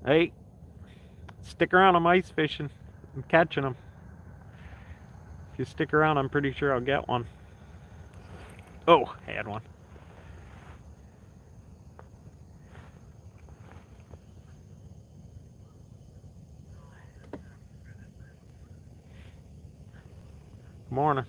Hey, stick around. I'm ice fishing. I'm catching them. If you stick around, I'm pretty sure I'll get one. Oh, had one. Morning.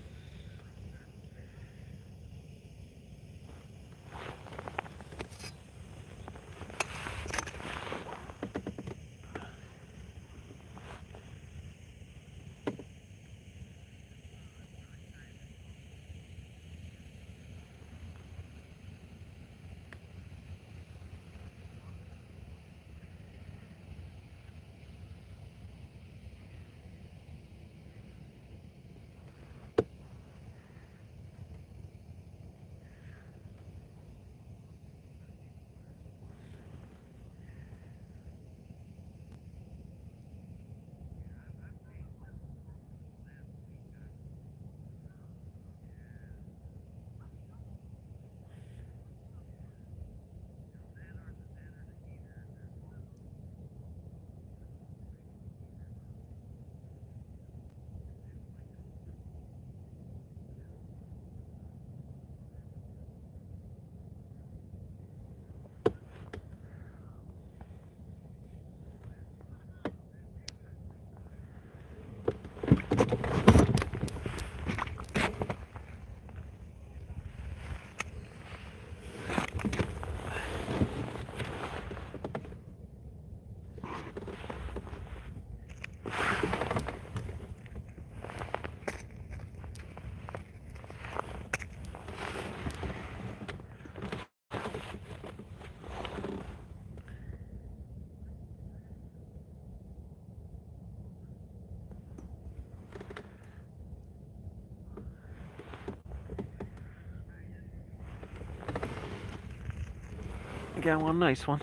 Got one nice one.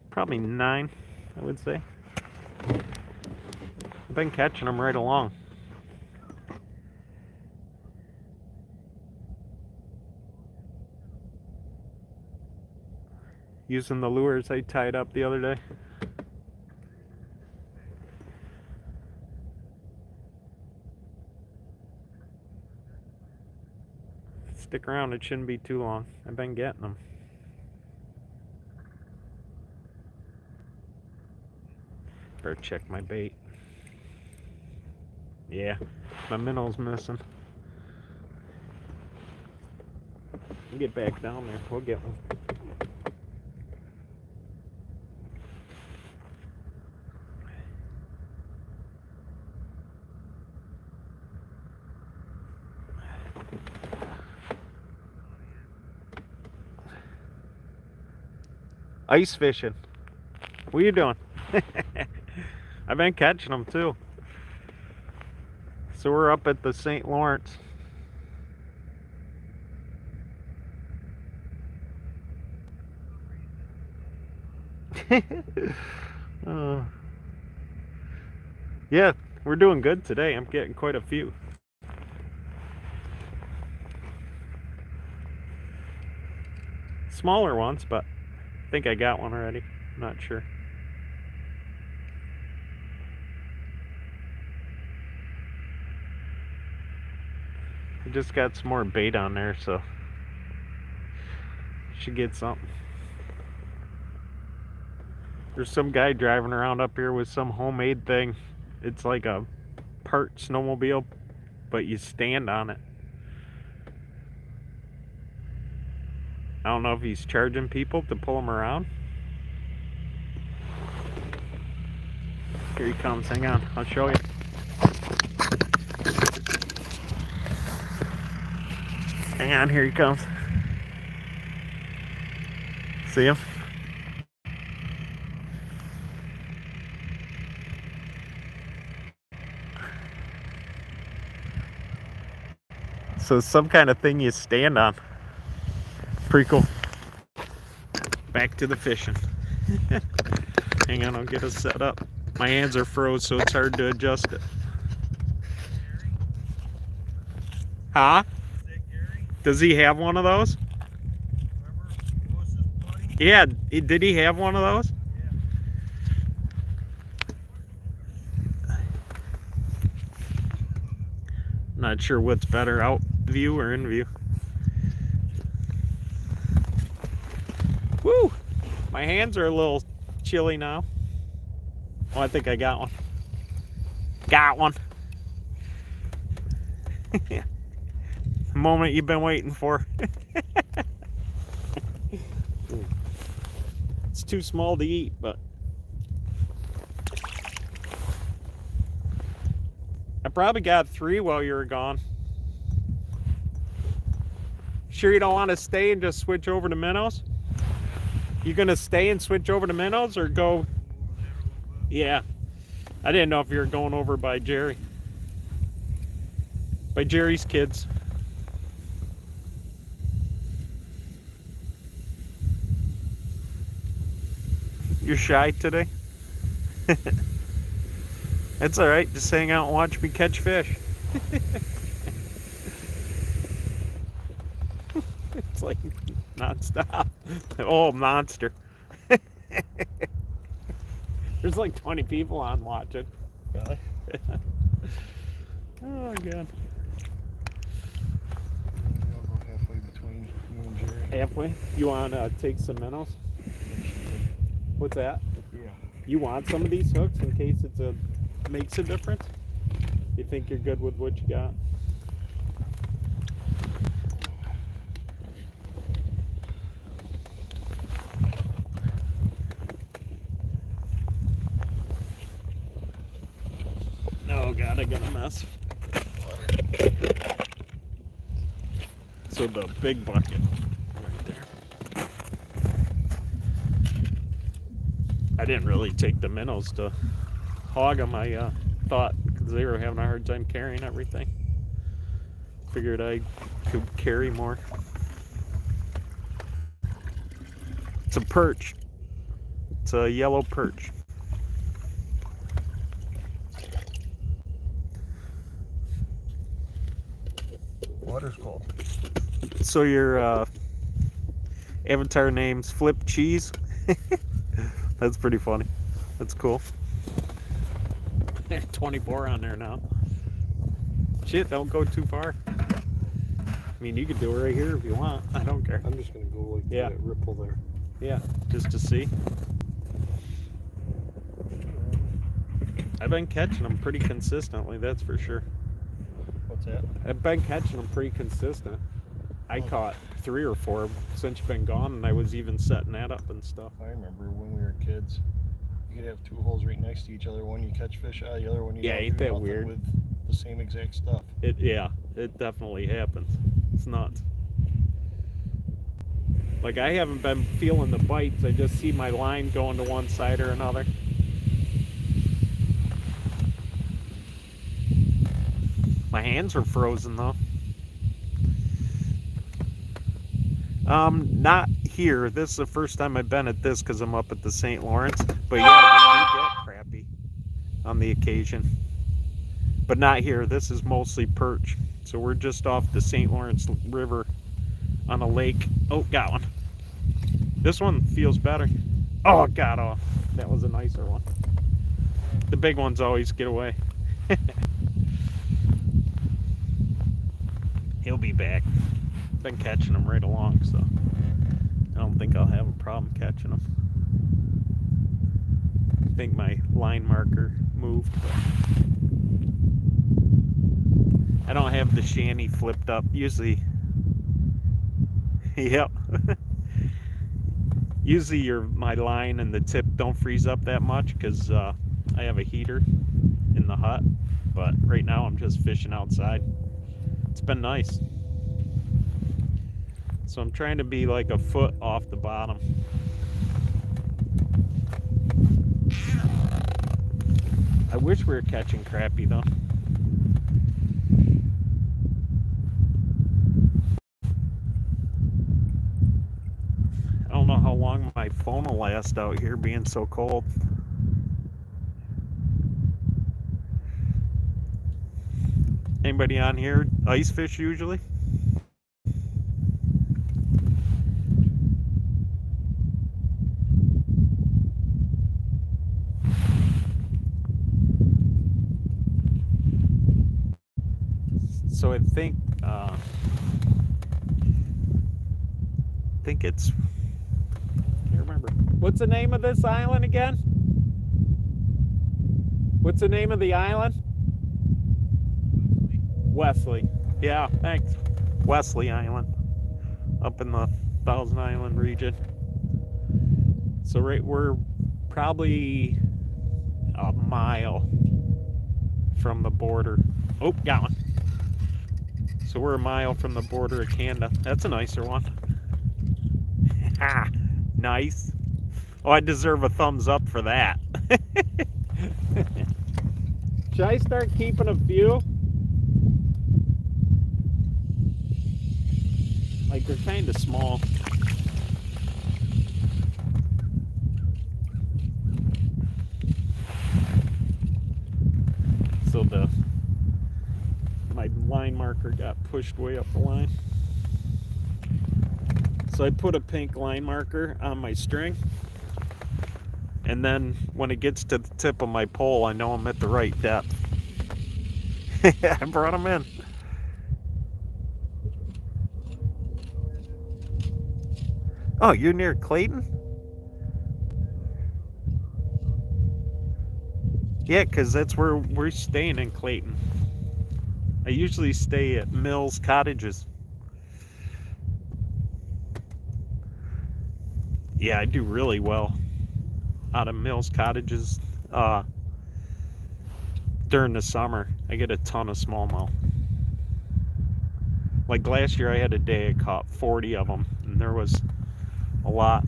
Probably 9, I would say. I've been catching them right along. Using the lures I tied up the other day. Stick around, it shouldn't be too long. I've been getting them. Better check my bait. Yeah, my minnow's missing. Get back down there, we'll get one. Ice fishing. What are you doing? I've been catching them too. So we're up at the St. Lawrence. uh, yeah, we're doing good today. I'm getting quite a few. Smaller ones, but I think I got one already. I'm not sure. I just got some more bait on there, so should get something. There's some guy driving around up here with some homemade thing. It's like a part snowmobile, but you stand on it. I don't know if he's charging people to pull them around. Here he comes. Hang on, I'll show you. Hang on, here he comes. See him? So some kind of thing you stand on. Pretty cool. Back to the fishing. Hang on, I'll get us set up. My hands are froze, so it's hard to adjust it. Huh? Does he have one of those? Remember Lewis's buddy? Yeah, did he have one of those? Not sure what's better, out view or in view. Woo! My hands are a little chilly now. Oh, I think I got one. Got one. The moment you've been waiting for. It's too small to eat, but I probably got 3 while you were gone. Sure you don't want to stay and just switch over to minnows? You gonna stay and switch over to minnows or go? Yeah. I didn't know if you were going over by Jerry. By Jerry's kids. You're shy today? That's alright, just hang out and watch me catch fish. It's like non-stop. Oh, monster. There's like 20 people on watching. Really? Oh, God. I'll go halfway between you and Jerry. Halfway? You want to take some minnows? What's that? Yeah. You want some of these hooks in case makes a difference? You think you're good with what you got? Oh God, I got a mess. So the big bucket right there. I didn't really take the minnows to hog them. I thought because they were having a hard time carrying everything. Figured I could carry more. It's a perch. It's a yellow perch. Water's cold. So your avatar name's Flip Cheese? That's pretty funny. That's cool. 24 on there now. Shit, don't go too far. I mean, you could do it right here if you want. I don't care. I'm just gonna go like Yeah. that ripple there. Yeah, just to see. I've been catching them pretty consistently, that's for sure. What's that? I've been catching them pretty consistent. I caught 3 or 4 since you've been gone, and I was even setting that up and stuff. I remember when we were kids. You could have 2 holes right next to each other. One you catch fish out, the other one you Yeah, don't ain't do that nothing weird? with the same exact stuff. Yeah, it definitely happens. It's nuts. Like, I haven't been feeling the bites. I just see my line going to one side or another. My hands are frozen, though. Not here. This is the first time I've been at this because I'm up at the St. Lawrence. But yeah, we do get crappie on the occasion. But not here. This is mostly perch. So we're just off the St. Lawrence River on a lake. Oh, got one. This one feels better. Oh, it got off. That was a nicer one. The big ones always get away. He'll be back. Been catching them right along, so I don't think I'll have a problem catching them. I think my line marker moved, but I don't have the shanty flipped up. Usually, yep. Usually my line and the tip don't freeze up that much because I have a heater in the hut, but right now I'm just fishing outside. It's been nice. So I'm trying to be like a foot off the bottom. I wish we were catching crappie though. I don't know how long my phone will last out here being so cold. Anybody on here ice fish usually? So I think it's, can't remember. What's the name of this island again? What's the name of the island? Wesley. Yeah, thanks. Wesley Island, up in the Thousand Island region. So we're probably a mile from the border. Oh, got one. So we're a mile from the border of Canada. That's a nicer one. Ah, nice. Oh, I deserve a thumbs up for that. Should I start keeping a few? Like, they're kind of small. So my line marker got pushed way up the line. So I put a pink line marker on my string, and then when it gets to the tip of my pole, I know I'm at the right depth. I brought them in. Oh, you're near Clayton? Yeah, because that's where we're staying, in Clayton. I usually stay at Mills Cottages. Yeah, I do really well out of Mills Cottages during the summer. I get a ton of smallmouth. Like last year I had a day I caught 40 of them, and there was a lot.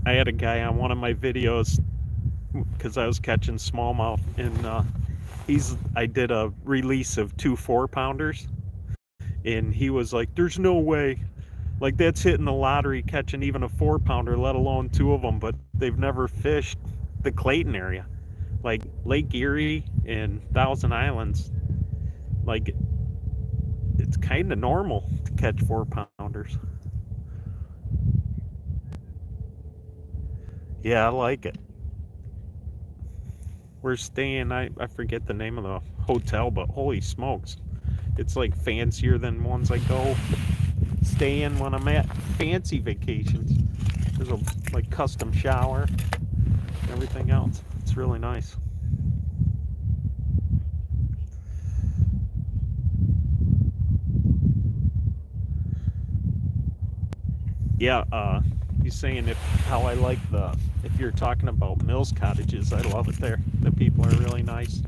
I had a guy on one of my videos because I was catching smallmouth, and I did a release of 2 4-pounders, and he was like, there's no way, like, that's hitting the lottery catching even a 4-pounder, let alone 2 of them. But they've never fished the Clayton area, like Lake Erie and Thousand Islands. Like, it's kind of normal to catch 4-pounders. Yeah, I like it. We're staying, I forget the name of the hotel, but holy smokes, it's like fancier than ones I go stay in when I'm at fancy vacations. There's a like custom shower, everything else. It's really nice. Yeah, you saying how I like if you're talking about Mills Cottages, I love it there. The people are really nice.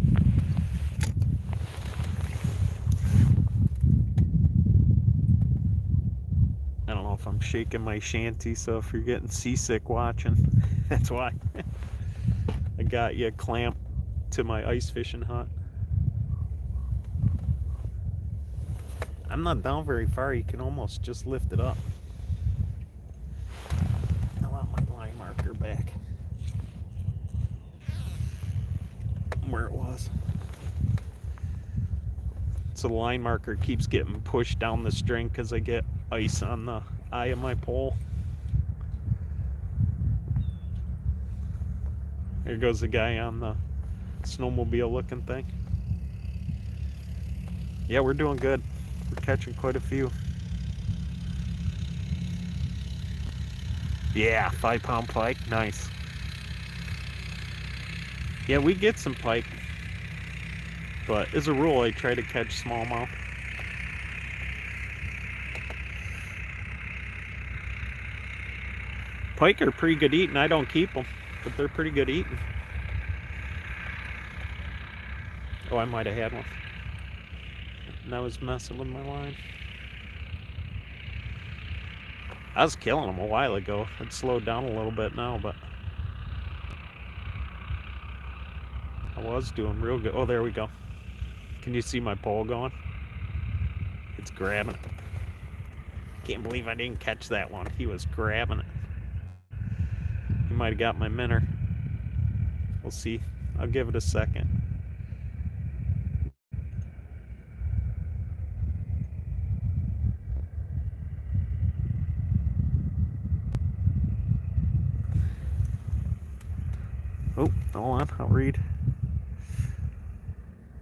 I don't know if I'm shaking my shanty, so if you're getting seasick watching, that's why. I got you clamped to my ice fishing hut. I'm not down very far. You can almost just lift it up. I want my line marker back where it was. So the line marker keeps getting pushed down the string because I get ice on the eye of my pole. There goes the guy on the snowmobile looking thing. Yeah, we're doing good. We're catching quite a few. Yeah, 5-pound pike. Nice. Yeah, we get some pike, but as a rule, I try to catch smallmouth. Pike are pretty good eating. I don't keep them, but they're pretty good eating. Oh, I might have had one. And I was messing with my line. I was killing them a while ago. It slowed down a little bit now, but I was doing real good. Oh, there we go. Can you see my pole going? It's grabbing it. Can't believe I didn't catch that one. He was grabbing it. He might have got my minnow. We'll see. I'll give it a second. Oh, hold on. I'll read.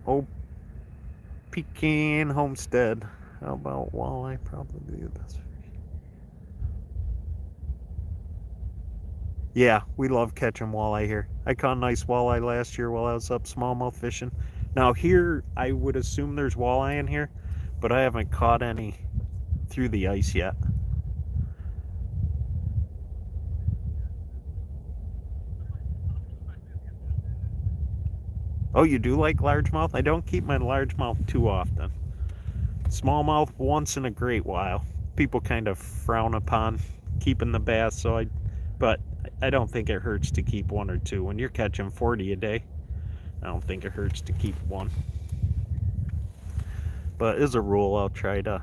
Oh, Pecan Homestead. How about walleye? Probably the best. Yeah, we love catching walleye here. I caught a nice walleye last year while I was up smallmouth fishing. Now here, I would assume there's walleye in here, but I haven't caught any through the ice yet. Oh, you do like largemouth? I don't keep my largemouth too often. Smallmouth once in a great while. People kind of frown upon keeping the bass, but I don't think it hurts to keep one or two. When you're catching 40 a day, I don't think it hurts to keep one. But as a rule, I'll try to.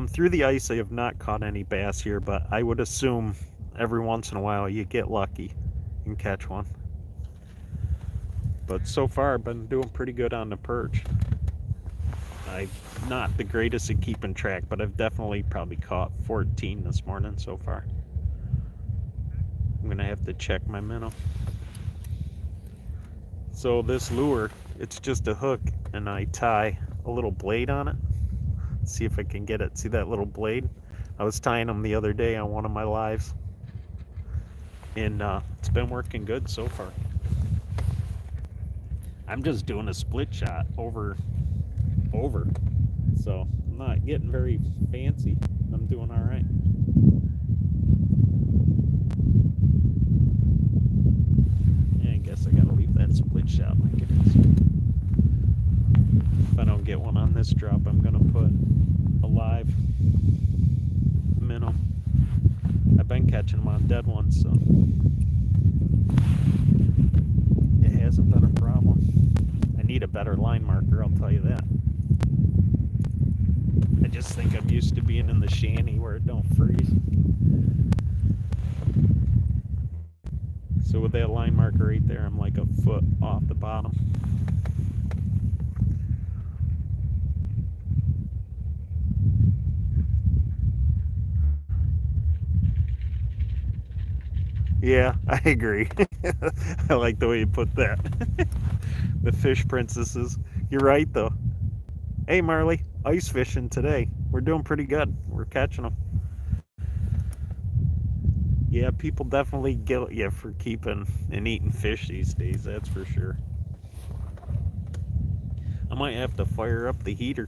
Through the ice, I have not caught any bass here, but I would assume every once in a while you get lucky and catch one. But so far, I've been doing pretty good on the perch. I'm not the greatest at keeping track, but I've definitely probably caught 14 this morning so far. I'm gonna have to check my minnow. So this lure, it's just a hook and I tie a little blade on it. See if I can get it. See that little blade? I was tying them the other day on one of my lives, and it's been working good so far. I'm just doing a split shot over, so I'm not getting very fancy. I'm doing all right. Yeah, I guess I gotta leave that split shot like it is. If I don't get one on this drop, I'm gonna put a live minnow. I've been catching them on dead ones, so it hasn't been a problem. I need a better line marker, I'll tell you that. I just think I'm used to being in the shanty where it don't freeze. So with that line marker right there, I'm like a foot off the bottom. Yeah, I agree. I like the way you put that. The fish princesses. You're right, though. Hey, Marley, ice fishing today. We're doing pretty good. We're catching them. Yeah, people definitely guilt you for keeping and eating fish these days, that's for sure. I might have to fire up the heater.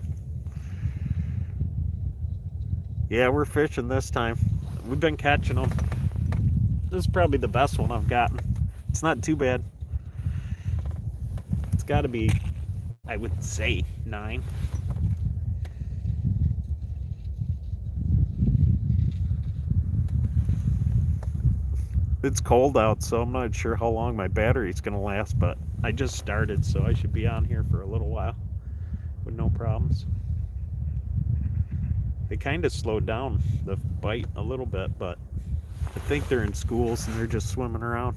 Yeah, we're fishing this time. We've been catching them. This is probably the best one I've gotten. It's not too bad. It's got to be, I would say, 9. It's cold out, so I'm not sure how long my battery's going to last, but I just started, so I should be on here for a little while with no problems. They kind of slowed down the bite a little bit, but I think they're in schools and they're just swimming around.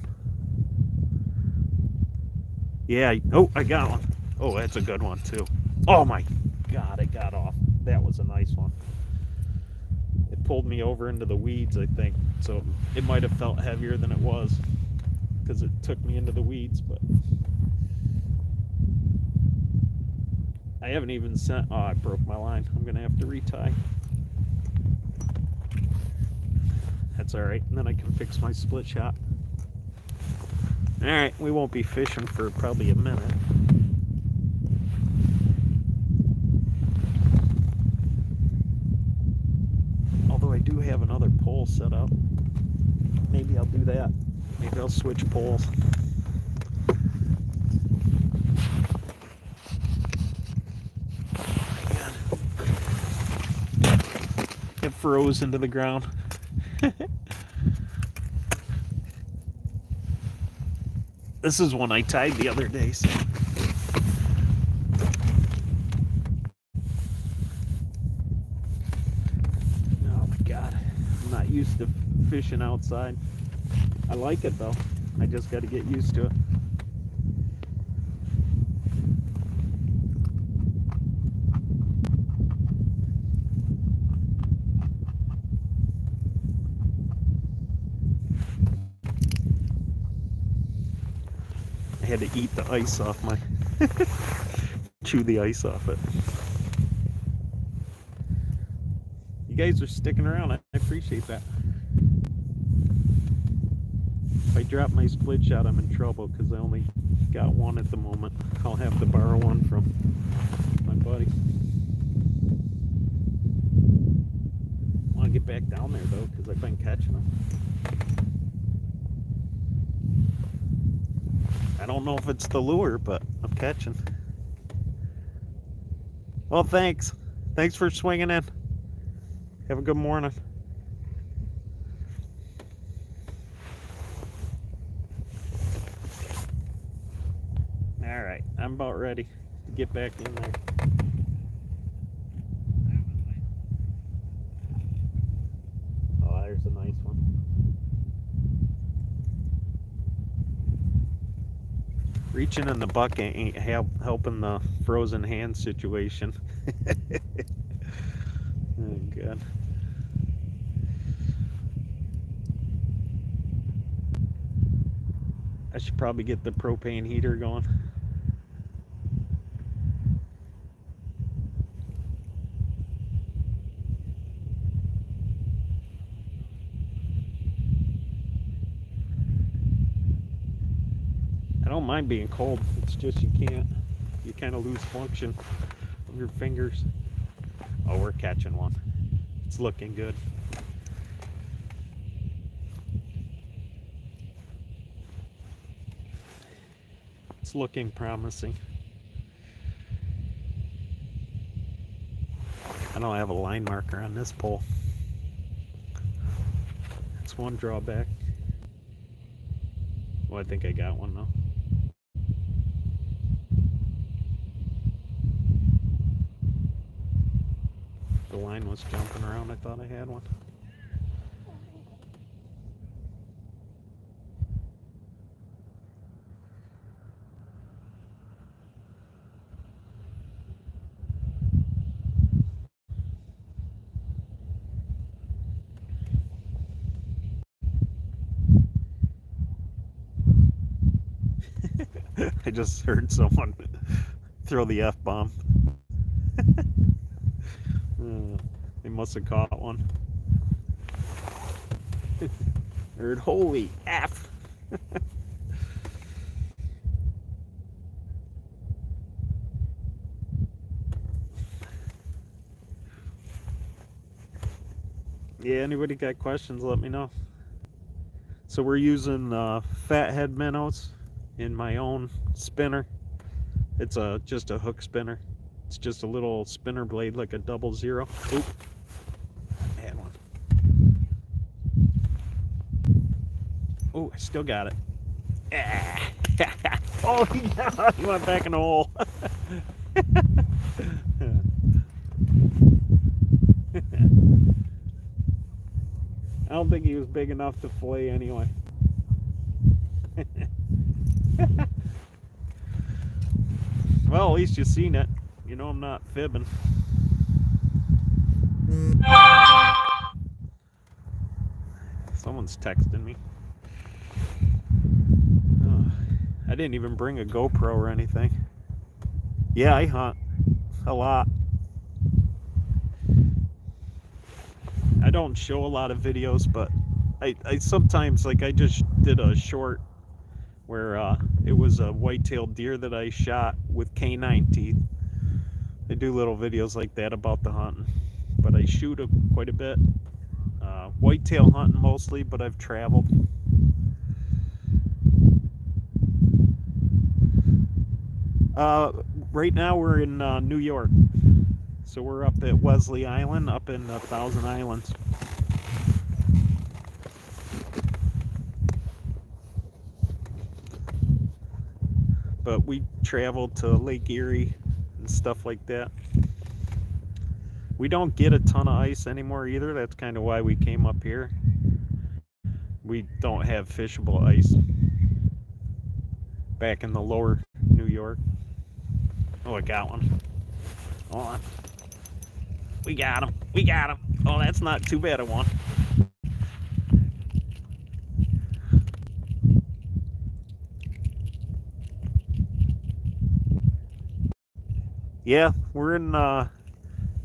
Yeah, oh, I got one. Oh, that's a good one, too. Oh my God, it got off. That was a nice one. It pulled me over into the weeds, I think, so it might have felt heavier than it was because it took me into the weeds, but I haven't even sent. Oh, I broke my line. I'm gonna have to retie. That's all right, and then I can fix my split shot. All right, we won't be fishing for probably a minute. Although I do have another pole set up. Maybe I'll do that. Maybe I'll switch poles. It froze into the ground. This is one I tied the other day, so. Oh my God, I'm not used to fishing outside. I like it though. I just got to get used to it. I had to eat the ice off my Chew the ice off it. You guys are sticking around. I appreciate that. If I drop my split shot, I'm in trouble because I only got one at the moment. I'll have to borrow one from my buddy. I want to get back down there though because I've been catching them. I don't know if it's the lure, but I'm catching. Well, thanks. Thanks for swinging in. Have a good morning. All right, I'm about ready to get back in there. Oh, there's a nice one. Reaching in the bucket ain't helping the frozen hand situation. Oh, God. I should probably get the propane heater going. I don't mind being cold. It's just you can't. You kind of lose function of your fingers. Oh, we're catching one. It's looking good. It's looking promising. I don't have a line marker on this pole. That's one drawback. Well, I think I got one though. The line was jumping around. I thought I had one. I just heard someone throw the F-bomb. They must have caught one. Heard holy F. Yeah, anybody got questions, let me know. So we're using fathead minnows in my own spinner. It's just a hook spinner. It's just a little spinner blade like a 00. Oop. I had one. Oh, I still got it. Oh, he went back in the hole. I don't think he was big enough to fillet anyway. Well, at least you've seen it. You know I'm not fibbing. Someone's texting me. Oh, I didn't even bring a GoPro or anything. Yeah, I hunt a lot. I don't show a lot of videos, but I sometimes, like, I just did a short where it was a white-tailed deer that I shot with canine teeth. I do little videos like that about the hunting, but I shoot quite a bit. Whitetail hunting mostly, but I've traveled. Right now we're in New York. So we're up at Wesley Island, up in Thousand Islands. But we traveled to Lake Erie and stuff like that. We don't get a ton of ice anymore either. That's kind of why we came up here. We don't have fishable ice back in the lower New York. Oh, I got one. Hold on. We got him. We got him. Oh, that's not too bad a one. Yeah, we're in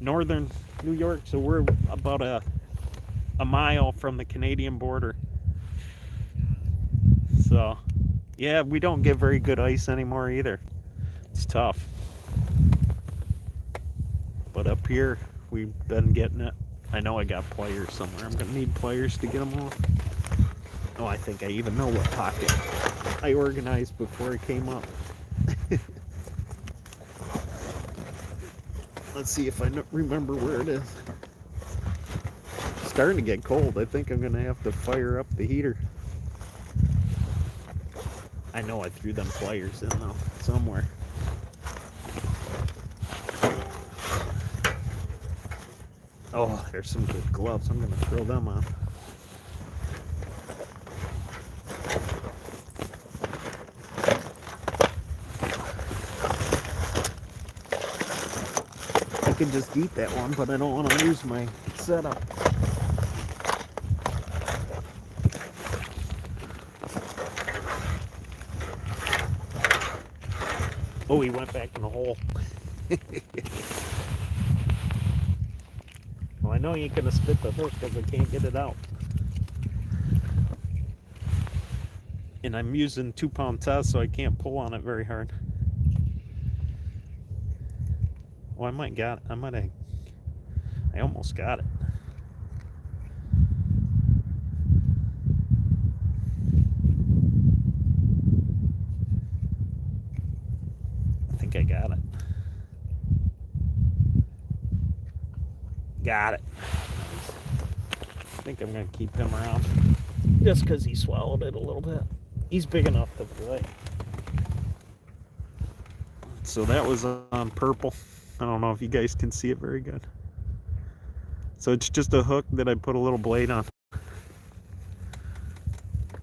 northern New York, so we're about a mile from the Canadian border. So, yeah, we don't get very good ice anymore either. It's tough. But up here, we've been getting it. I know I got pliers somewhere. I'm gonna need pliers to get them off. Oh, I think I even know what pocket I organized before it came up. Let's see if I remember where it is. It's starting to get cold. I think I'm gonna have to fire up the heater. I know I threw them pliers in though, somewhere. Oh, there's some good gloves. I'm gonna throw them on. I could just eat that one, but I don't want to lose my setup. Oh, he went back in the hole. Well, I know you ain't gonna spit the hook because I can't get it out. And I'm using 2-pound test, so I can't pull on it very hard. Well, I almost got it. I think I got it. Got it. I think I'm gonna keep him around just because he swallowed it a little bit. He's big enough to play. So that was on purple. I don't know if you guys can see it very good. So it's just a hook that I put a little blade on.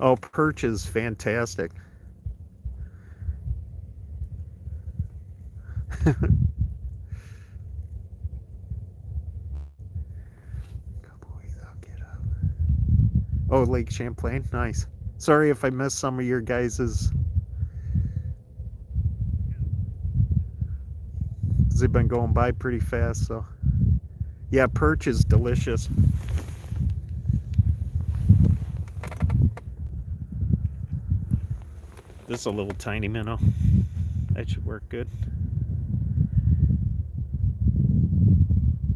Oh, perch is fantastic. Oh, Lake Champlain, nice. Sorry if I missed some of your guys's. They've been going by pretty fast, so. Yeah, perch is delicious. This is a little tiny minnow. That should work good.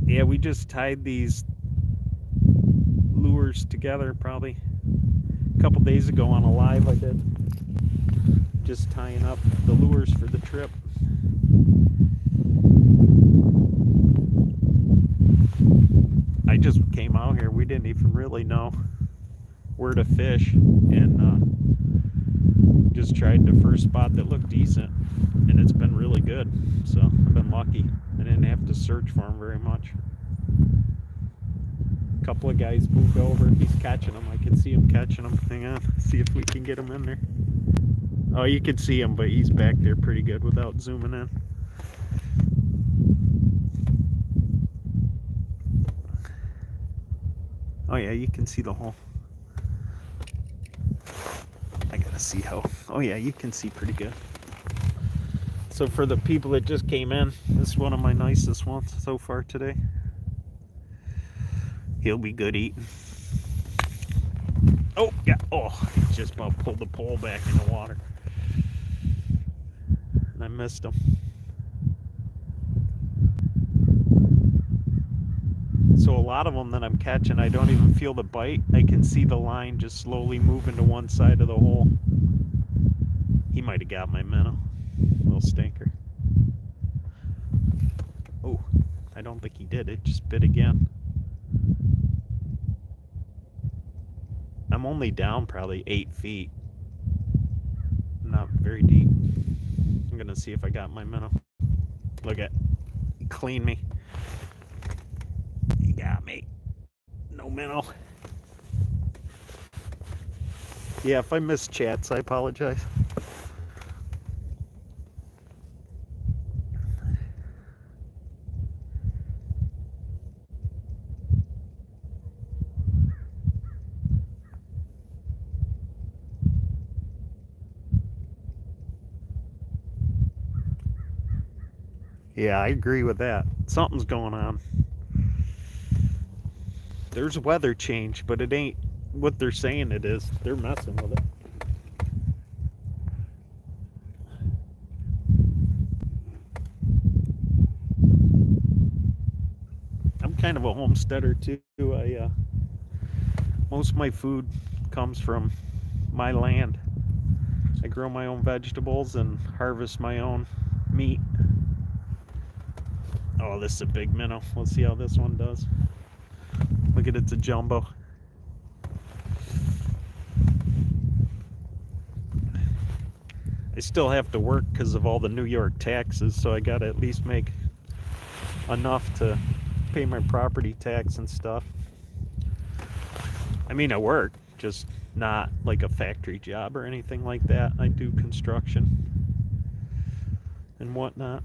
Yeah, we just tied these lures together probably a couple days ago on a live I did. Just tying up the lures for the trip. I just came out here. We didn't even really know where to fish, and just tried the first spot that looked decent, and it's been really good. So I've been lucky. I didn't have to search for them very much. A couple of guys moved over. He's catching them. I can see him catching them. Hang on, see if we can get him in there. Oh, you can see him, but he's back there pretty good without zooming in. Oh yeah, you can see the hole. I gotta see how. Oh yeah, you can see pretty good. So for the people that just came in, this is one of my nicest ones so far today. He'll be good eating. Oh yeah, oh, just about pulled the pole back in the water. And I missed him. So a lot of them that I'm catching, I don't even feel the bite. I can see the line just slowly moving to one side of the hole. He might have got my minnow. Little stinker. Oh, I don't think he did. It just bit again. I'm only down probably 8 feet. Not very deep. I'm gonna see if I got my minnow. Look at, he cleaned me. He got me. No minnow. Yeah, if I missed chats, I apologize. Yeah, I agree with that. Something's going on. There's weather change, but it ain't what they're saying it is. They're messing with it. I'm kind of a homesteader too. Most of my food comes from my land. I grow my own vegetables and harvest my own meat. Oh, this is a big minnow. Let's see how this one does. Look at it, it's a jumbo. I still have to work because of all the New York taxes, so I gotta at least make enough to pay my property tax and stuff. I mean, I work, just not like a factory job or anything like that. I do construction and whatnot.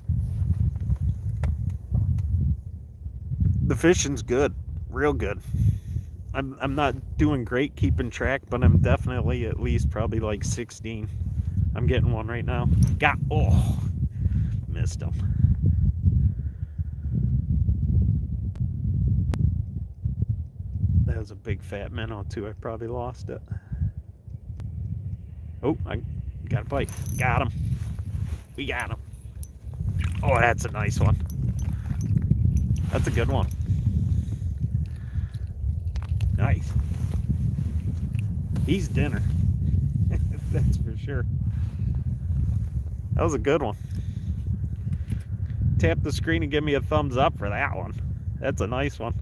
The fishing's good, real good. I'm not doing great keeping track, but I'm definitely at least probably like 16. I'm getting one right now. Missed him. That was a big fat minnow too. I probably lost it. Oh, I got a bite. Got him. We got him. Oh, that's a nice one. That's a good one. Nice. He's dinner. That's for sure. That was a good one. Tap the screen and give me a thumbs up for that one. That's a nice one.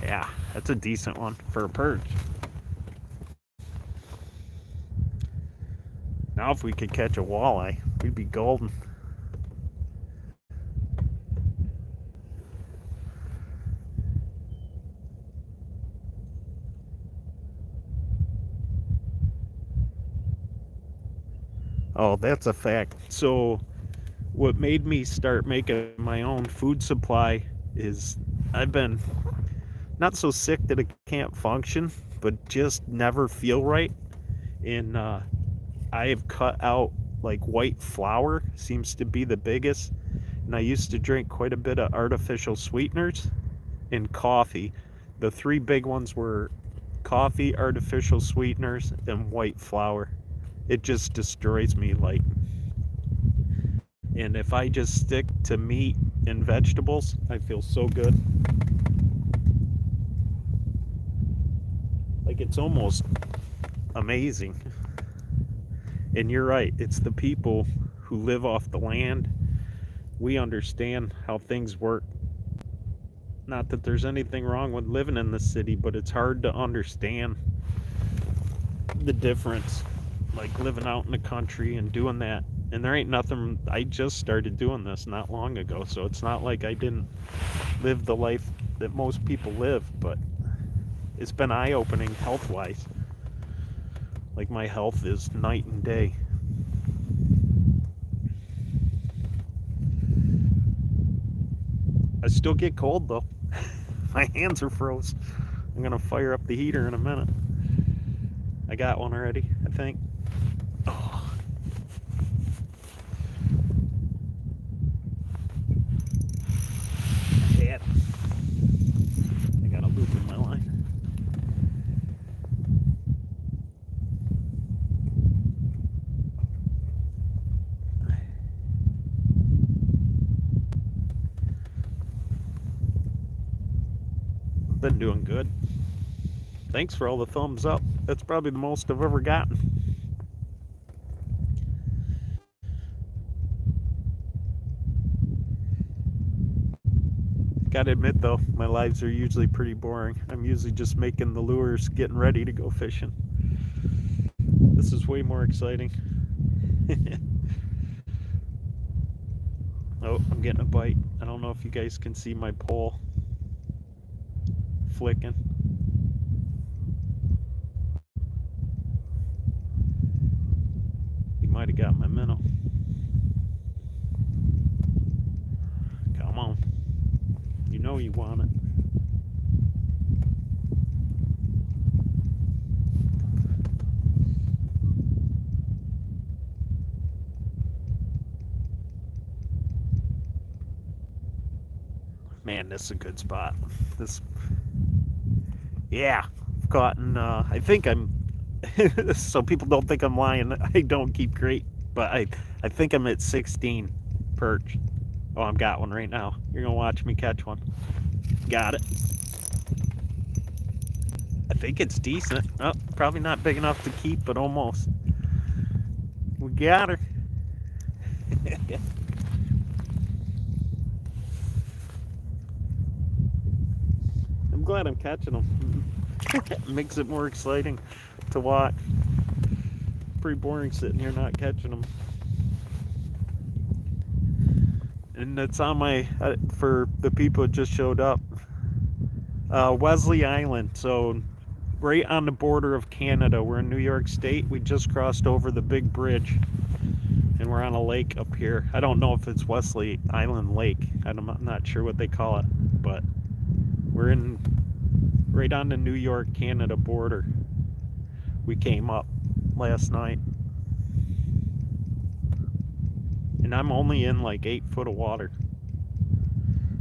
Yeah, that's a decent one for a perch. Now if we could catch a walleye, we'd be golden. Oh, that's a fact. So what made me start making my own food supply is I've been not so sick that I can't function, but just never feel right. And I have cut out like white flour, seems to be the biggest. And I used to drink quite a bit of artificial sweeteners and coffee. The three big ones were coffee, artificial sweeteners, and white flour. It just destroys me, like. And if I just stick to meat and vegetables, I feel so good. Like, it's almost amazing. And you're right, it's the people who live off the land. We understand how things work. Not that there's anything wrong with living in the city, but it's hard to understand the difference, like living out in the country and doing that. And there ain't nothing. I just started doing this not long ago, so it's not like I didn't live the life that most people live, but it's been eye-opening health-wise. Like, my health is night and day. I still get cold though. My hands are froze. I'm gonna fire up the heater in a minute. I got one already, I think. Oh. Yeah. I got a loop in my line. Been doing good. Thanks for all the thumbs up. That's probably the most I've ever gotten. Gotta admit though, my lives are usually pretty boring. I'm usually just making the lures, getting ready to go fishing. This is way more exciting. Oh, I'm getting a bite. I don't know if you guys can see my pole flicking. He might have got my minnow. Come on. You know you want it. Man, this is a good spot. This, yeah, I've gotten, I think I'm, so people don't think I'm lying, I don't keep great, but I think I'm at 16 perch. Oh, I've got one right now. You're gonna watch me catch one. Got it. I think it's decent. Oh, probably not big enough to keep, but almost. We got her. I'm glad I'm catching them. It makes it more exciting to watch. Pretty boring sitting here not catching them. And it's on my, for the people that just showed up, Wesley Island. So right on the border of Canada. We're in New York State. We just crossed over the big bridge. And we're on a lake up here. I don't know if it's Wesley Island Lake. I'm not sure what they call it. But we're in right on the New York Canada border. We came up last night. And I'm only in like 8 foot of water.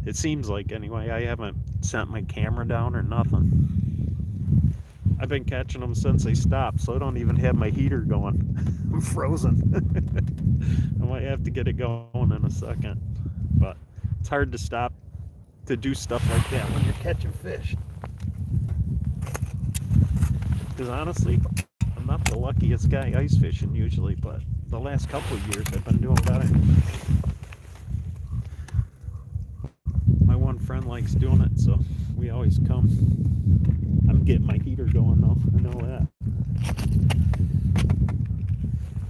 It seems like anyway. I haven't sent my camera down or nothing. I've been catching them since they stopped, so I don't even have my heater going. I'm frozen. I might have to get it going in a second. But it's hard to stop to do stuff like that when you're catching fish. Because honestly, I'm not the luckiest guy ice fishing usually, but the last couple of years I've been doing better. My one friend likes doing it, so we always come. I'm getting my heater going though, I know that.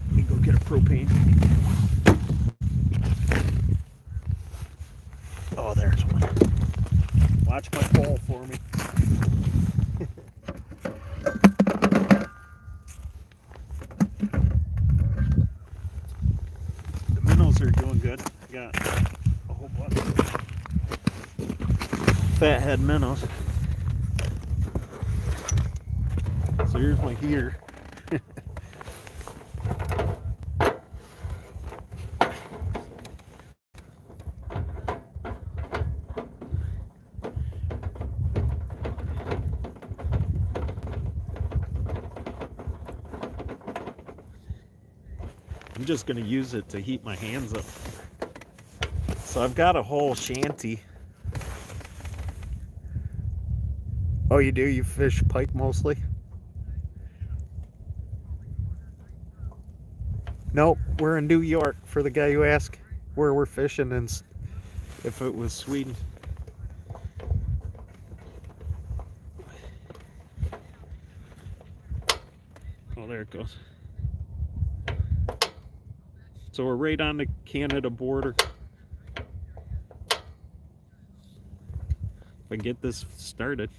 Let me go get a propane. Oh, there's one. Watch my pole for me. The minnows are doing good. I got a whole bunch of fathead minnows. So here's my heater. I'm just going to use it to heat my hands up. So I've got a whole shanty. Oh, you do? You fish pike mostly? Nope, we're in New York for the guy who asked where we're fishing and if it was Sweden. Oh, there it goes. So we're right on the Canada border. If I get this started.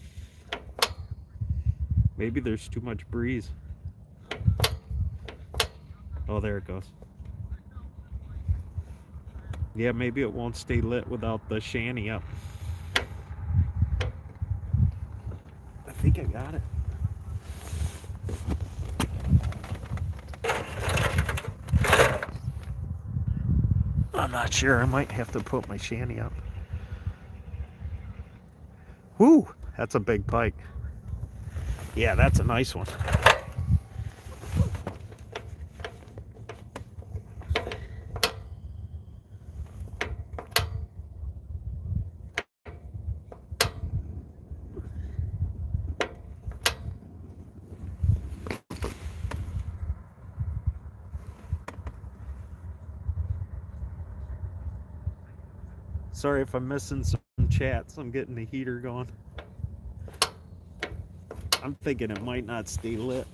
Maybe there's too much breeze. Oh, there it goes. Yeah, maybe it won't stay lit without the shanty up. I think I got it. I'm not sure. I might have to put my shanty up. Whoo! That's a big pike. Yeah, that's a nice one. Sorry if I'm missing some chats. I'm getting the heater going. I'm thinking it might not stay lit.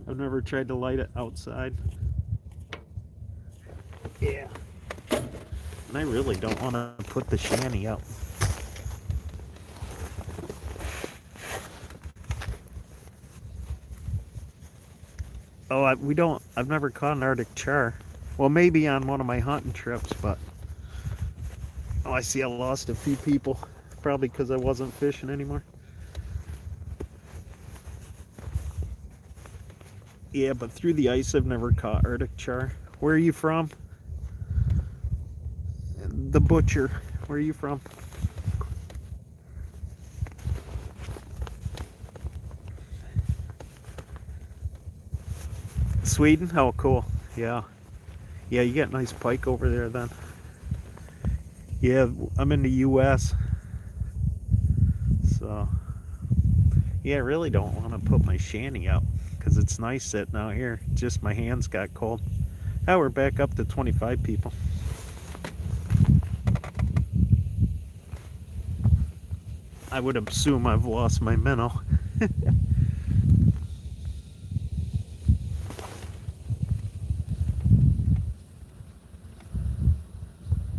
I've never tried to light it outside. Yeah. And I really don't want to put the shanty up. Oh, I've never caught an Arctic char. Well, maybe on one of my hunting trips, but... Oh, I see I lost a few people. Probably because I wasn't fishing anymore. Yeah, but through the ice I've never caught Arctic char. Where are you from? The butcher. Where are you from? Sweden? Oh, cool. Yeah. Yeah, you got nice pike over there then. Yeah, I'm in the U.S. So, yeah, I really don't want to put my shanty out because it's nice sitting out here. Just my hands got cold. Now we're back up to 25 people. I would assume I've lost my minnow.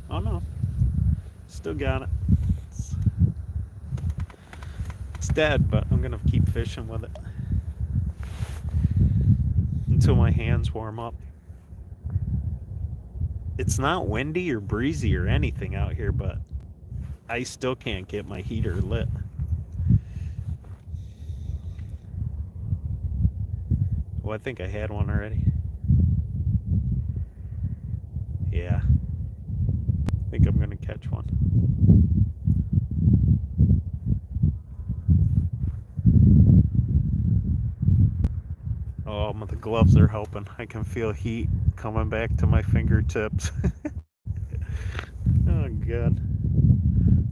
Oh no, still got it. It's dead, but I'm gonna keep fishing with it until my hands warm up. It's not windy or breezy or anything out here, but I still can't get my heater lit. Well, I think I had one already. Yeah. I think I'm gonna catch one. Oh, the gloves are helping. I can feel heat coming back to my fingertips. Oh, God.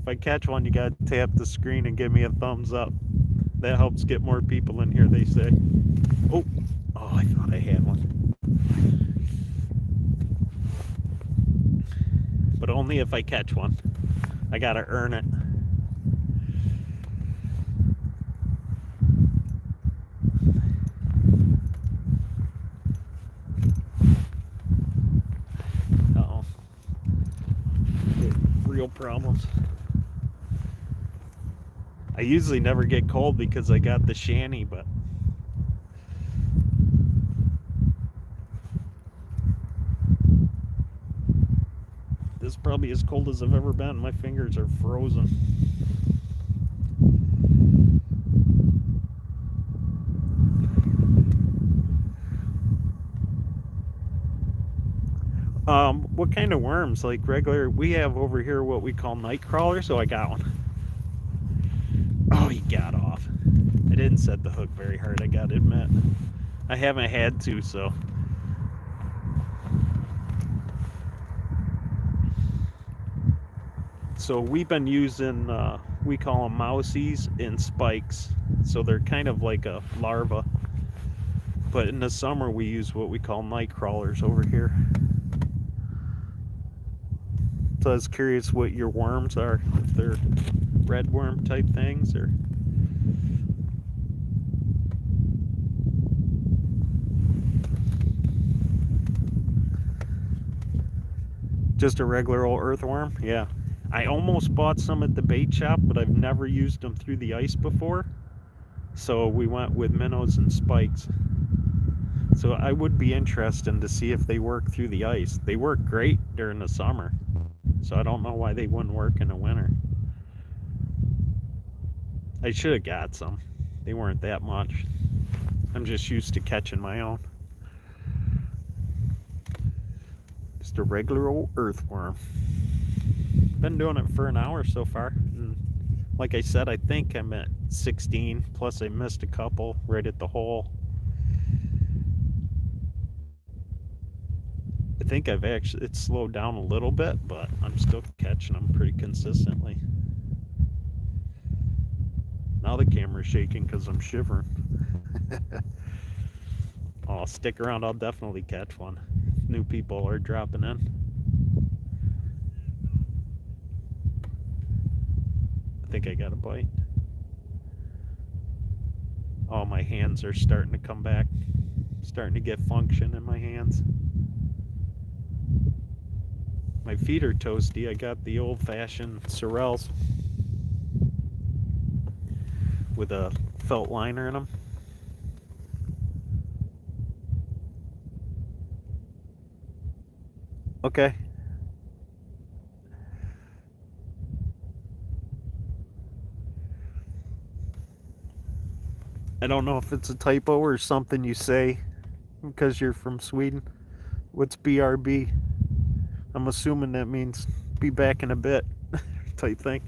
If I catch one, you gotta tap the screen and give me a thumbs up. That helps get more people in here, they say. Oh, I thought I had one. But only if I catch one. I gotta earn it. Uh-oh. Real problems. I usually never get cold because I got the shanty, but this is probably as cold as I've ever been. My fingers are frozen. What kind of worms? Like regular, we have over here what we call night crawlers, so I got one. Oh, he got off. I didn't set the hook very hard, I gotta admit. I haven't had to, so. So we've been using, we call them mousies and spikes. So they're kind of like a larva. But in the summer we use what we call night crawlers over here. So I was curious what your worms are, if they're red worm type things or. Just a regular old earthworm? Yeah. I almost bought some at the bait shop, but I've never used them through the ice before. So we went with minnows and spikes. So I would be interested to see if they work through the ice. They work great during the summer. So I don't know why they wouldn't work in the winter. I should have got some. They weren't that much. I'm just used to catching my own. Just a regular old earthworm. Been doing it for an hour so far. And like I said, I think I'm at 16. Plus I missed a couple right at the hole. I think it's slowed down a little bit, but I'm still catching them pretty consistently. Now the camera's shaking because I'm shivering. Oh, stick around, I'll definitely catch one. New people are dropping in. I think I got a bite. Oh, my hands are starting to come back. Starting to get function in my hands. My feet are toasty. I got the old-fashioned Sorels with a felt liner in them. Okay. I don't know if it's a typo or something you say because you're from Sweden? What's BRB? I'm assuming that means be back in a bit type thing.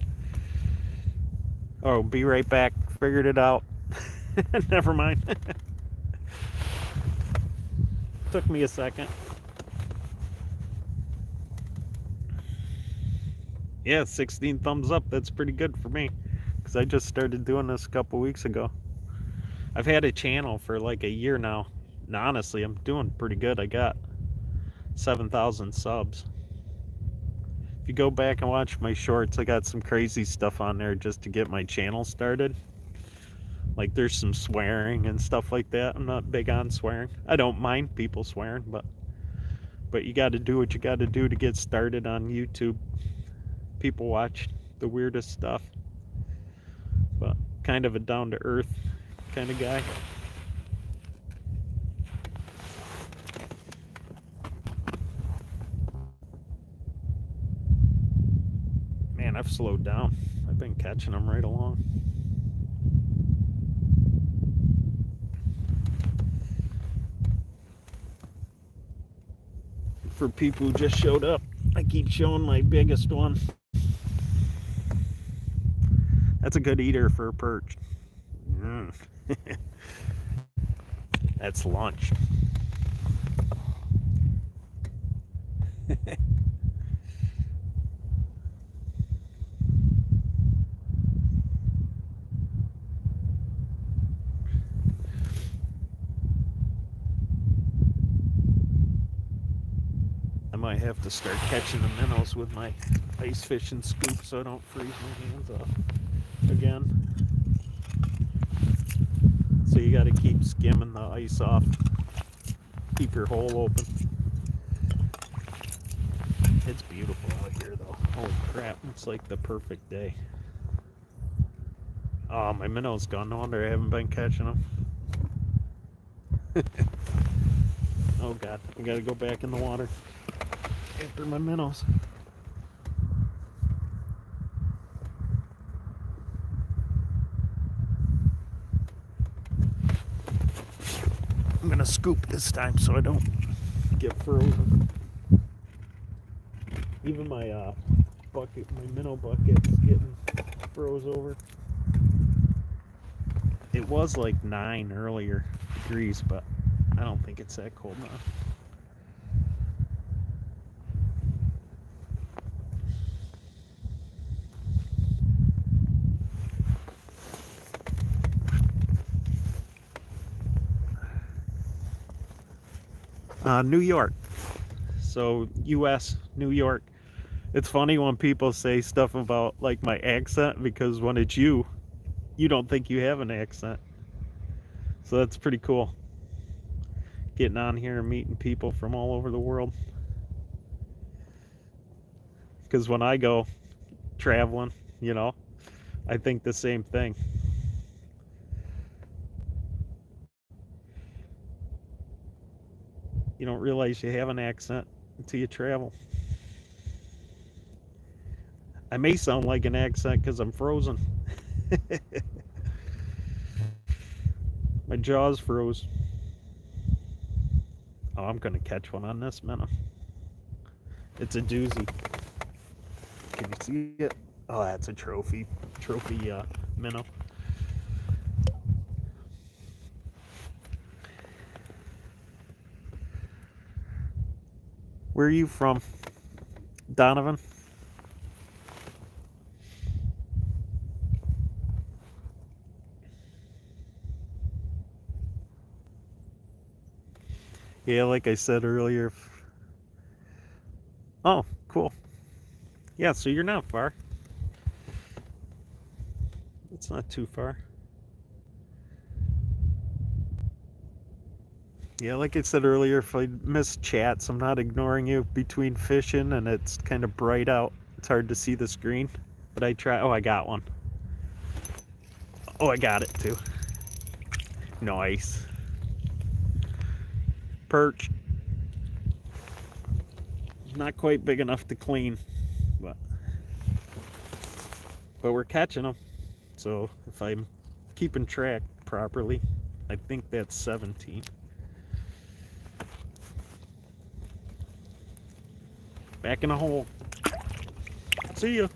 Oh, be right back. Figured it out. Never mind. Took me a second. Yeah, 16 thumbs up. That's pretty good for me, because I just started doing this a couple weeks ago. I've had a channel for like a year now, and honestly, I'm doing pretty good. I got 7,000 subs. If you go back and watch my shorts, I got some crazy stuff on there just to get my channel started. Like there's some swearing and stuff like that. I'm not big on swearing. I don't mind people swearing, but you got to do what you got to do to get started on YouTube. People watch the weirdest stuff, but kind of a down-to-earth kind of guy. Man, I've slowed down. I've been catching them right along. For people who just showed up, I keep showing my biggest one. That's a good eater for a perch. That's lunch. I might have to start catching the minnows with my ice fishing scoop so I don't freeze my hands off again. So you got to keep skimming the ice off. Keep your hole open. It's beautiful out here though. Holy crap, it's like the perfect day. Oh, my minnow's gone. No wonder I haven't been catching them. Oh god, I gotta go back in the water after my minnows. I'm gonna scoop this time so I don't get frozen. Even my bucket, my minnow bucket's getting froze over. It was like 9 earlier degrees, but I don't think it's that cold now. New York. So US, New York. It's funny when people say stuff about like my accent, because when it's you don't think you have an accent. So that's pretty cool. Getting on here and meeting people from all over the world. Because when I go traveling, I think the same thing. You don't realize you have an accent until you travel. I may sound like an accent because I'm frozen. My jaws froze. Oh, I'm gonna catch one on this minnow. It's a doozy. Can you see it? Oh, that's a trophy minnow. Where are you from, Donovan? Yeah, like I said earlier. Oh, cool. Yeah, so you're not far. It's not too far. Yeah, like I said earlier, if I miss chats, I'm not ignoring you between fishing and it's kind of bright out. It's hard to see the screen, but I try. Oh, I got one. Oh, I got it too. Nice. Perch. Not quite big enough to clean, but we're catching them. So if I'm keeping track properly, I think that's 17. Back in the hole. See ya.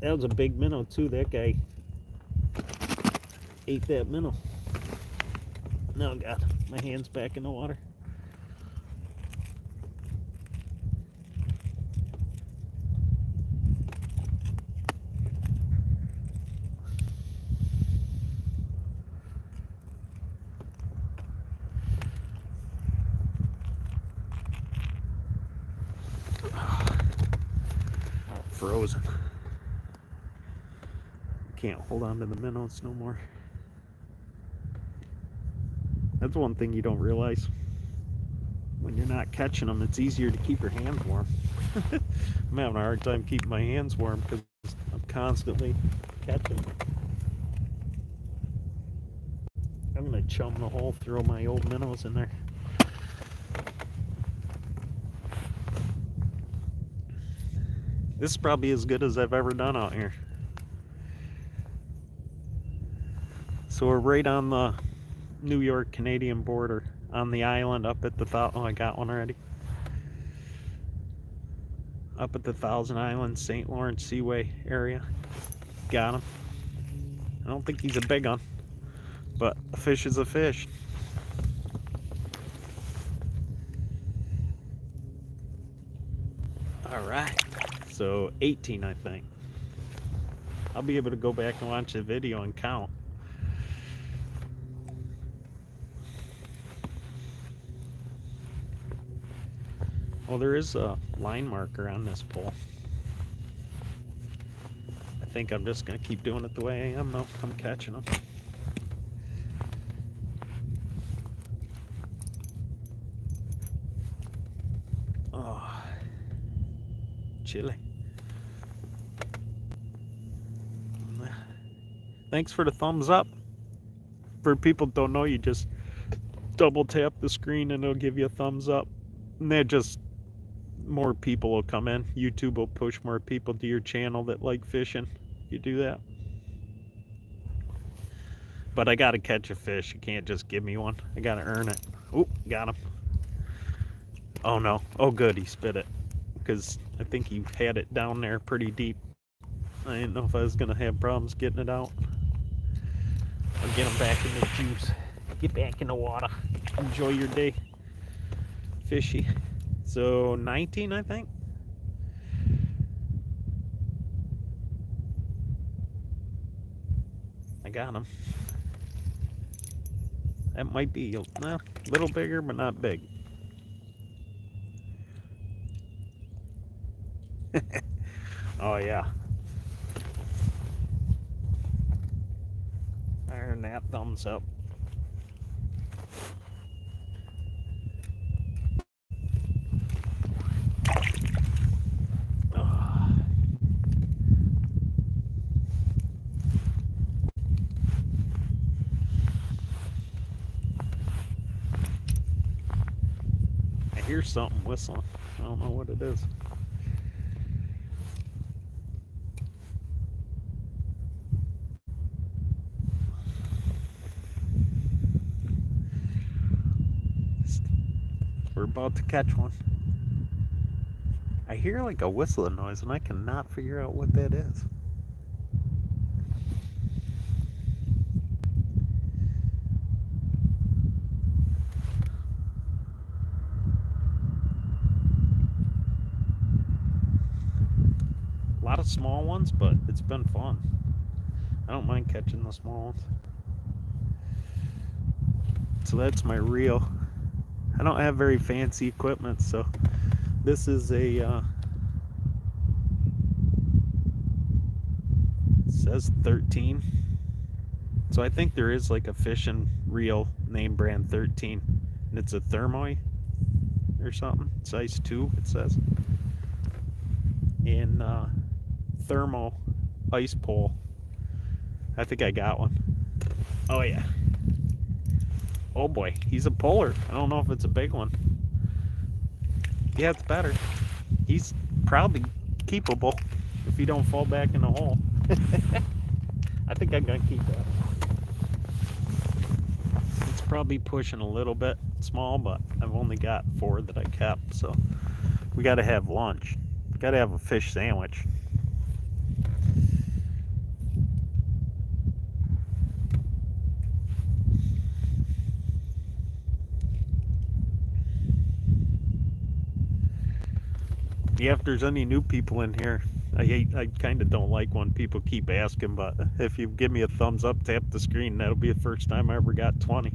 That was a big minnow too. That guy ate that minnow. Oh God, my hand's back in the water. Frozen. Can't hold on to the minnows no more. That's one thing you don't realize. When you're not catching them, it's easier to keep your hands warm. I'm having a hard time keeping my hands warm because I'm constantly catching. I'm gonna chum the hole, throw my old minnows in there. This is probably as good as I've ever done out here. So we're right on the New York Canadian border, on the island up at the oh, I got one already. Up at the Thousand Islands, St. Lawrence Seaway area. Got him. I don't think he's a big one, but a fish is a fish. All right, so 18, I think. I'll be able to go back and watch the video and count. Well, there is a line marker on this pole. I think I'm just going to keep doing it the way I am though. I'm catching them. Oh, chilly. Thanks for the thumbs up. For people who don't know, you just double tap the screen and it'll give you a thumbs up. And that just, more people will come in. YouTube will push more people to your channel that like fishing. You do that. But I gotta catch a fish. You can't just give me one. I gotta earn it. Oh, got him. Oh no. Oh good, he spit it. Because I think he had it down there pretty deep. I didn't know if I was gonna have problems getting it out. I'll get him back in the juice. Get back in the water. Enjoy your day. Fishy. So 19, I think. I got him. That might be a little bigger, but not big. Oh yeah. I earned that thumbs up. I hear something whistling. I don't know what it is. We're about to catch one. I hear like a whistling noise and I cannot figure out what that is. A lot of small ones, but it's been fun. I don't mind catching the small ones. So that's my reel. I don't have very fancy equipment, so this is a it says 13. So I think there is like a fishing reel name brand 13, and it's a Thermoy or something, size 2 it says. In thermo ice pole. I think I got one. Oh yeah. Oh boy, he's a polar. I don't know if it's a big one. Yeah, it's better. He's probably keepable if you don't fall back in the hole. I think I'm gonna keep that. It's probably pushing a little bit small, but I've only got 4 that I kept, so we gotta have lunch. Gotta have a fish sandwich. Yeah, if there's any new people in here, I kind of don't like when people keep asking, but if you give me a thumbs up, tap the screen, that'll be the first time I ever got 20.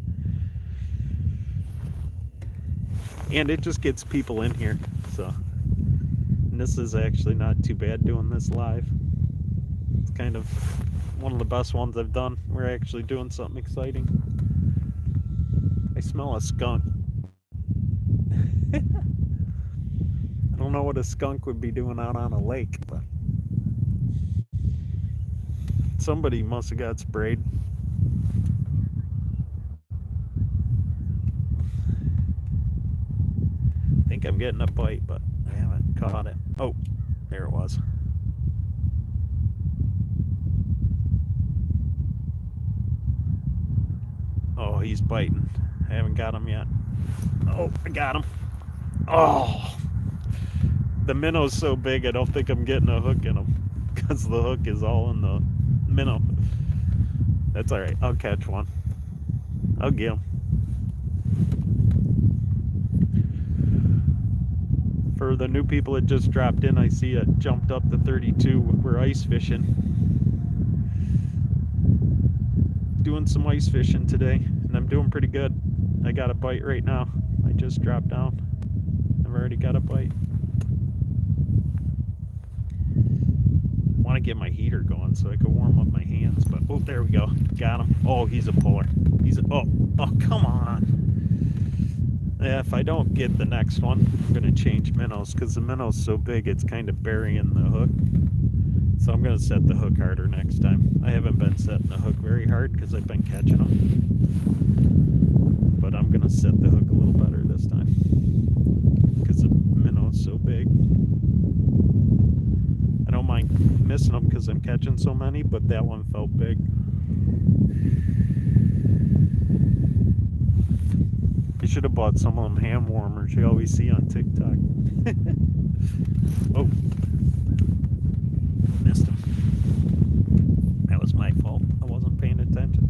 And it just gets people in here, so. And this is actually not too bad doing this live. It's kind of one of the best ones I've done. We're actually doing something exciting. I smell a skunk. I don't know what a skunk would be doing out on a lake, but somebody must have got sprayed. I think I'm getting a bite, but I haven't caught it. Oh, there it was. Oh, he's biting. I haven't got him yet. Oh, I got him. Oh, the minnow's so big I don't think I'm getting a hook in him because the hook is all in the minnow. That's all right. I'll catch one. I'll get him. For the new people that just dropped in, I see it jumped up to 32. We're ice fishing. Doing some ice fishing today, and I'm doing pretty good. I got a bite right now. I just dropped down. I've already got a bite. Want to get my heater going so I can warm up my hands, but oh, there we go. Got him. Oh, he's a puller. Oh, come on. Yeah, if I don't get the next one, I'm gonna change minnows because the minnow's so big it's kind of burying the hook. So I'm gonna set the hook harder next time. I haven't been setting the hook very hard because I've been catching them, but I'm gonna set the hook a little better this time because the minnow's so big. I don't mind missing them because I'm catching so many, but that one felt big. You should have bought some of them hand warmers you always see on TikTok. Oh, missed him. That was my fault. I wasn't paying attention.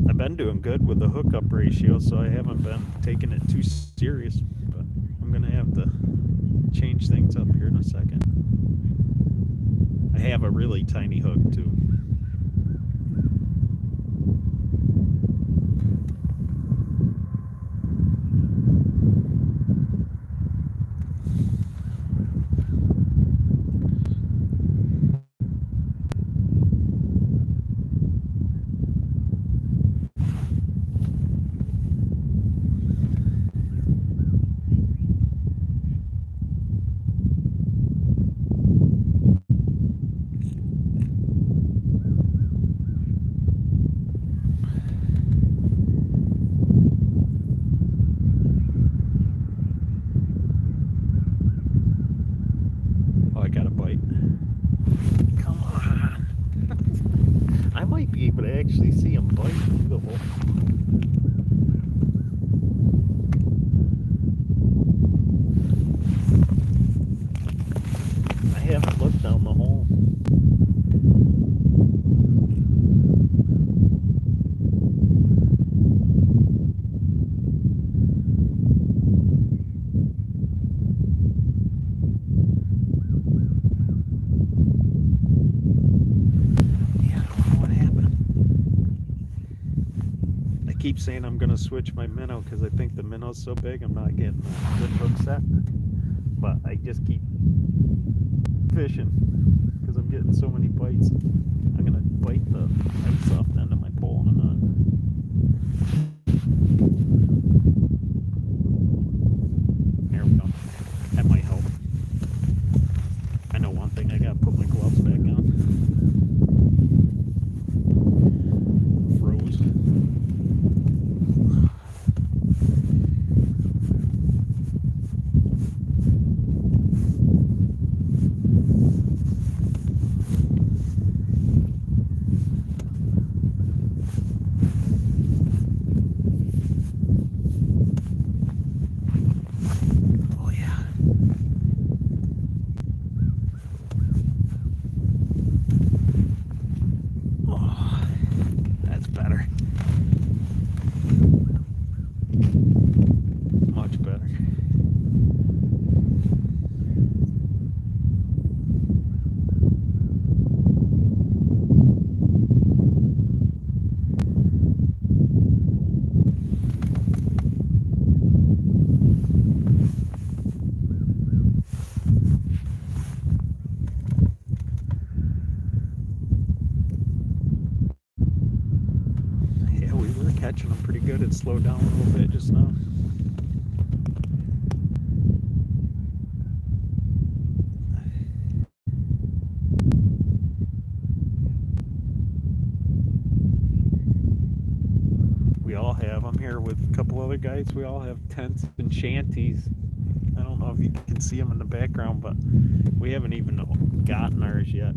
I've been doing good with the hookup ratio, so I haven't been taking it too serious, but I'm gonna have to change things up here in a second. I have a really tiny hook too. But I actually see him bite through the hole. I haven't looked down the hole. Keep saying I'm gonna switch my minnow because I think the minnow's so big I'm not getting a good hook set, but I just keep fishing because I'm getting so many bites. I'm gonna bite the ice off the end of my pole in a minute. There we go. That might help. I know one thing, I gotta put my gloves back on. Froze. catching them pretty good. It slowed down a little bit just now. We all have. I'm here with a couple other guys. We all have tents and shanties. I don't know if you can see them in the background, but we haven't even gotten ours yet.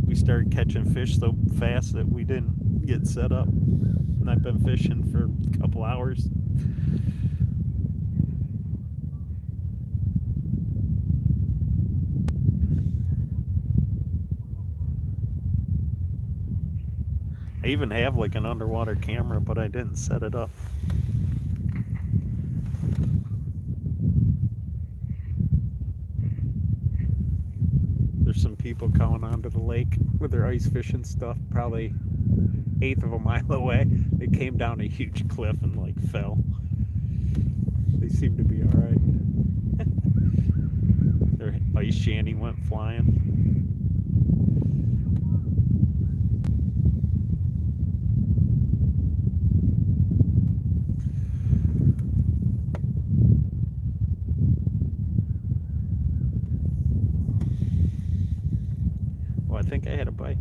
We started catching fish so fast that we didn't get set up. And I've been fishing for a couple hours. I even have like an underwater camera, but I didn't set it up. There's some people coming onto the lake with their ice fishing stuff, probably 1/8 of a mile away. They came down a huge cliff and like fell. They seem to be all right. Their ice shanty went flying. Oh, I think I had a bite.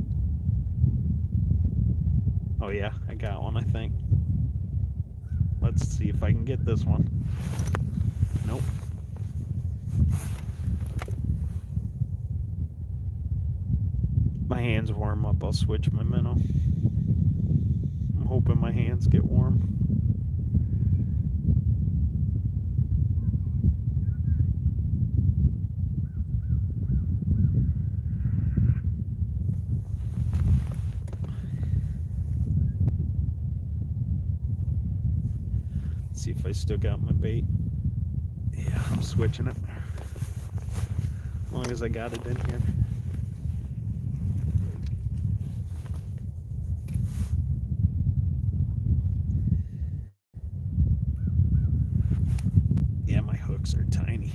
Oh yeah, I got one, I think. Let's see if I can get this one. Nope. My hands warm up. I'll switch my minnow. I'm hoping my hands get warm. See if I still got my bait. Yeah, I'm switching it. As long as I got it in here. Yeah, my hooks are tiny.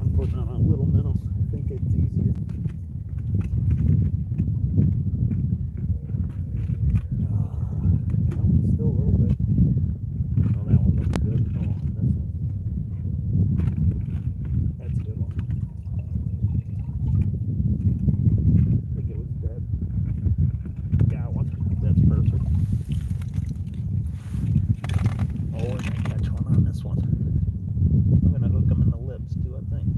I'm putting on a little minnow. I think it's easier. Still a little bit. Oh, that one looks good. Oh, that's one. That's a good one. I think it was dead. Got one. That's perfect. Oh, I might catch one on this one. I'm gonna hook them in the lips too, I think.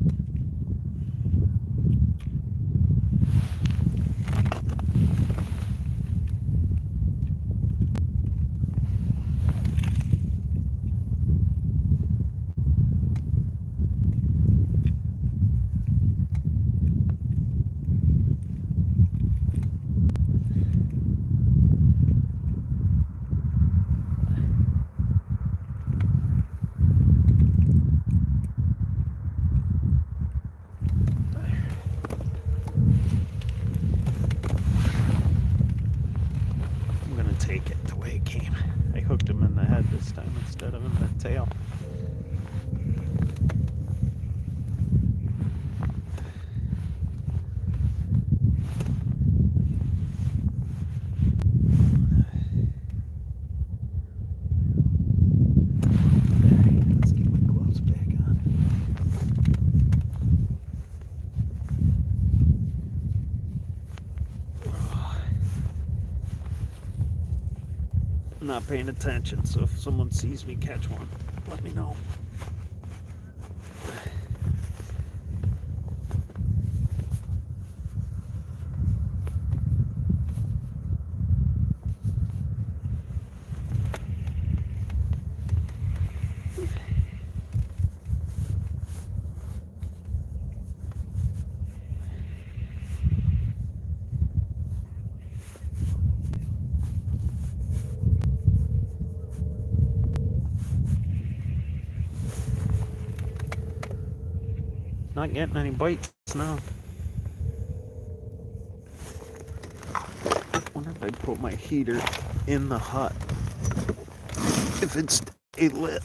Take it the way it came. I hooked him in the head this time instead of in the tail. Let's get my gloves back on. I'm not paying attention, so if someone sees me catch one, let me know. Not getting any bites now. Wonder if I put my heater in the hut. If it's stay lit.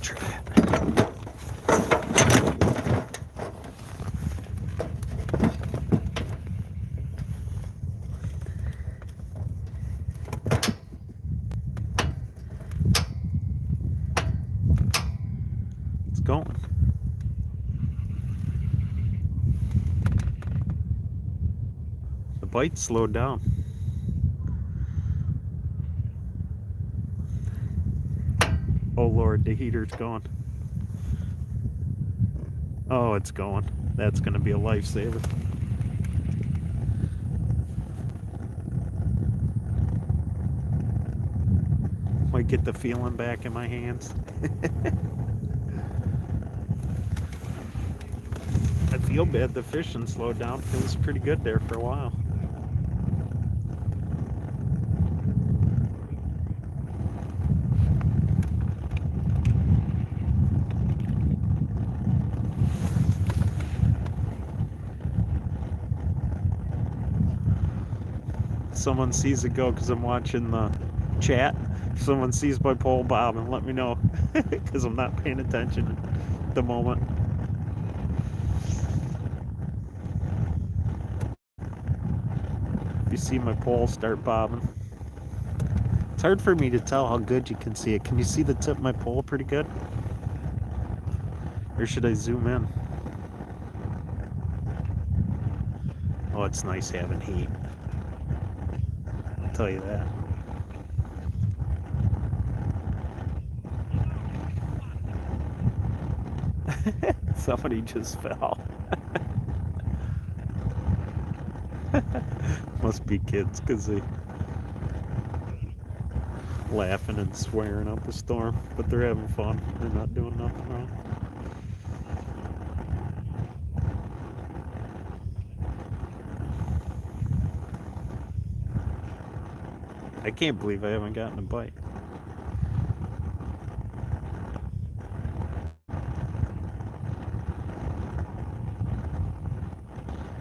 try it. It's going. The bite slowed down. Oh Lord, the heater's going. Oh, it's going. That's gonna be a lifesaver. Might get the feeling back in my hands. I feel bad the fishing slowed down. It was pretty good there for a while. Someone sees it go because I'm watching the chat. If someone sees my pole bob and let me know because I'm not paying attention at the moment. If you see my pole start bobbing. It's hard for me to tell how good you can see it. Can you see the tip of my pole pretty good? Or should I zoom in? Oh, it's nice having heat. I'll tell you that. Somebody just fell. Must be kids because they laughing and swearing up a storm, but they're having fun. They're not doing nothing wrong. I can't believe I haven't gotten a bite.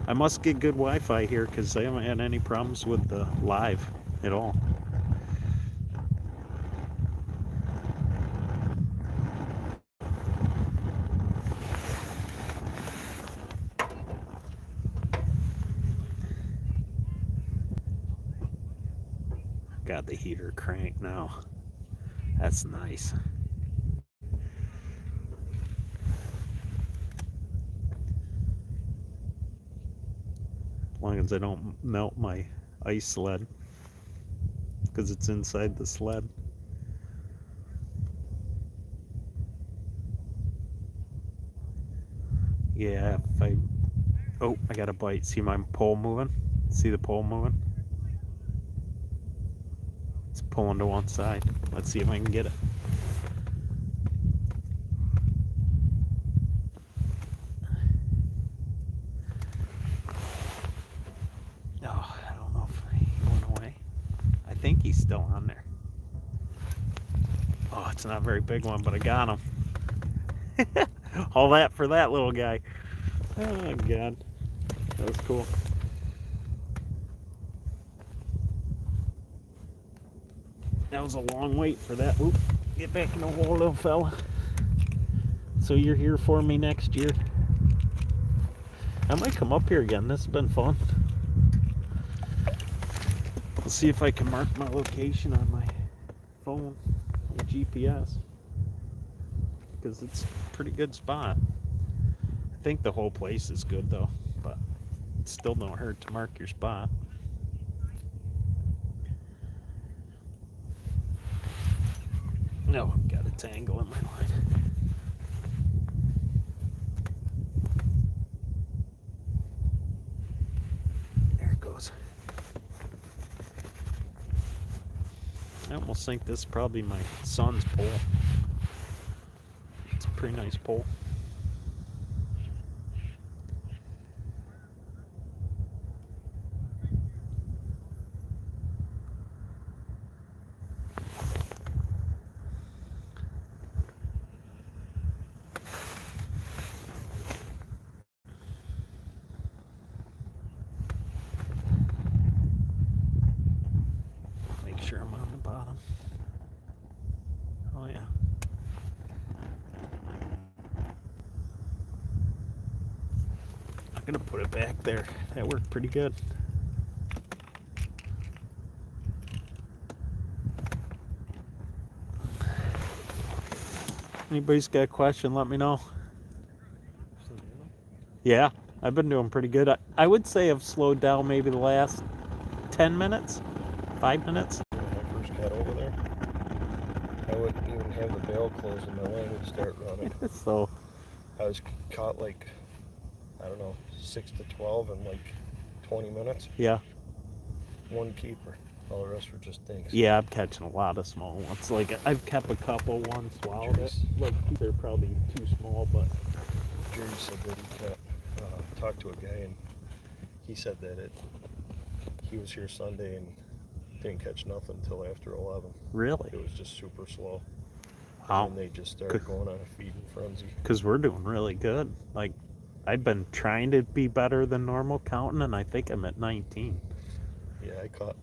I must get good Wi-Fi here because I haven't had any problems with the live at all. Got the heater cranked now. That's nice. As long as I don't melt my ice sled because it's inside the sled. Yeah, if I... Oh, I got a bite. See my pole moving? See the pole moving? It's pulling to one side. Let's see if I can get it. Oh, I don't know if he went away. I think he's still on there. Oh, it's not a very big one, but I got him. All that for that little guy. Oh, God. That was cool. That was a long wait for that. Oop, get back in the hole, little fella. So you're here for me next year? I might come up here again. This has been fun. I'll see if I can mark my location on my phone with GPS. Because it's a pretty good spot. I think the whole place is good though, but it still don't hurt to mark your spot. No, I've got a tangle in my line. There it goes. I almost think this is probably my son's pole. It's a pretty nice pole. Make sure I'm on the bottom. Oh yeah. gonna put it back there. That worked pretty good. Anybody's got a question, let me know. Yeah, I've been doing pretty good. I would say I've slowed down maybe the last 10 minutes, 5 minutes. When I first got over there, I wouldn't even have the bail closed and my line would start running. So I was caught like, I don't know, 6 to 12 in like 20 minutes. yeah, One keeper. All the rest were just things. yeah, I'm catching a lot of small ones. Like I've kept a couple ones swallowed it. Like they're probably too small, but Jerry said that he talked to a guy and he said that he was here Sunday and didn't catch nothing until after 11. really, It was just super slow. wow. And they just started going on a feeding frenzy. Because we're doing really good. Like I've been trying to be better than normal counting, and I think I'm at 19. Yeah, I caught.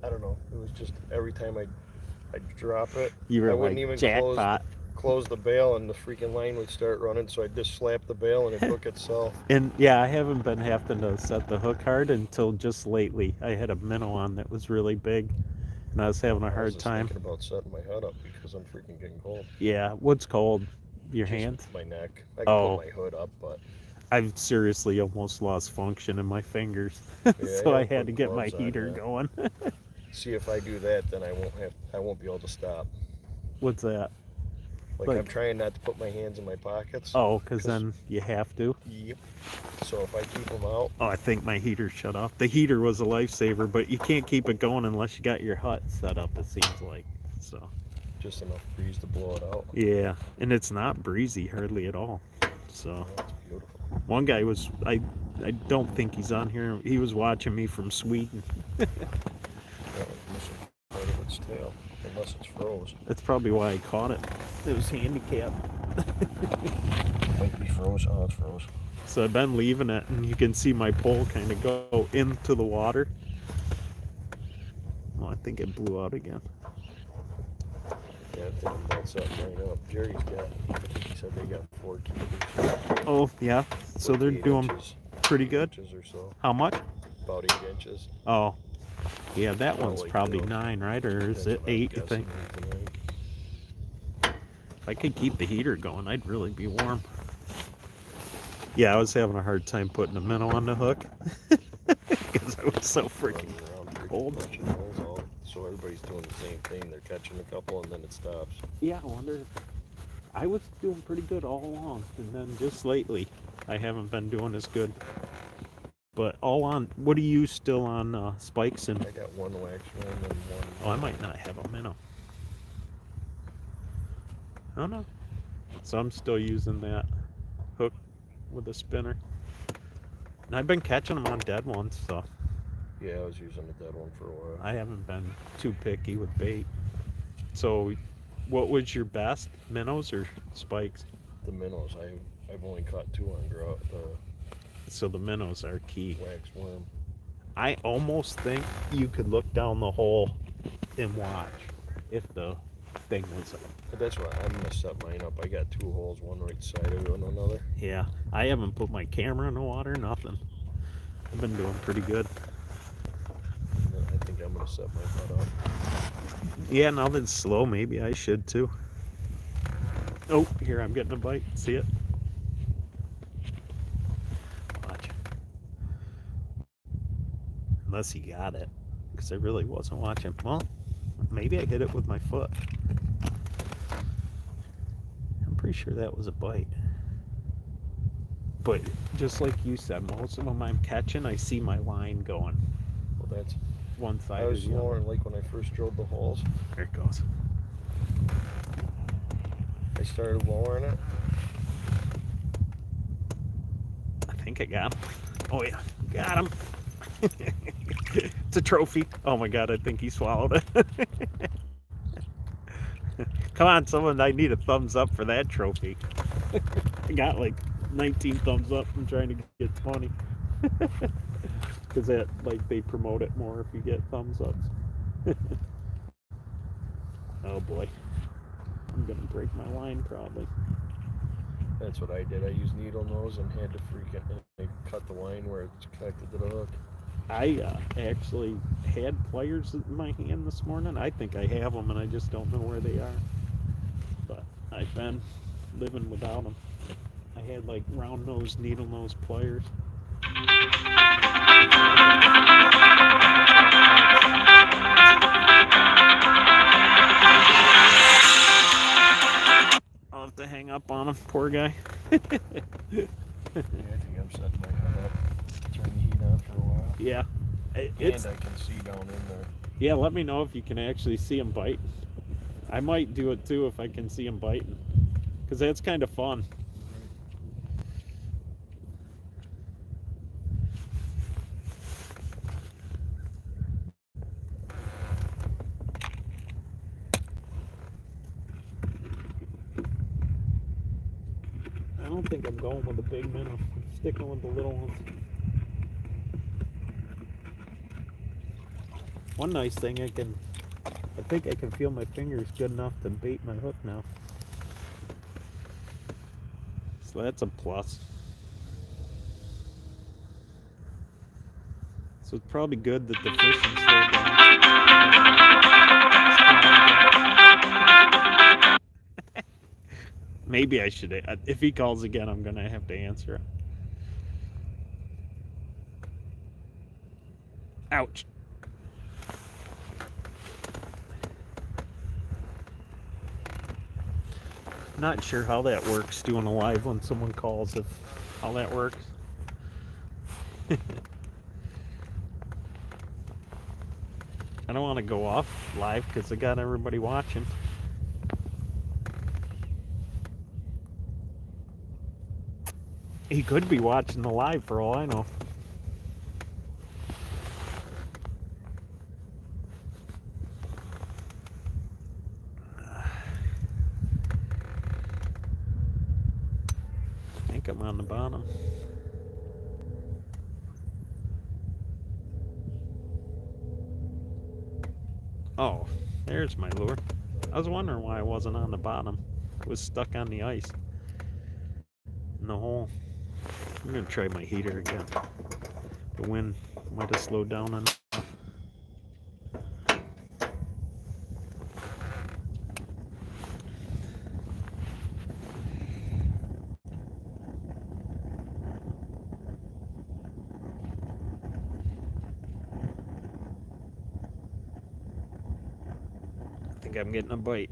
I don't know. It was just every time I'd drop it, You were I like wouldn't even jackpot. close the bail and the freaking line would start running. So I'd just slap the bail and it'd hook itself. And yeah, I haven't been having to set the hook hard until just lately. I had a minnow on that was really big, and I was having a I was hard just time. thinking about setting my head up because I'm freaking getting cold. Yeah, what's cold? Your Just hands? my neck. I can Oh. put my hood up, but I've seriously almost lost function in my fingers, Yeah, so I I gotta had to put get my gloves on, heater yeah. going. see if I do that, then I won't be able to stop. What's that? Like Like- I'm trying not to put my hands in my pockets. Oh, because then you have to. Yep. So if I keep them out, Oh, I think my heater shut off. The heater was a lifesaver, but you can't keep it going unless you got your hut set up, it seems like. So, just enough breeze to blow it out. yeah. And it's not breezy hardly at all. So, Oh, that's beautiful. one guy was, I don't think he's on here. He was watching me from Sweden. That was missing part of its tail, unless it's froze. That's probably why I caught it. It was handicapped. Might be froze. Oh, it's froze. So I've been leaving it, and you can see my pole kind of go into the water. Well, I think it blew out again. Yeah, I think I'm about setting right up. Jerry's got, I think he said they got 4 keepers. Oh, yeah. So they're 8 doing inches, pretty 8 good. inches or so. How much? About 8 inches. Oh, yeah, that Oh, one's like probably those. 9, right? Or is That's it what I'm 8, you think? guessing tonight. If I could keep the heater going, I'd really be warm. Yeah, I was having a hard time putting a minnow on the hook because I was so freaking Running around, freaking cold. punching holes out. So everybody's doing the same thing. They're catching a couple and then it stops. Yeah, I wonder if I was doing pretty good all along, and then just lately, I haven't been doing as good. But all on, what are you still on spikes and? I got one wax worm and one. Oh, I might not have a minnow. I don't know. So I'm still using that hook with a spinner. And I've been catching them on dead ones, so Yeah, I was using a dead one for a while. I haven't been too picky with bait. So, what was your best, minnows or spikes? The minnows, I've only caught 2 on So the minnows are key. wax worm. I almost think you could look down the hole and watch if the thing was up. But that's why I'm gonna set mine up. I got 2 holes, one right side of it and another. Yeah, I haven't put my camera in the water, nothing. I've been doing pretty good. And I think I'm gonna set my hut up. Yeah, now that it's slow, maybe I should too. Oh, here, I'm getting a bite. See it? Watch. Unless he got it, because I really wasn't watching. Well, maybe I hit it with my foot. I'm pretty sure that was a bite. But just like you said, most of them I'm catching, I see my line going Well, that's. one side I or was the other. lowering like when I first drilled the holes. There it goes. I started lowering it. I think I got him. Oh yeah, got him. It's a trophy. Oh my god, I think he swallowed it. Come on, someone, I need a thumbs up for that trophy. I got like 19 thumbs up. I'm trying to get 20. Because that, like, they promote it more if you get thumbs ups. Oh boy. I'm gonna break my line probably. That's what I did. I used needle nose and had to cut the line where it's connected to the hook. I actually had pliers in my hand this morning. I think I have them, and I just don't know where they are. But I've been living without them. I had like round nose, needle nose pliers. I'll have to hang up on him, poor guy. Yeah, I think I'm setting my head up. Turn the heat on for a while. Yeah. And I can see down in there. Yeah, let me know if you can actually see him bite. I might do it too if I can see him biting, because that's kind of fun. I don't think I'm going with the big minnow. I'm sticking with the little ones. One nice thing, I think I can feel my fingers good enough to bait my hook now. So that's a plus. So it's probably good that the fishing slowed down. Maybe I should. If he calls again, I'm gonna have to answer it. Ouch. Not sure how that works, doing a live when someone calls, if how that works. I don't want to go off live because I got everybody watching. He could be watching the live for all I know. I think I'm on the bottom. Oh, there's my lure. I was wondering why I wasn't on the bottom. It was stuck on the ice in the hole. I'm gonna try my heater again. The wind might have slowed down on it. I think I'm getting a bite.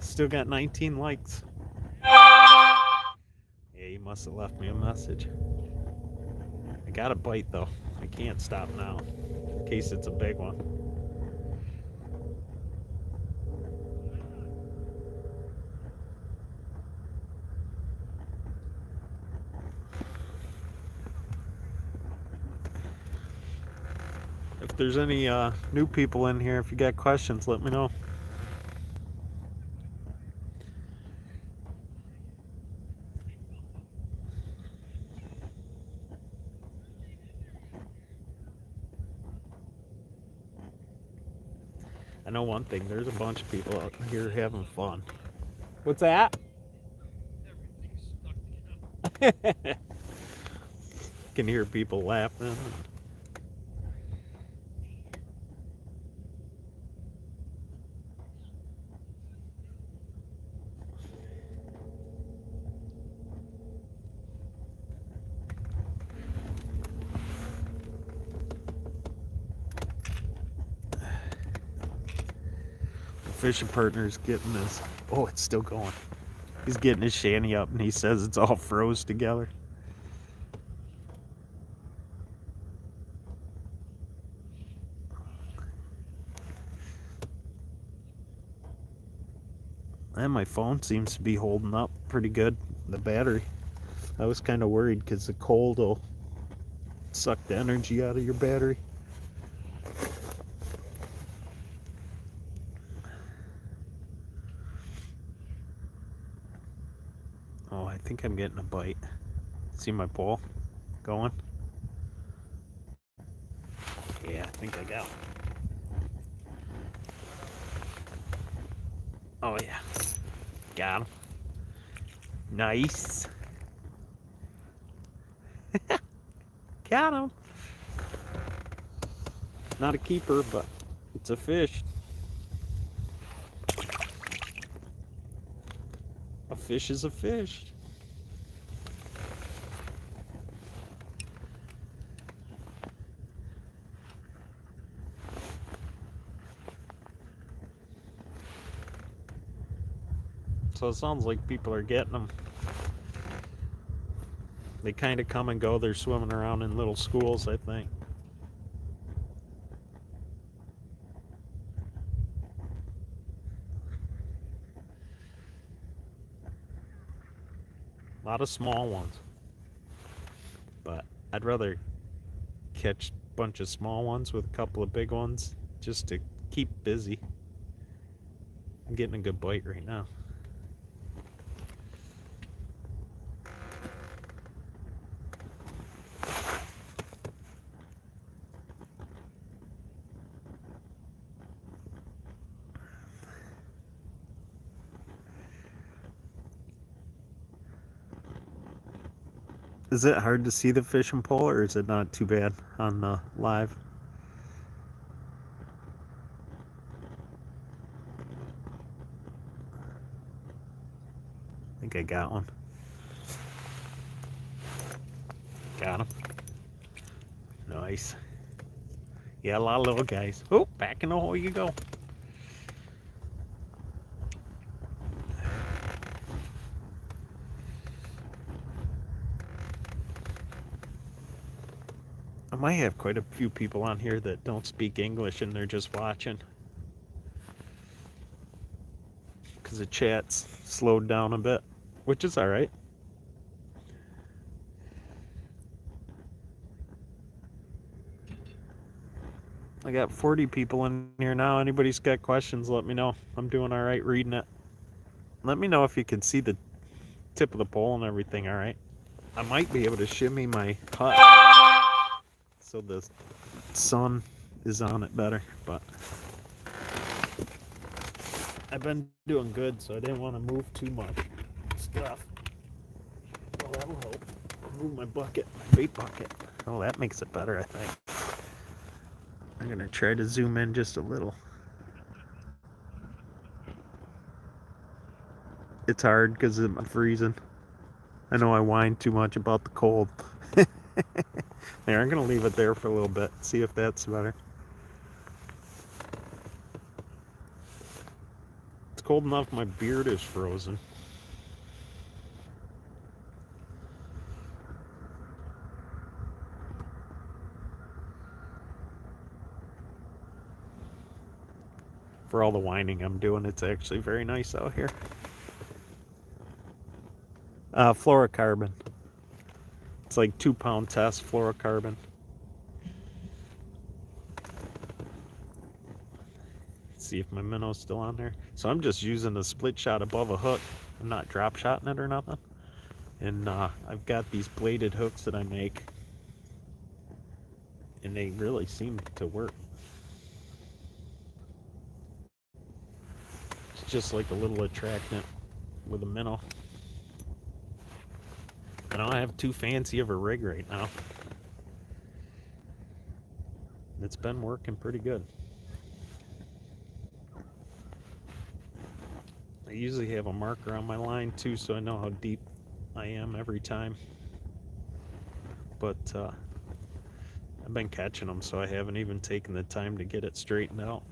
Still got 19 likes. Yeah, he must have left me a message. I got a bite though. I can't stop now, in case it's a big one. If there's any new people in here, if you got questions, let me know. I know one thing, there's a bunch of people out here having fun. What's that? Can hear people laughing. Fishing partner's getting this. Oh, it's still going. He's getting his shanty up and he says it's all froze together. And my phone seems to be holding up pretty good. The battery. I was kind of worried because the cold will suck the energy out of your battery. think I'm getting a bite. See my pole going? Yeah, I think I got one. Oh yeah, got him. Nice. Got him. Not a keeper, but it's a fish. A fish is a fish. So it sounds like people are getting them. They kind of come and go. They're swimming around in little schools, I think. A lot of small ones. But I'd rather catch a bunch of small ones with a couple of big ones just to keep busy. I'm getting a good bite right now. Is it hard to see the fishing pole, or is it not too bad on the live? I think I got one. Got him. Nice. Yeah, a lot of little guys. Oh, back in the hole you go. I might have quite a few people on here that don't speak English and they're just watching. Because the chat's slowed down a bit, which is alright. I got 40 people in here now. Anybody's got questions, let me know. I'm doing alright reading it. Let me know if you can see the tip of the pole and everything, alright? I might be able to shimmy my hut so the sun is on it better, but I've been doing good, so I didn't want to move too much stuff. Well, that'll help. Move my bucket, my bait bucket. Oh, that makes it better, I think. I'm gonna try to zoom in just a little. It's hard because I'm freezing. I know I whine too much about the cold. There, I'm gonna leave it there for a little bit, see if that's better. It's cold enough my beard is frozen. For all the whining I'm doing, it's actually very nice out here. Fluorocarbon. It's like 2-pound test fluorocarbon. See if my minnow's still on there. So I'm just using a split shot above a hook. I'm not drop shotting it or nothing. And I've got these bladed hooks that I make, and they really seem to work. It's just like a little attractant with a minnow. I don't have too fancy of a rig right now. It's been working pretty good. I usually have a marker on my line too, so I know how deep I am every time. But I've been catching them, so I haven't even taken the time to get it straightened out.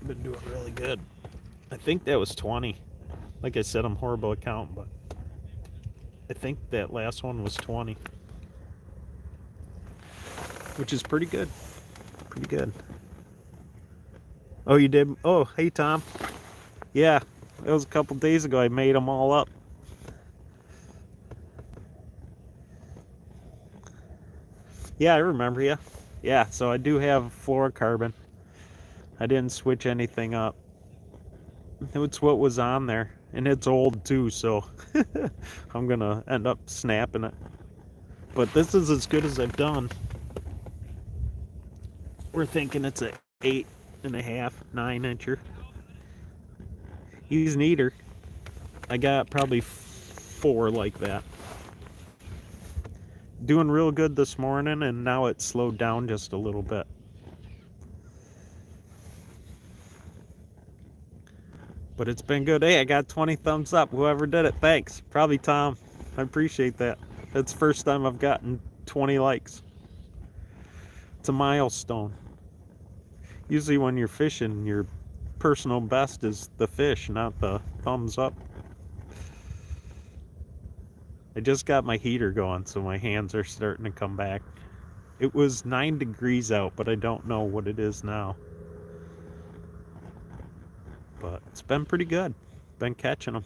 Been doing really good. I think that was 20. Like I said, I'm horrible at counting, but I think that last one was 20, which is pretty good. Pretty good. Oh, you did? Oh, hey, Tom. Yeah, that was a couple days ago. I made them all up. Yeah, I remember you. Yeah, so I do have fluorocarbon. I didn't switch anything up. It's what was on there. And it's old too, so I'm gonna end up snapping it. But this is as good as I've done. We're thinking it's a 8.5, 9 incher. He's neater. I got probably 4 like that. Doing real good this morning, and now it's slowed down just a little bit. But it's been good. Hey, I got 20 thumbs up. Whoever did it, thanks. Probably Tom. I appreciate that. That's the first time I've gotten 20 likes. It's a milestone. Usually when you're fishing, your personal best is the fish, not the thumbs up. I just got my heater going, so my hands are starting to come back. It was 9 degrees out, but I don't know what it is now. But it's been pretty good. Been catching them.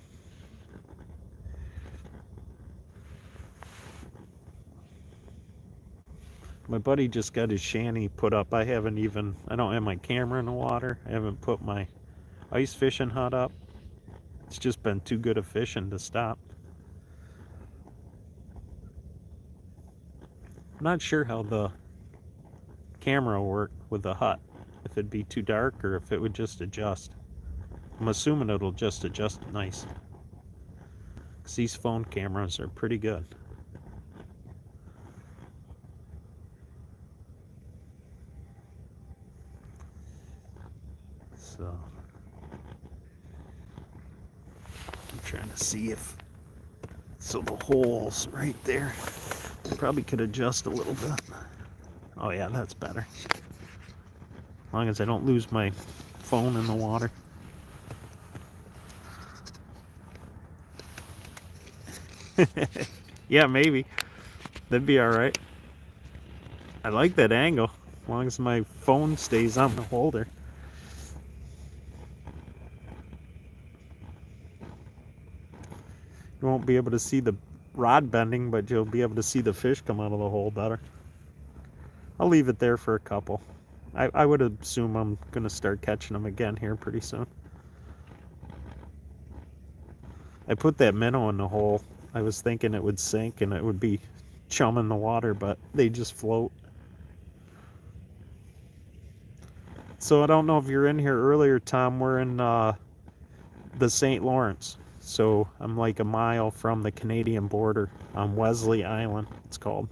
My buddy just got his shanty put up. I don't have my camera in the water. I haven't put my ice fishing hut up. It's just been too good of fishing to stop. I'm not sure how the camera will work with the hut. If it'd be too dark or if it would just adjust. I'm assuming it'll just adjust nice. Because these phone cameras are pretty good. So I'm trying to see if the hole's right there. Probably could adjust a little bit. Oh yeah, that's better. As long as I don't lose my phone in the water. Yeah, maybe. That'd be alright. I like that angle. As long as my phone stays on the holder. You won't be able to see the rod bending, but you'll be able to see the fish come out of the hole better. I'll leave it there for a couple. I would assume I'm going to start catching them again here pretty soon. I put that minnow in the hole. I was thinking it would sink and it would be chumming the water, but they just float. So I don't know if you're in here earlier, Tom. We're in the St. Lawrence. So I'm like a mile from the Canadian border on Wesley Island, it's called.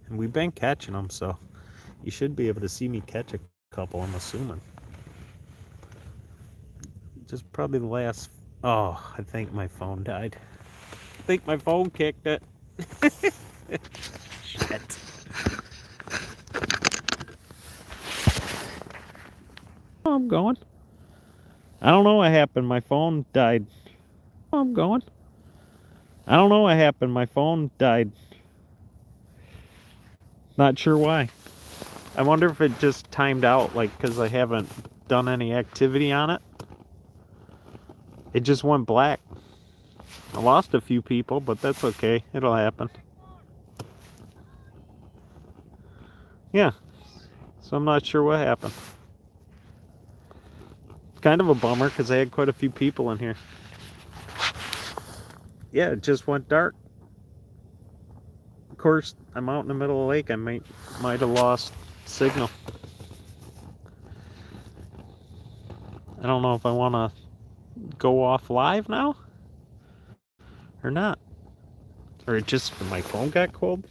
And we've been catching them, so you should be able to see me catch a couple, I'm assuming. Just probably the last... Oh, I think my phone died. I think my phone kicked it. Shit. Oh, I'm going. I don't know what happened. My phone died. Oh, I'm going. I don't know what happened. My phone died. Not sure why. I wonder if it just timed out, like, because I haven't done any activity on it. It just went black. I lost a few people, but that's okay. It'll happen. Yeah. So I'm not sure what happened. It's kind of a bummer because I had quite a few people in here. Yeah, it just went dark. Of course, I'm out in the middle of the lake. I might have lost signal. I don't know if I want to go off live now or not. Or it just, my phone got cold.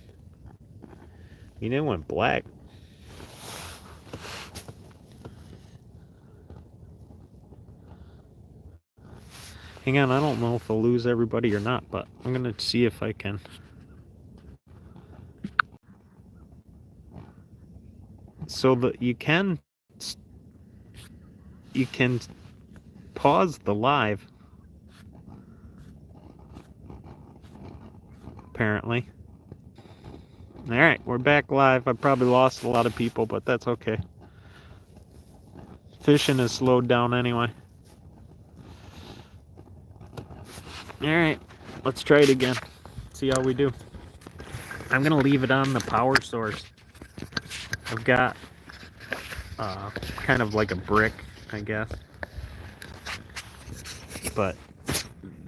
You know, it went black. Hang on, I don't know if I'll lose everybody or not, but I'm going to see if I can. So that you can pause the live, apparently. All right, we're back live. I probably lost a lot of people, but that's okay. Fishing is slowed down anyway. Alright, let's try it again. See how we do. I'm going to leave it on the power source. I've got kind of like a brick, I guess. But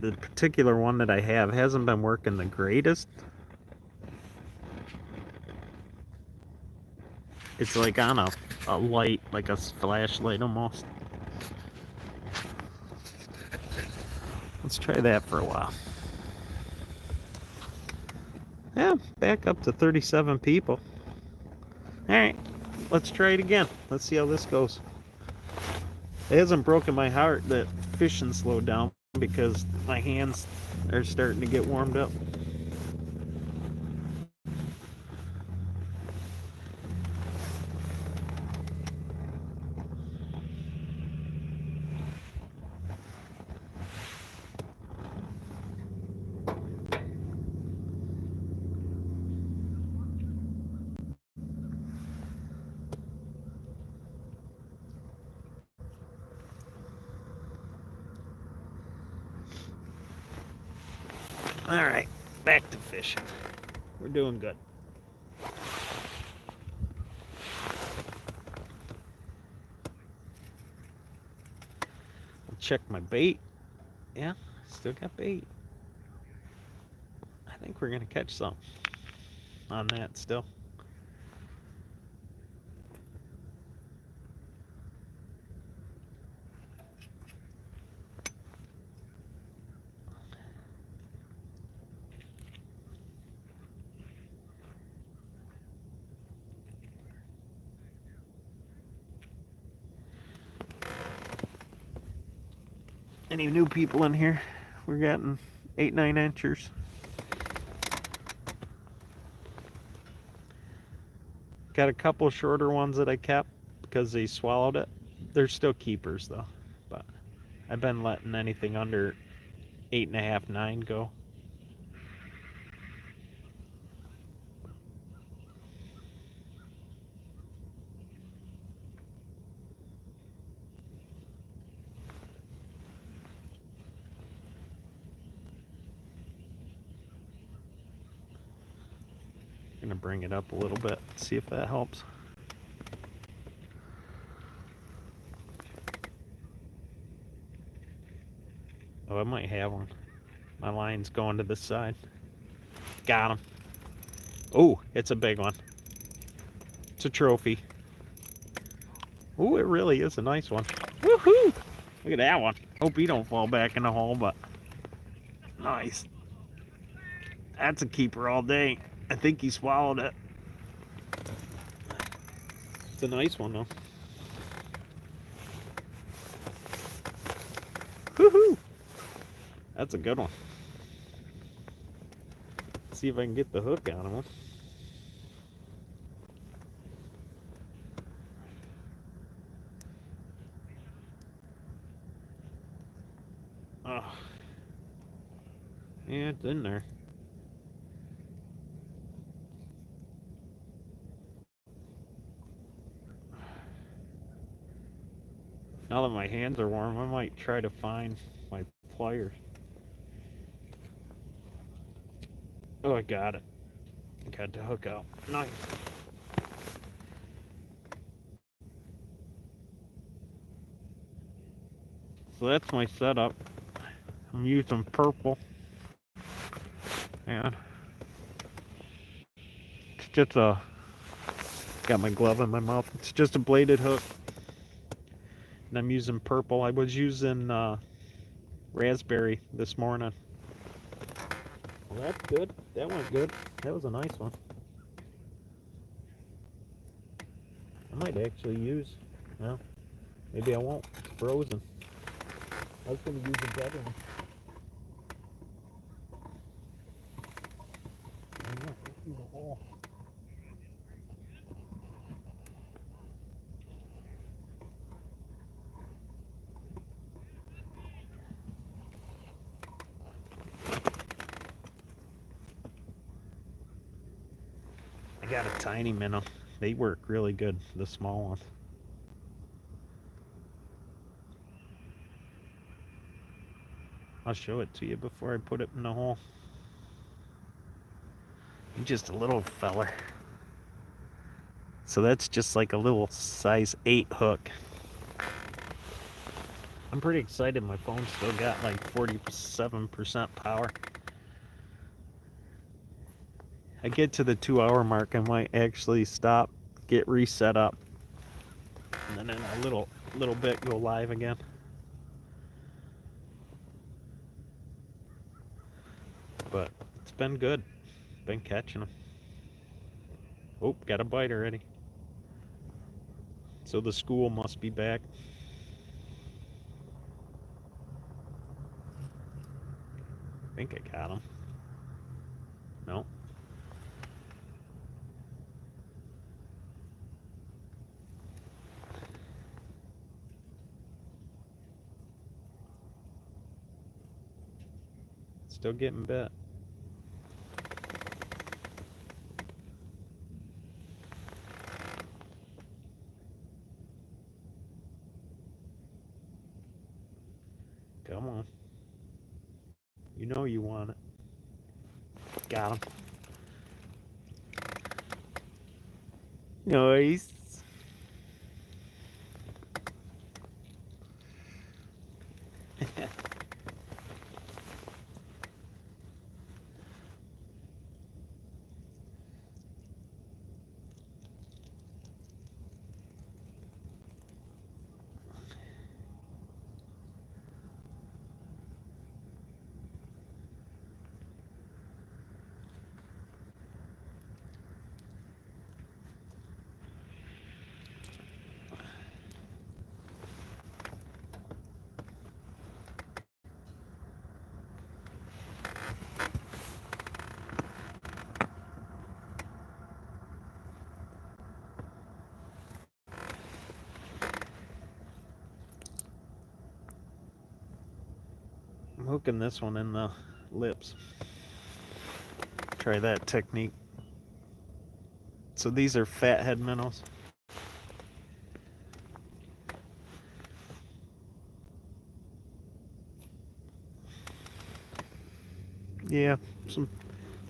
the particular one that I have hasn't been working the greatest. It's like on a light, like a flashlight almost. Let's try that for a while. Yeah, back up to 37 people. Alright, let's try it again. Let's see how this goes. It hasn't broken my heart that fishing slowed down because my hands are starting to get warmed up. Alright, back to fishing. We're doing good. I'll check my bait. Yeah, still got bait. I think we're going to catch some on that still. Any new people in here? We're getting 8-9 inchers. Got a couple shorter ones that I kept because they swallowed it. They're still keepers though, but I've been letting anything under 8.5, 9 go. I'm gonna bring it up a little bit, see if that helps. Oh, I might have one. My line's going to this side. Got him. Oh, it's a big one. It's a trophy. Oh, it really is a nice one. Woohoo! Look at that one. Hope he don't fall back in the hole, but nice. That's a keeper all day. I think he swallowed it. It's a nice one though. Woohoo! That's a good one. Let's see if I can get the hook out of him. Oh. Yeah, it's in there. Now that my hands are warm, I might try to find my pliers. Oh, I got it. I got the hook out. Nice. So that's my setup. I'm using purple. And it's just a... Got my glove in my mouth. It's just a bladed hook. And I'm using purple. I was using raspberry this morning. Well, that's good. That went good. That was a nice one. I might actually use... Well, maybe I won't. It's frozen. I was going to use a better one. I got a tiny minnow. They work really good, the small ones. I'll show it to you before I put it in the hole. He's just a little feller. So that's just like a little size 8 hook. I'm pretty excited. My phone's still got like 47% power. I get to the 2-hour mark, I might actually stop, get reset up, and then in a little bit go live again. But it's been good. Been catching them. Oh, got a bite already. So the school must be back. I think I got him. No. Still getting bit. Come on. You know you want it. Got him. Nice. I'm hooking this one in the lips. Try that technique. So these are fathead minnows. Yeah, a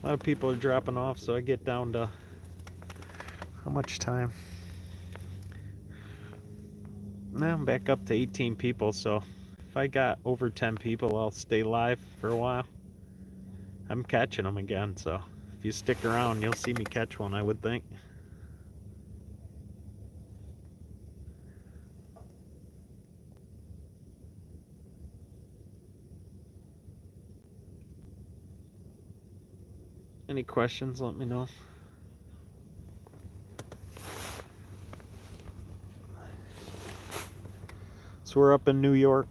lot of people are dropping off, so I get down to how much time? Now I'm back up to 18 people, so if I got over 10 people, I'll stay live for a while. I'm catching them again, so if you stick around, you'll see me catch one, I would think. Any questions, let me know. So we're up in New York.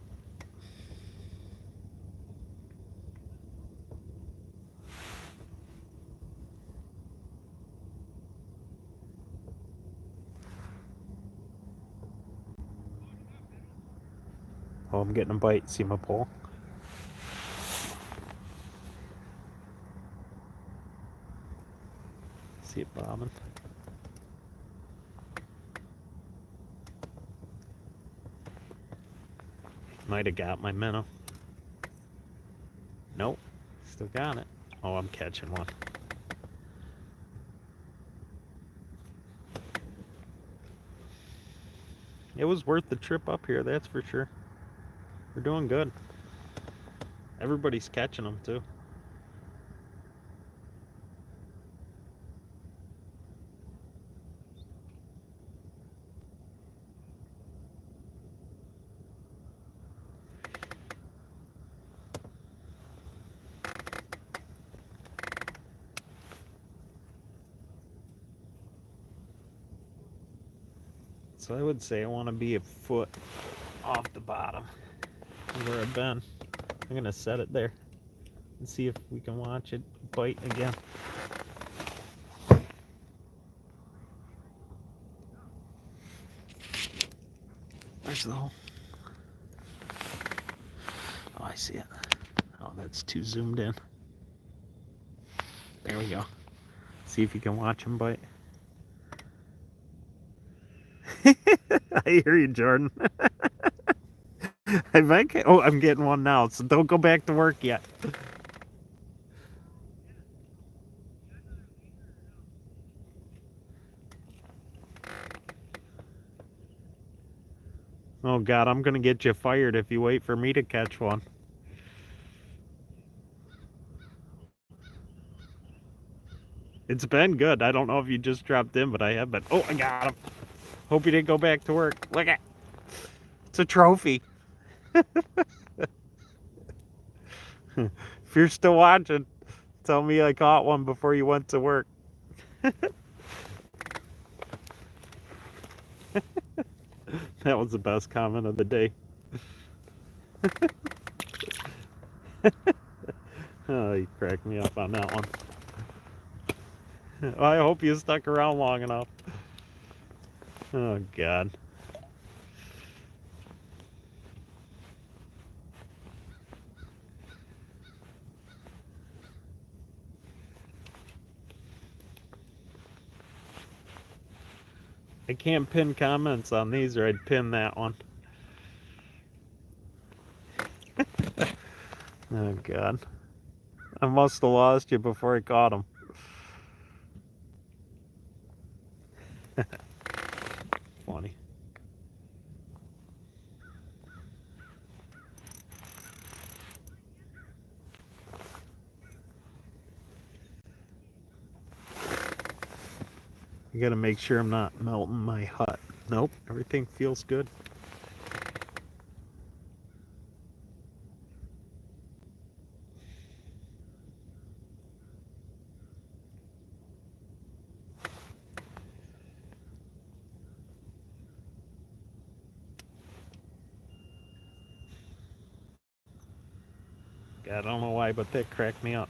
Oh, I'm getting a bite. See my pole? See it bobbing. Might have got my minnow. Nope. Still got it. Oh, I'm catching one. It was worth the trip up here, that's for sure. We're doing good. Everybody's catching them too. So I would say I want to be a foot off the bottom where I've been. I'm gonna set it there and see if we can watch it bite again. Where's the hole? Oh, I see it. Oh, that's too zoomed in. There we go. See if you can watch him bite. I hear you, Jordan. I might get, oh, I'm getting one now, so don't go back to work yet. Oh God, I'm gonna get you fired if you wait for me to catch one. It's been good. I don't know if you just dropped in, but I have been. Oh, I got him. Hope you didn't go back to work. Look at, it's a trophy. If you're still watching, tell me I caught one before you went to work. That was the best comment of the day. Oh, you cracked me up on that one. Well, I hope you stuck around long enough. Oh, God. I can't pin comments on these or I'd pin that one. Oh, God. I must have lost you before I caught him. Funny. I gotta make sure I'm not melting my hut. Nope, everything feels good. God, I don't know why, but that cracked me up.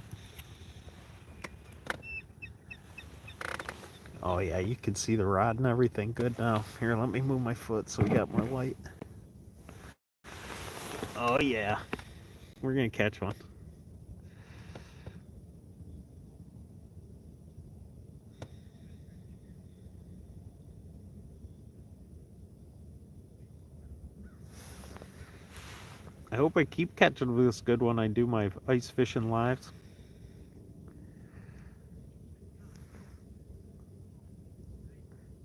Oh yeah, you can see the rod and everything good now. Here, let me move my foot so we got more light. Oh yeah, we're gonna catch one. I hope I keep catching this good when I do my ice fishing lives.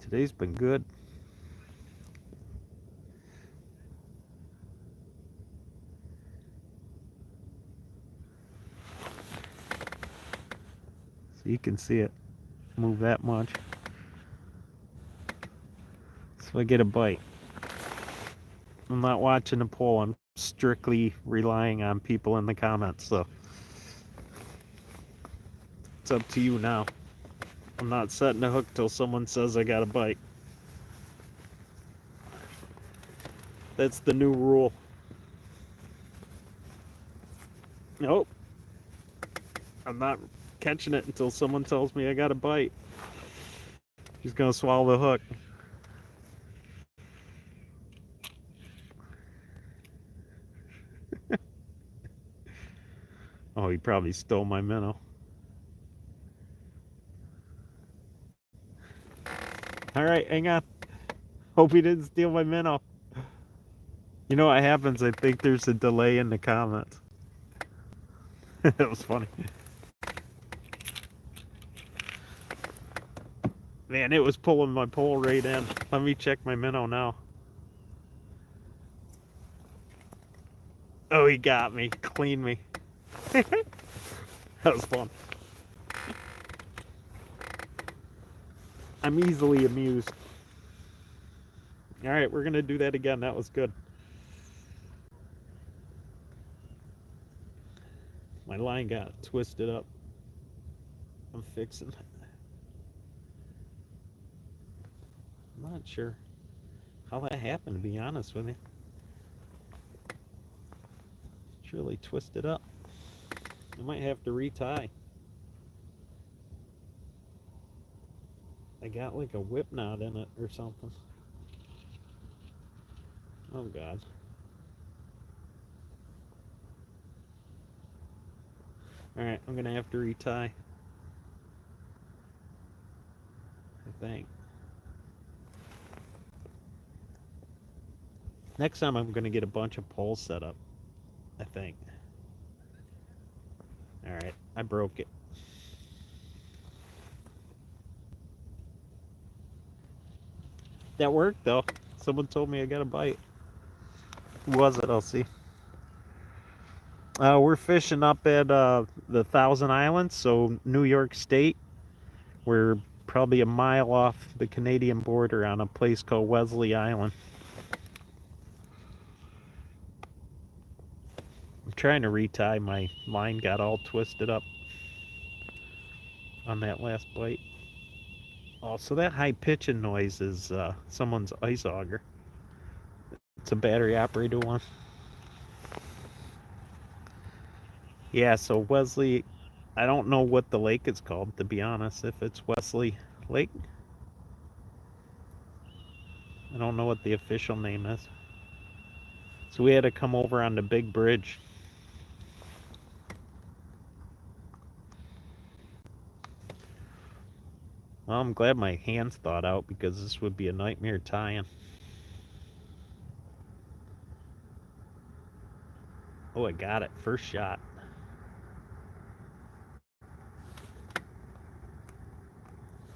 Today's been good. So you can see it move that much. So I get a bite. I'm not watching the poll. I'm strictly relying on people in the comments. So it's up to you now. I'm not setting the hook till someone says I got a bite. That's the new rule. Nope. I'm not catching it until someone tells me I got a bite. He's gonna swallow the hook. Oh, he probably stole my minnow. Alright, hang on. Hope he didn't steal my minnow. You know what happens? I think there's a delay in the comments. That was funny. Man, it was pulling my pole right in. Let me check my minnow now. Oh, he got me. Cleaned me. That was fun. I'm easily amused. Alright, we're gonna do that again. That was good. My line got twisted up. I'm fixing it. I'm not sure how that happened, to be honest with you. It's really twisted up. I might have to retie. I got like a whip knot in it or something. Oh God. Alright, I'm gonna have to retie. I think. Next time I'm going to get a bunch of poles set up, I think. All right, I broke it. That worked though. Someone told me I got a bite. Who was it? I'll see. We're fishing up at the Thousand Islands, so New York State. We're probably a mile off the Canadian border on a place called Wesley Island. I'm trying to retie. My line got all twisted up on that last bite. Oh, so that high pitching noise is someone's ice auger. It's a battery operated one. Yeah, so Wesley, I don't know what the lake is called, to be honest, if it's Wesley Lake. I don't know what the official name is. So we had to come over on the big bridge. Well, I'm glad my hands thawed out because this would be a nightmare tying. Oh, I got it. First shot.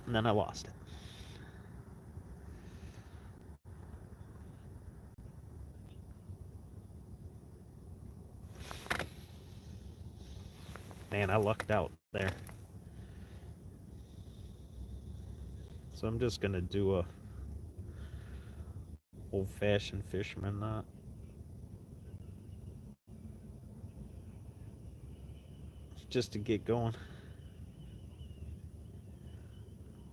And then I lost it. Man, I lucked out there. So I'm just gonna do a old-fashioned fisherman knot. Just to get going.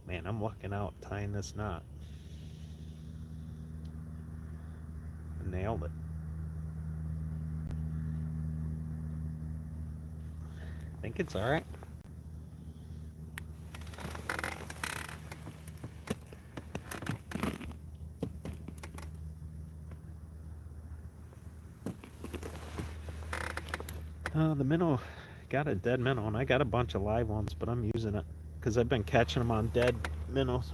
Man, I'm lucking out tying this knot. I nailed it. I think it's alright. The minnow, got a dead minnow, and I got a bunch of live ones, but I'm using it because I've been catching them on dead minnows.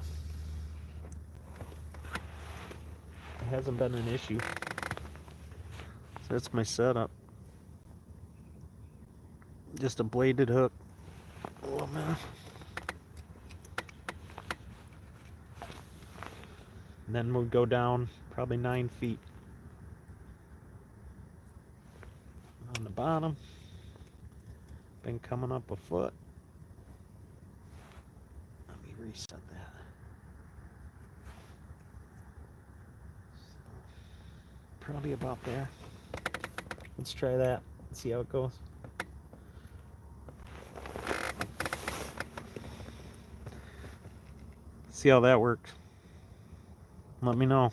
It hasn't been an issue. So that's my setup. Just a bladed hook. Oh man. And then we'll go down probably 9 feet. On the bottom. Been coming up a foot. Let me reset that. Probably about there. Let's try that. See how it goes. See how that works. Let me know.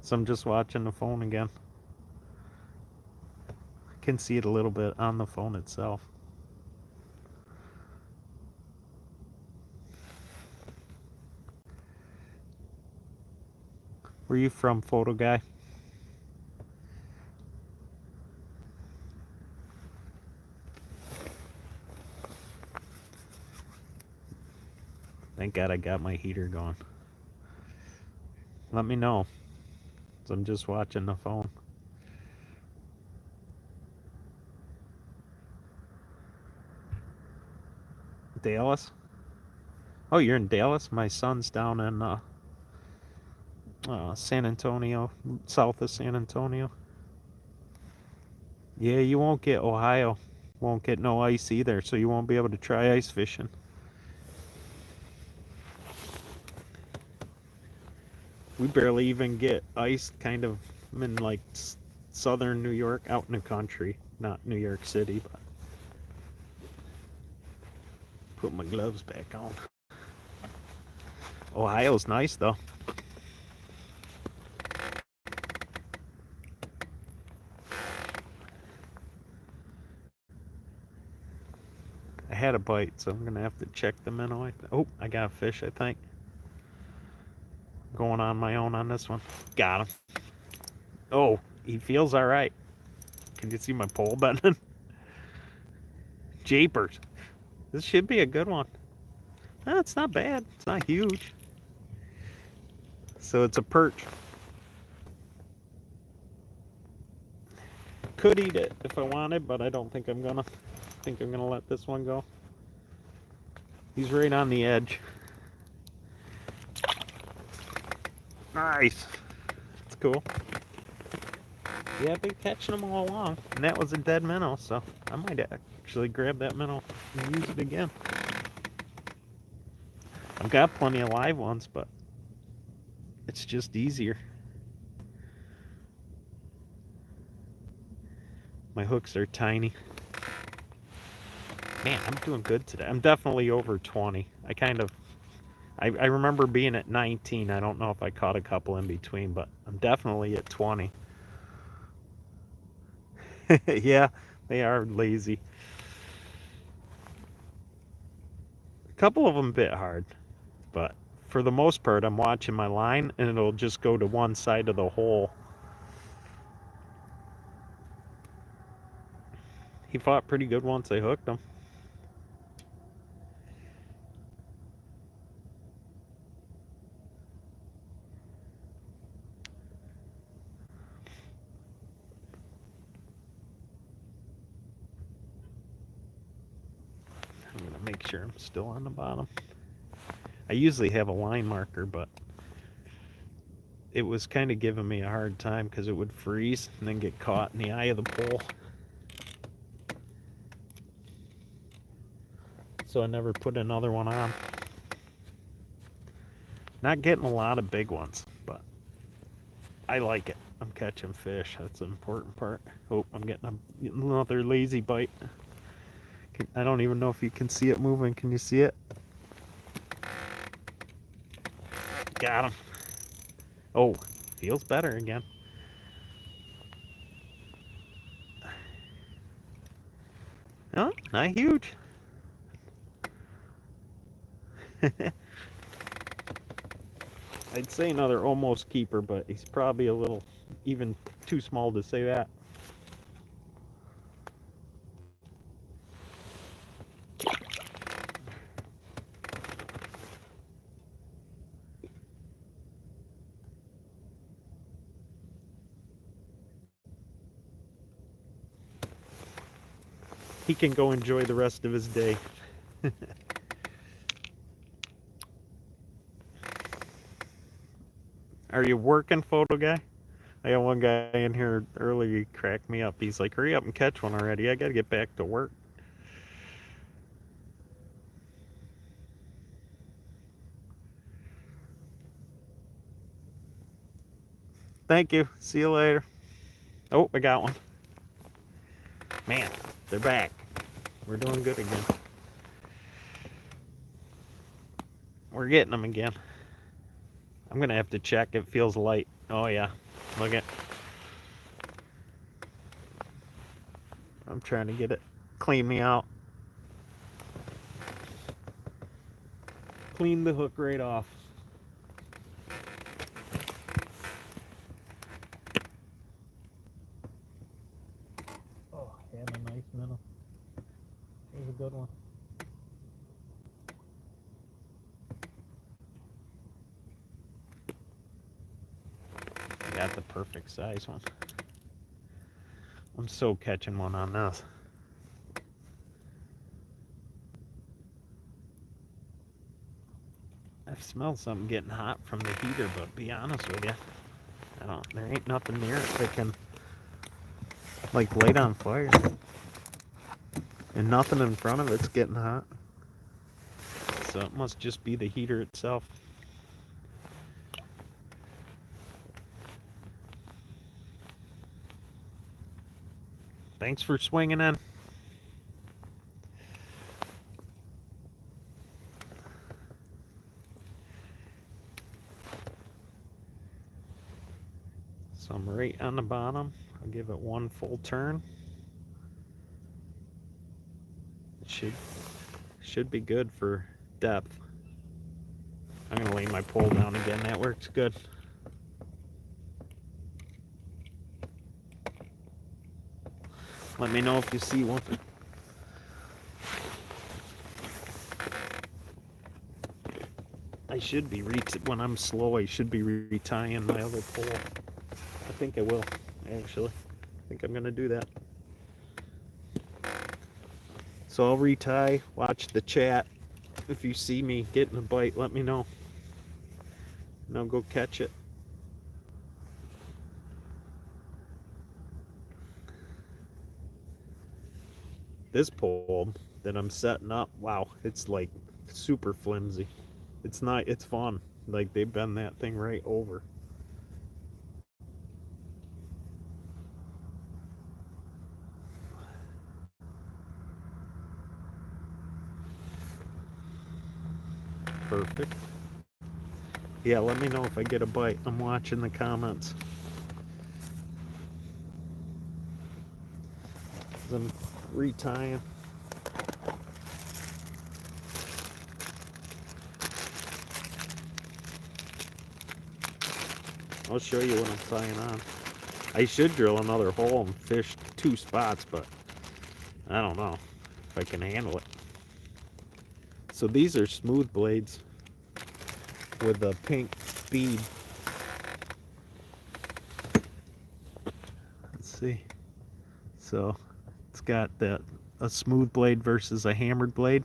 So I'm just watching the phone again. I can see it a little bit on the phone itself. Where you from, photo guy? Thank God I got my heater going. Let me know. So I'm just watching the phone. Dallas? Oh, you're in Dallas? My son's down in San Antonio, south of San Antonio. Yeah, you won't get Ohio. Won't get no ice either, so you won't be able to try ice fishing. We barely even get ice kind of in like southern New York, out in the country, not New York City, but put my gloves back on. Ohio's nice though. I had a bite, so I'm gonna have to check the minnow. Oh, I got a fish, I think. Going on my own on this one. Got him. Oh, he feels all right. Can you see my pole bending? Japers. This should be a good one. No, it's not bad. It's not huge. So it's a perch. could eat it if I wanted, but I don't think I'm gonna. I think I'm gonna let this one go. He's right on the edge. Nice. It's cool. Yeah, I've been catching them all along, and that was a dead minnow, so I might actually grab that minnow and use it again. I've got plenty of live ones, but it's just easier. My hooks are tiny. Man, I'm doing good today. I'm definitely over 20. I remember being at 19. I don't know if I caught a couple in between, but I'm definitely at 20. Yeah, they are lazy. A couple of them bit hard, but for the most part, I'm watching my line and it'll just go to one side of the hole. He fought pretty good once I hooked him. I'm gonna make sure I'm still on the bottom. I usually have a line marker, but it was kind of giving me a hard time because it would freeze and then get caught in the eye of the pole. So I never put another one on. Not getting a lot of big ones, but I like it. I'm catching fish. That's the important part. Oh, I'm getting another lazy bite. I don't even know if you can see it moving. Can you see it? Got him. Oh, feels better again. Oh, not huge. I'd say another almost keeper, but he's probably a little even too small to say that. He can go enjoy the rest of his day. Are you working, photo guy? I got one guy in here earlier, he cracked me up. He's like, hurry up and catch one already. I gotta get back to work. Thank you. See you later. Oh, I got one. Man, they're back. We're doing good again. We're getting them again. I'm gonna have to check. It feels light. Oh yeah, look at. I'm trying to get it clean me out. Clean the hook right off. Oh, had a nice minnow. Here's a good one. Got the perfect size one. I'm so catching one on this. I smell something getting hot from the heater, but be honest with you, there ain't nothing near it that can like light on fire. And nothing in front of it's getting hot. So it must just be the heater itself. Thanks for swinging in. So I'm right on the bottom. I'll give it one full turn. It should be good for depth. I'm gonna lay my pole down again. That works good. Let me know if you see one. I should be when I'm slow. I should be retying my other pole. I think I will, actually. I think I'm gonna do that. So I'll retie, watch the chat. If you see me getting a bite, let me know. And I'll go catch it. This pole that I'm setting up, wow, it's like super flimsy. It's not, it's fun. Like they bend that thing right over. Perfect. Yeah, let me know if I get a bite. I'm watching the comments. I'm retying. I'll show you what I'm tying on. I should drill another hole and fish 2 spots, but I don't know if I can handle it. So these are smooth blades with a pink bead. Let's see. So it's got a smooth blade versus a hammered blade.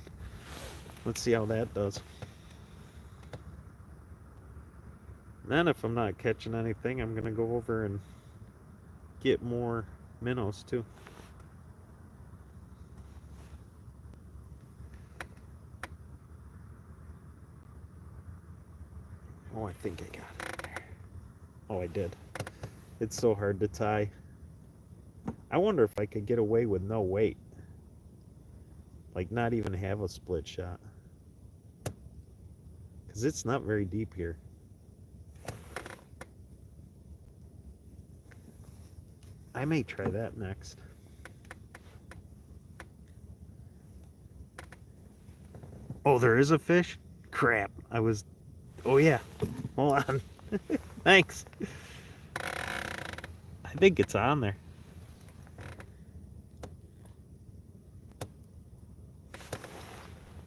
Let's see how that does. Then if I'm not catching anything, I'm gonna go over and get more minnows too. Oh, I think I got it. Oh, I did. It's so hard to tie. I wonder if I could get away with no weight. Like not even have a split shot. Because it's not very deep here. I may try that next. Oh, there is a fish? Crap. Oh yeah. Hold on. Thanks. I think it's on there.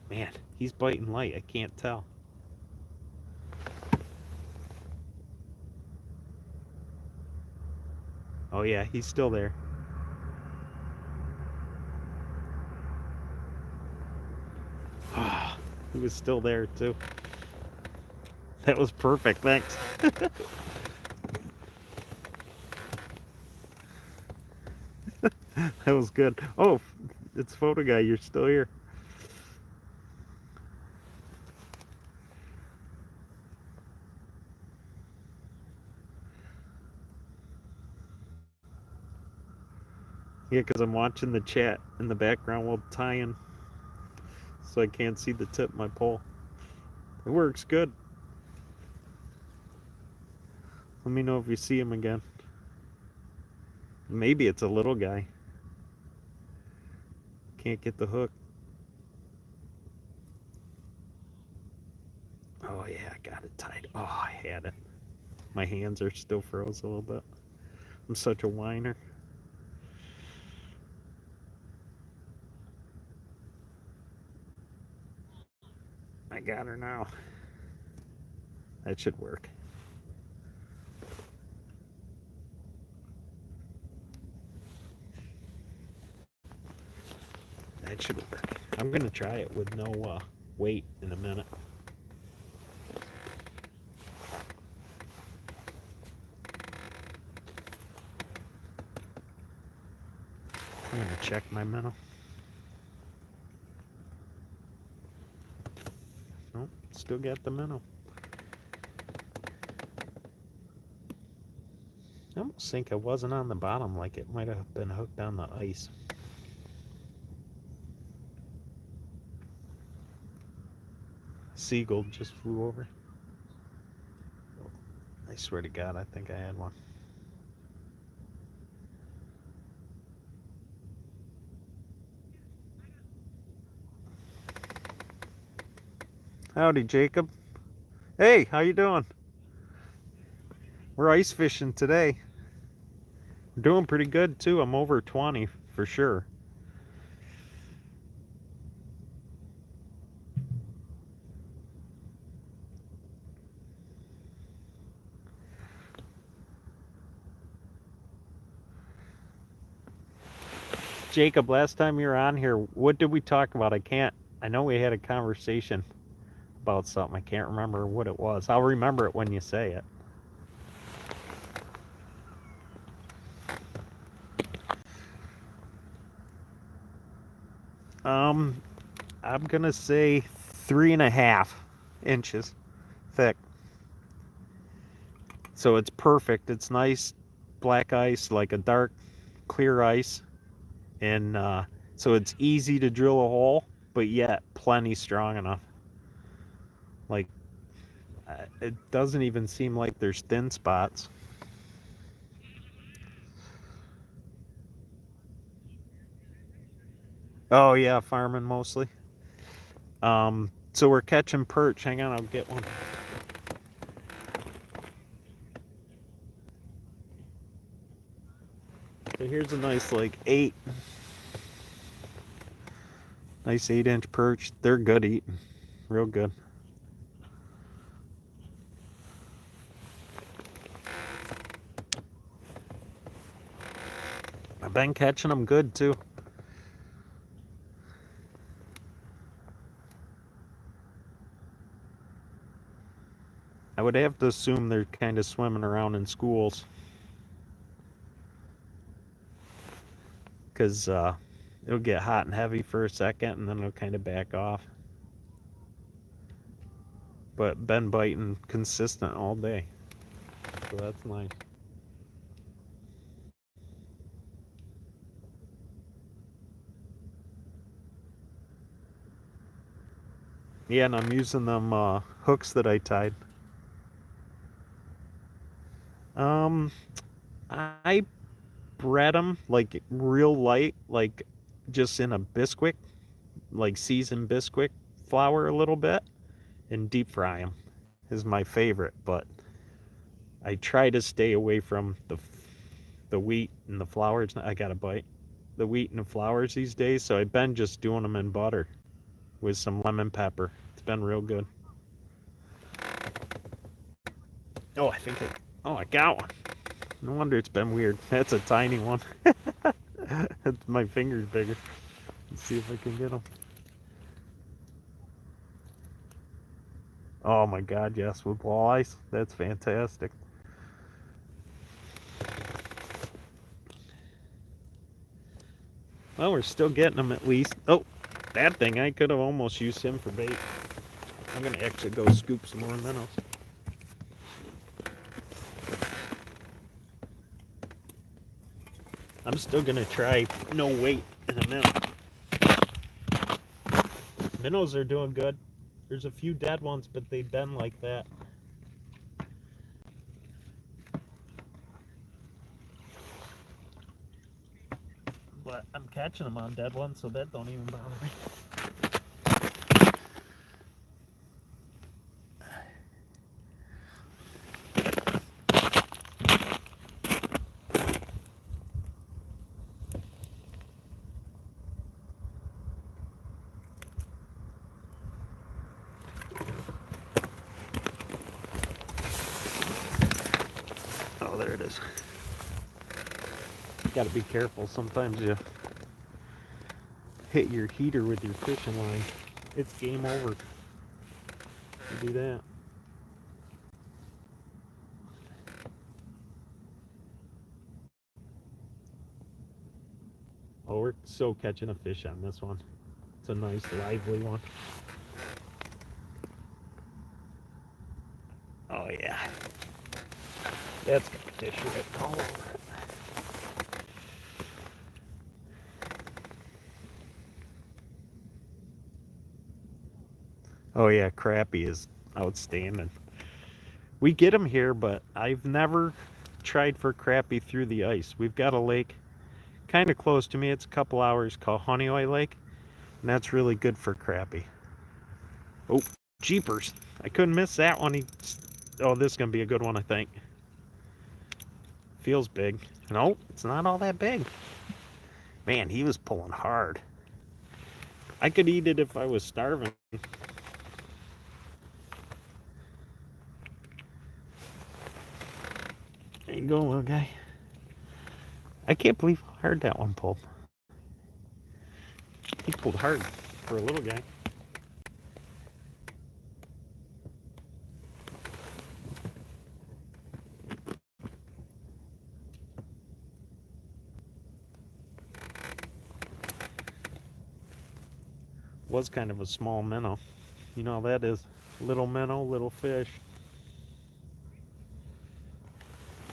Man, he's biting light. I can't tell. Oh yeah, he's still there. He was still there too. That was perfect, thanks. That was good. Oh, it's Photo Guy, you're still here. Yeah, because I'm watching the chat in the background while tying, so I can't see the tip of my pole. It works good. Let me know if you see him again. Maybe it's a little guy. Can't get the hook. Oh yeah, I got it tied. Oh, I had it. My hands are still froze a little bit. I'm such a whiner. I got her now. That should work. That should work. I'm gonna try it with no weight in a minute. I'm gonna check my minnow. Nope, still got the minnow. I almost think it wasn't on the bottom, like it might have been hooked on the ice. Seagull just flew over. I swear to God, I think I had one. Howdy, Jacob. Hey, how you doing? We're ice fishing today. We're doing pretty good too. I'm over 20 for sure. Jacob, last time you were on here, what did we talk about? I know we had a conversation about something. I can't remember what it was. I'll remember it when you say it. I'm gonna say 3.5 inches thick. So it's perfect. It's nice black ice, like a dark, clear ice. And so it's easy to drill a hole, but yet plenty strong enough. Like, it doesn't even seem like there's thin spots. Oh yeah, farming mostly. So we're catching perch. Hang on, I'll get one. So here's a nice nice 8-inch perch. They're good eating, real good. I've been catching them good too. I would have to assume they're kind of swimming around in schools. Because it'll get hot and heavy for a second and then it'll kind of back off. But been biting consistent all day. So that's nice. Yeah, and I'm using them hooks that I tied. I bred them like real light, like just in a Bisquick, like seasoned Bisquick flour a little bit, and deep fry them is my favorite. But I try to stay away from the wheat and the flours. I got a bite. The wheat and the flours these days, so I've been just doing them in butter with some lemon pepper. It's been real good. Oh, I got one. No wonder it's been weird. That's a tiny one. My finger's bigger. Let's see if I can get them. Oh my god, yes, with walleyes. That's fantastic. Well, we're still getting them at least. Oh, that thing, I could have almost used him for bait. I'm going to actually go scoop some more minnows. I'm still going to try no weight in a minute. Minnows are doing good. There's a few dead ones, but they've been like that. But I'm catching them on dead ones, so that don't even bother me. Oh, there it is. You gotta be careful. Sometimes you hit your heater with your fishing line. It's game over. You do that. Oh, we're so catching a fish on this one. It's a nice lively one. Oh yeah. That's got fish right all over it. Oh yeah, crappie is outstanding. We get them here, but I've never tried for crappie through the ice. We've got a lake kind of close to me. It's a couple hours called Honeoye Lake, and that's really good for crappie. Oh, jeepers. I couldn't miss that one. Oh, this is going to be a good one, I think. Feels big. No, it's not all that big. Man, he was pulling hard. I could eat it if I was starving. There you go, little guy. I can't believe how hard that one pulled. He pulled hard for a little guy. Was kind of a small minnow. You know how that is. Little minnow, little fish.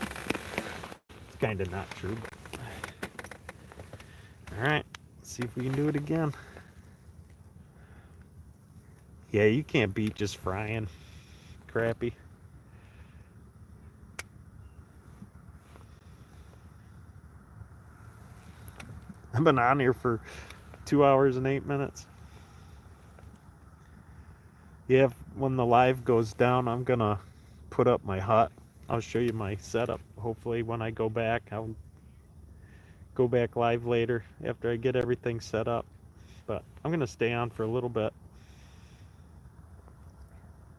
It's kind of not true, but... Alright, see if we can do it again. Yeah, you can't beat just frying crappie. I've been on here for 2 hours and 8 minutes. Yeah, when the live goes down, I'm gonna put up my hut. I'll show you my setup. Hopefully when I go back, I'll go back live later after I get everything set up. But I'm gonna stay on for a little bit.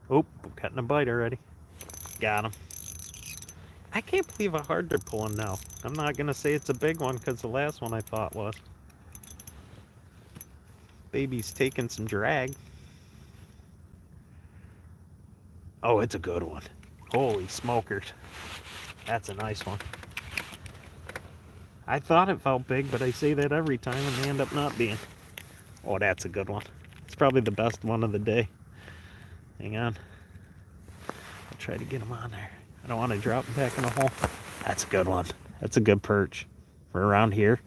Oh, I'm cutting a bite already. Got him. I can't believe how hard they're pulling now. I'm not gonna say it's a big one because the last one I thought was. Baby's taking some drag. Oh, it's a good one. Holy smokers. That's a nice one. I thought it felt big, but I say that every time and they end up not being. Oh, that's a good one. It's probably the best one of the day. Hang on. I'll try to get him on there. I don't want to drop him back in the hole. That's a good one. That's a good perch for around here.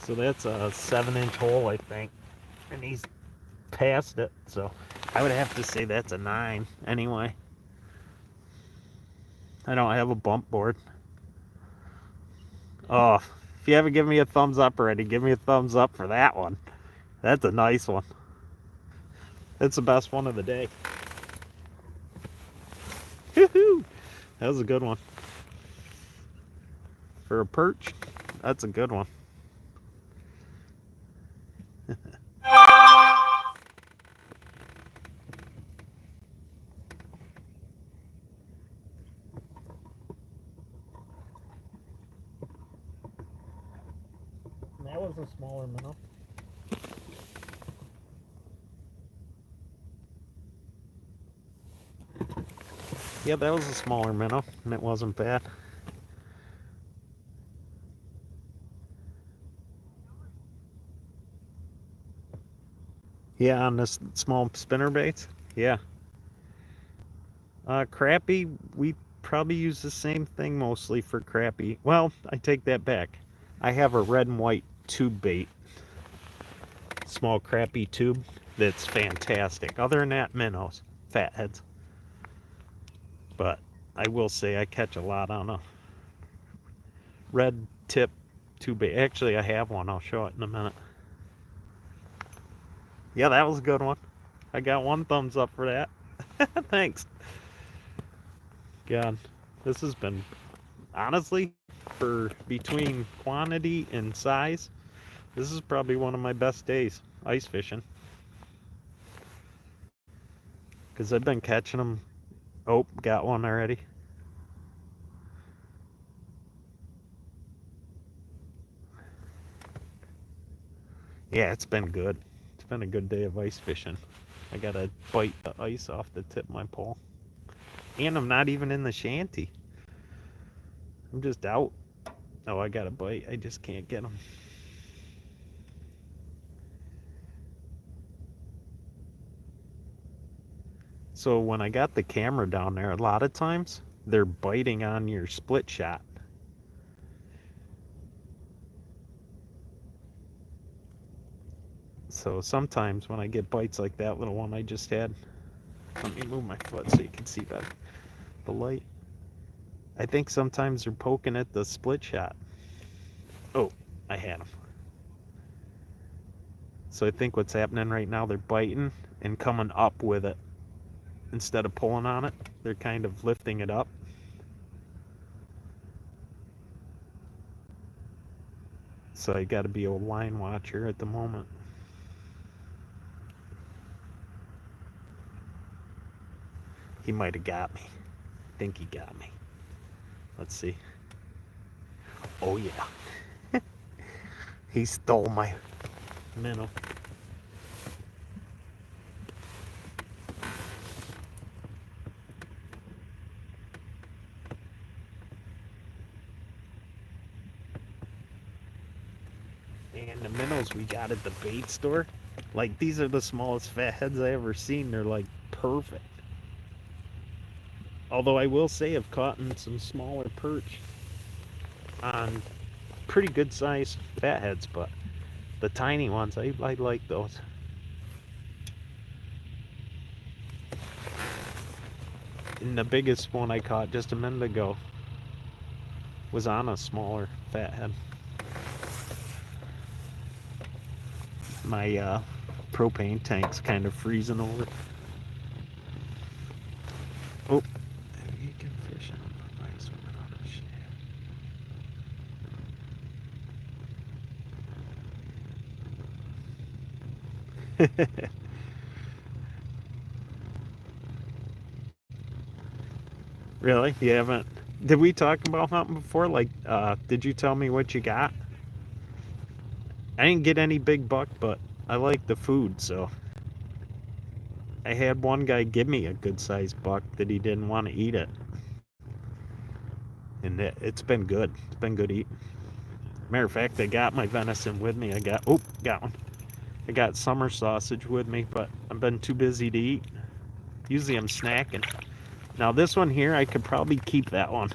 So that's a 7-inch hole, I think. And he's past it, so I would have to say that's a 9 anyway. I don't have a bump board. Oh, if you haven't given me a thumbs up already, give me a thumbs up for that one. That's a nice one. That's the best one of the day. Woohoo! That was a good one. For a perch, that's a good one. That was a smaller minnow. Yeah, that was a smaller minnow, and it wasn't bad. Yeah, on this small spinner baits. Yeah. Crappie, we probably use the same thing mostly for crappie. Well, I take that back. I have a red and white tube bait. Small crappie tube that's fantastic. Other than that, minnows, fatheads. But I will say I catch a lot on a red tip tube bait. Actually, I have one. I'll show it in a minute. Yeah, that was a good one. I got 1 thumbs up for that. Thanks. God, this has been, honestly, for between quantity and size, this is probably one of my best days ice fishing. Because I've been catching them. Oh, got one already. Yeah, it's been good. It's been a good day of ice fishing. I gotta bite the ice off the tip of my pole. And I'm not even in the shanty. I'm just out. Oh, I got a bite. I just can't get them. So when I got the camera down there, a lot of times they're biting on your split shot. So sometimes when I get bites like that little one I just had, let me move my foot so you can see better the light. I think sometimes they're poking at the split shot. Oh, I had them. So I think what's happening right now, they're biting and coming up with it. Instead of pulling on it, they're kind of lifting it up. So I gotta be a line watcher at the moment. He might have got me. I think he got me. Let's see. Oh yeah. He stole my minnow. And the minnows we got at the bait store, like these are the smallest fatheads I ever seen. They're like perfect. Although I will say I've caught in some smaller perch on pretty good sized fatheads, but the tiny ones, I like those. And the biggest one I caught just a minute ago was on a smaller fathead. My propane tank's kind of freezing over. Oh, you can fish on the ice without a shad. Really? You haven't? Did we talk about hunting before? Like, did you tell me what you got? I didn't get any big buck, but I like the food, so. I had one guy give me a good sized buck that he didn't want to eat it. And it's been good. It's been good eating. Matter of fact, I got my venison with me. Got one. I got summer sausage with me, but I've been too busy to eat. Usually I'm snacking. Now this one here, I could probably keep that one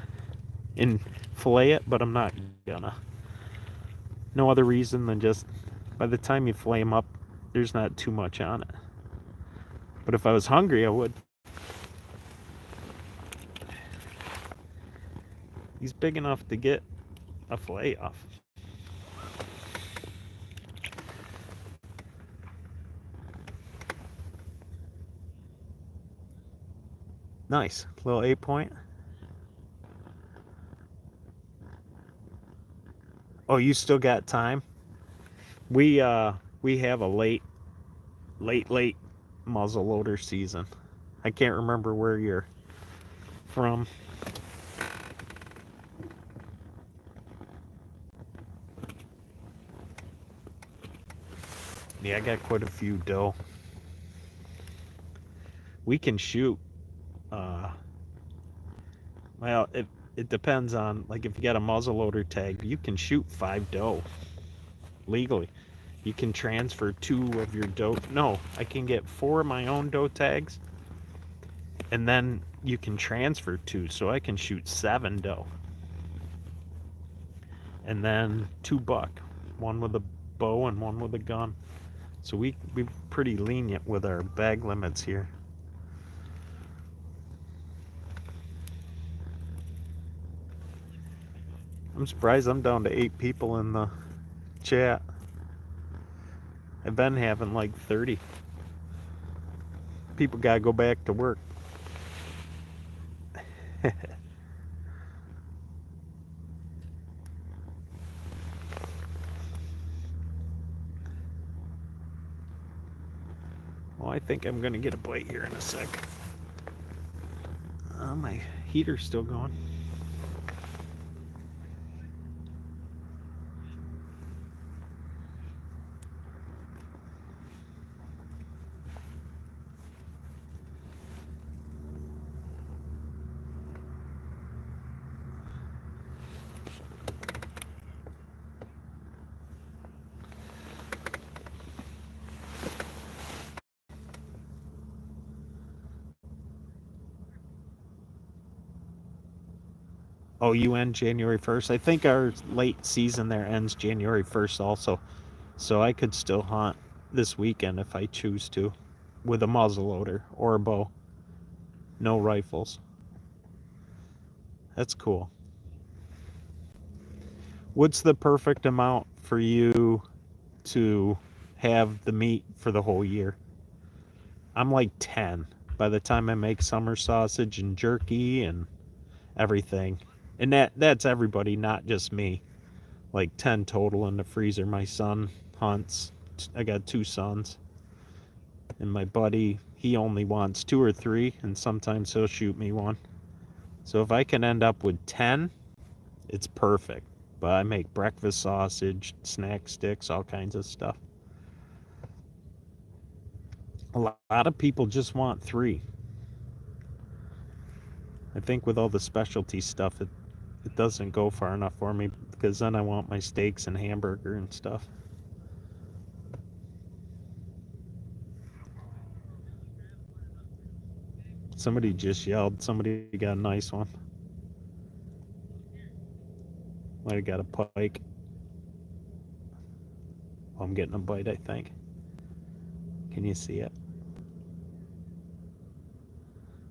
and fillet it, but I'm not gonna. No other reason than just by the time you fillet them up, there's not too much on it. But if I was hungry, I would. He's big enough to get a fillet off. Nice. Little 8-point. Oh, you still got time? We have a late muzzleloader season. I can't remember where you're from. Yeah, I got quite a few doe. We can shoot. Well, it depends on, like, if you got a muzzleloader tag, you can shoot 5 doe legally. You can transfer 2 of your doe. No, I can get 4 of my own doe tags, and then you can transfer 2, so I can shoot 7 doe. And then 2 buck, one with a bow and one with a gun. So we're pretty lenient with our bag limits here. I'm surprised I'm down to 8 people in the chat. I've been having like 30. People gotta go back to work. Well, I think I'm gonna get a bite here in a sec. My heater's still going. Oh, you end January 1st? I think our late season there ends January 1st also. So I could still hunt this weekend if I choose to with a muzzleloader or a bow. No rifles. That's cool. What's the perfect amount for you to have the meat for the whole year? I'm like 10 by the time I make summer sausage and jerky and everything. And that's everybody, not just me. Like 10 total in the freezer. My son hunts. I got 2 sons. And my buddy, he only wants 2 or 3, and sometimes he'll shoot me one. So if I can end up with 10, it's perfect. But I make breakfast sausage, snack sticks, all kinds of stuff. A lot of people just want 3. I think with all the specialty stuff, it doesn't go far enough for me because then I want my steaks and hamburger and stuff. Somebody just yelled. Somebody got a nice one. Might have got a pike. Oh, I'm getting a bite, I think. Can you see it?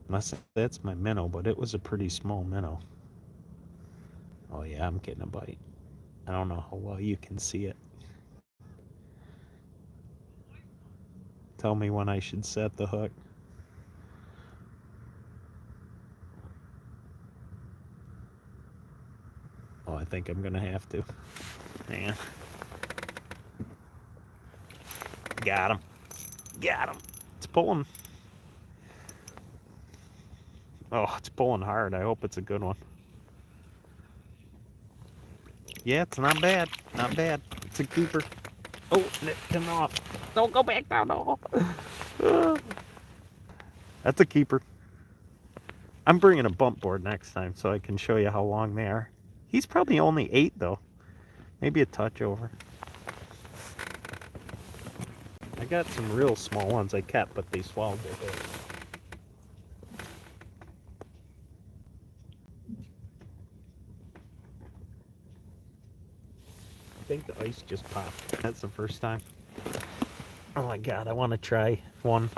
Unless that's my minnow, but it was a pretty small minnow. Oh yeah, I'm getting a bite. I don't know how well you can see it. Tell me when I should set the hook. Oh, I think I'm gonna have to. Hang on. Got him. Got him. It's pulling. Oh, it's pulling hard. I hope it's a good one. Yeah, it's not bad. Not bad. It's a keeper. Oh, come off. Don't go back down. No. That's a keeper. I'm bringing a bump board next time so I can show you how long they are. He's probably only 8 though. Maybe a touch over. I got some real small ones I kept, but they swallowed their bait. I think the ice just popped. That's the first time. Oh my god, I want to try one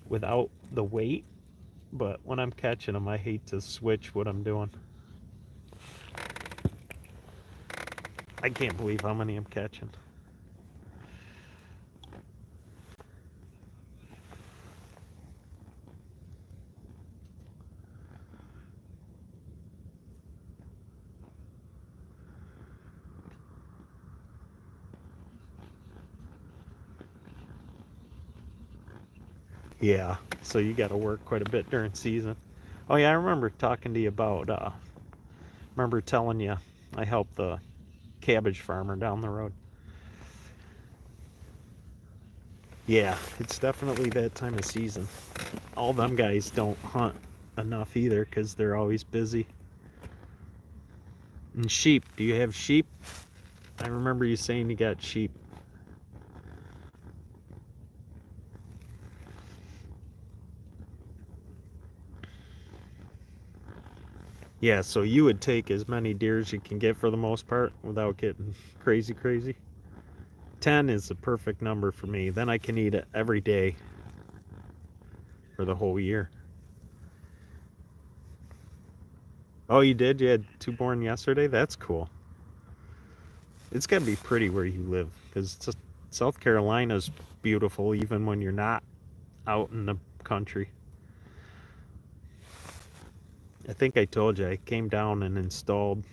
without the weight, but when I'm catching them, I hate to switch what I'm doing. I can't believe how many I'm catching. Yeah, so you got to work quite a bit during season. Oh yeah, I remember talking to you about, remember telling you I helped the cabbage farmer down the road. Yeah, it's definitely that time of season. All them guys don't hunt enough either because they're always busy. And sheep, do you have sheep? I remember you saying you got sheep. Yeah, so you would take as many deer as you can get for the most part without getting crazy. 10 is the perfect number for me. Then I can eat it every day for the whole year. Oh, you did? You had 2 born yesterday? That's cool. It's got to be pretty where you live because South Carolina's beautiful even when you're not out in the country. I think I told you I came down and installed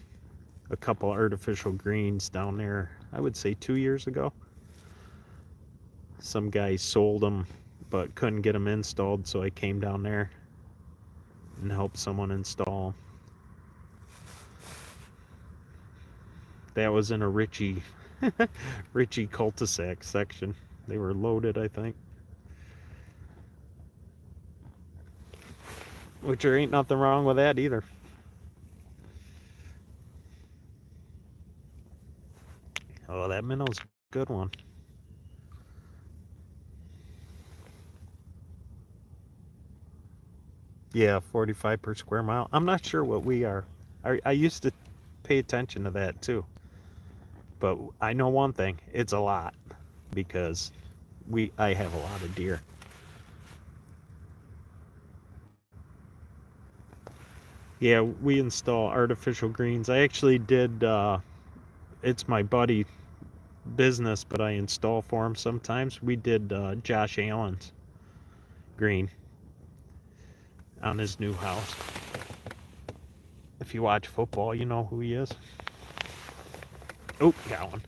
a couple artificial greens down there, I would say 2 years ago. Some guy sold them but couldn't get them installed, so I came down there and helped someone install them. That was in a Ritchie cul-de-sac section. They were loaded, I think. Which there ain't nothing wrong with that either. Oh, that minnow's a good one. Yeah, 45 per square mile. I'm not sure what we are. I used to pay attention to that too. But I know one thing, it's a lot because I have a lot of deer. Yeah, we install artificial greens. I actually did it's my buddy business, but I install for him sometimes. We did Josh Allen's green on his new house. If you watch football, you know who he is. Oh, got one.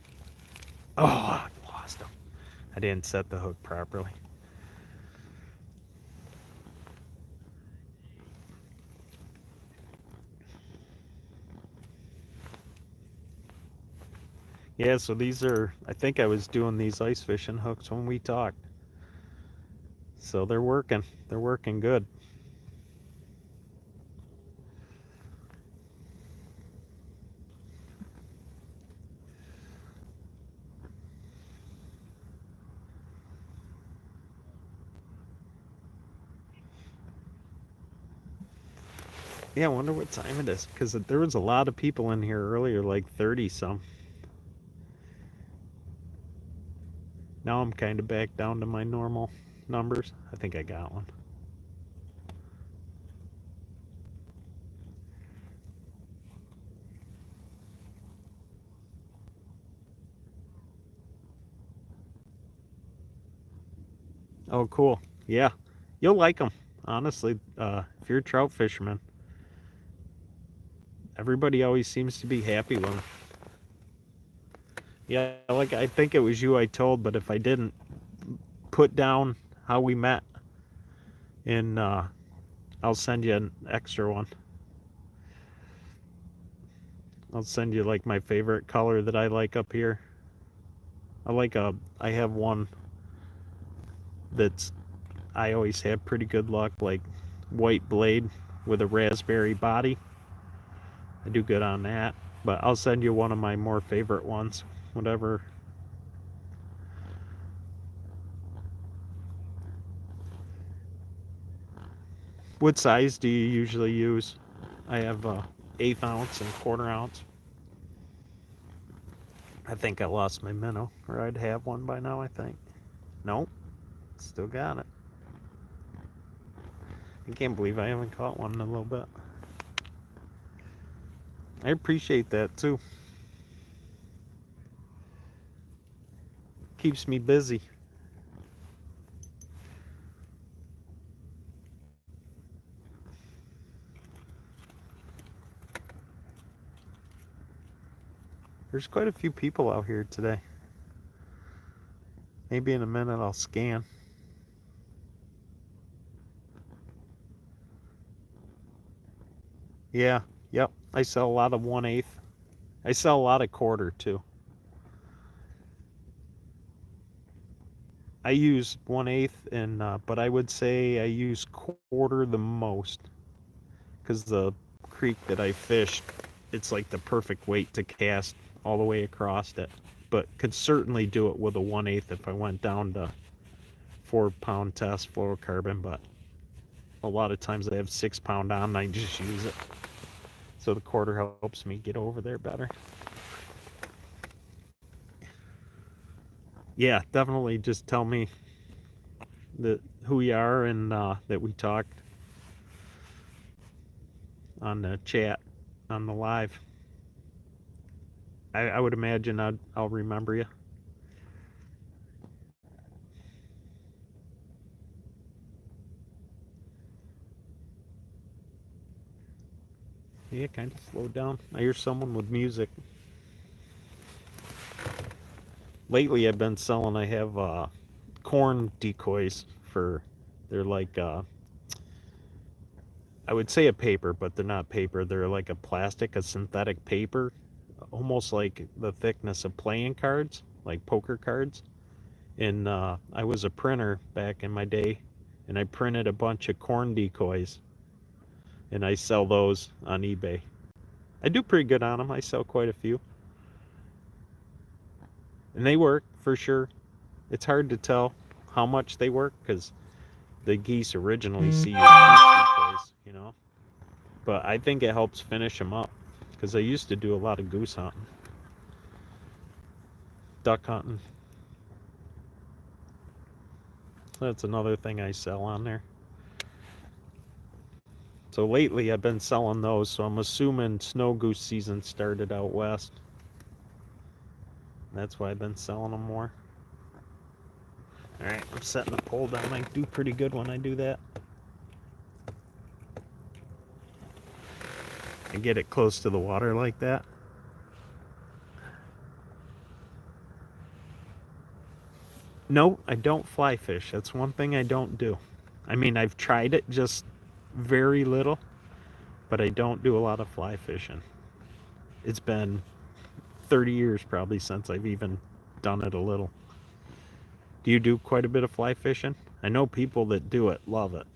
Oh, I lost him. I didn't set the hook properly. Yeah, so these are, I think I was doing these ice fishing hooks when we talked. So they're working. They're working good. Yeah, I wonder what time it is, because there was a lot of people in here earlier, like 30 some. Now I'm kind of back down to my normal numbers. I think I got one. Oh, cool. Yeah, you'll like them. Honestly, if you're a trout fisherman, everybody always seems to be happy with them. Yeah, like I think it was you I told, but if I didn't, put down how we met, and I'll send you an extra one. I'll send you like my favorite color that I like up here. I have one that's, I always have pretty good luck, like white blade with a raspberry body. I do good on that, but I'll send you one of my more favorite ones, whatever. What size do you usually use? I have 1/8 ounce and 1/4 ounce. I think I lost my minnow, or I'd have one by now, I think. Nope, still got it. I can't believe I haven't caught one in a little bit. I appreciate that too. Keeps me busy. There's quite a few people out here today. Maybe in a minute I'll scan. Yeah, yep. I sell a lot of 1/8. I sell a lot of 1/4 too. I use 1/8, and but I would say I use 1/4 the most, because the creek that I fished, it's like the perfect weight to cast all the way across it. But could certainly do it with a 1/8 if I went down to 4-pound test fluorocarbon. But a lot of times I have 6-pound on and I just use it. So the 1/4 helps me get over there better. Yeah, definitely just tell me who we are, and that we talked on the chat, on the live. I would imagine I'll remember you. Yeah, kind of slowed down. I hear someone with music. Lately, I've been selling. I have corn decoys for. They're like I would say a paper, but they're not paper. They're like a plastic, a synthetic paper, almost like the thickness of playing cards, like poker cards. And I was a printer back in my day, and I printed a bunch of corn decoys, and I sell those on eBay. I do pretty good on them. I sell quite a few, and they work for sure. It's hard to tell how much they work, because the geese originally see your goose decoys, you know. But I think it helps finish them up, because I used to do a lot of goose hunting, duck hunting. That's another thing I sell on there. So lately I've been selling those, so I'm assuming snow goose season started out west. That's why I've been selling them more. Alright, I'm setting the pole down. I do pretty good when I do that. I get it close to the water like that. No, I don't fly fish. That's one thing I don't do. I mean, I've tried it just very little, but I don't do a lot of fly fishing. It's been 30 years probably since I've even done it a little. Do you do quite a bit of fly fishing? I know people that do it love it.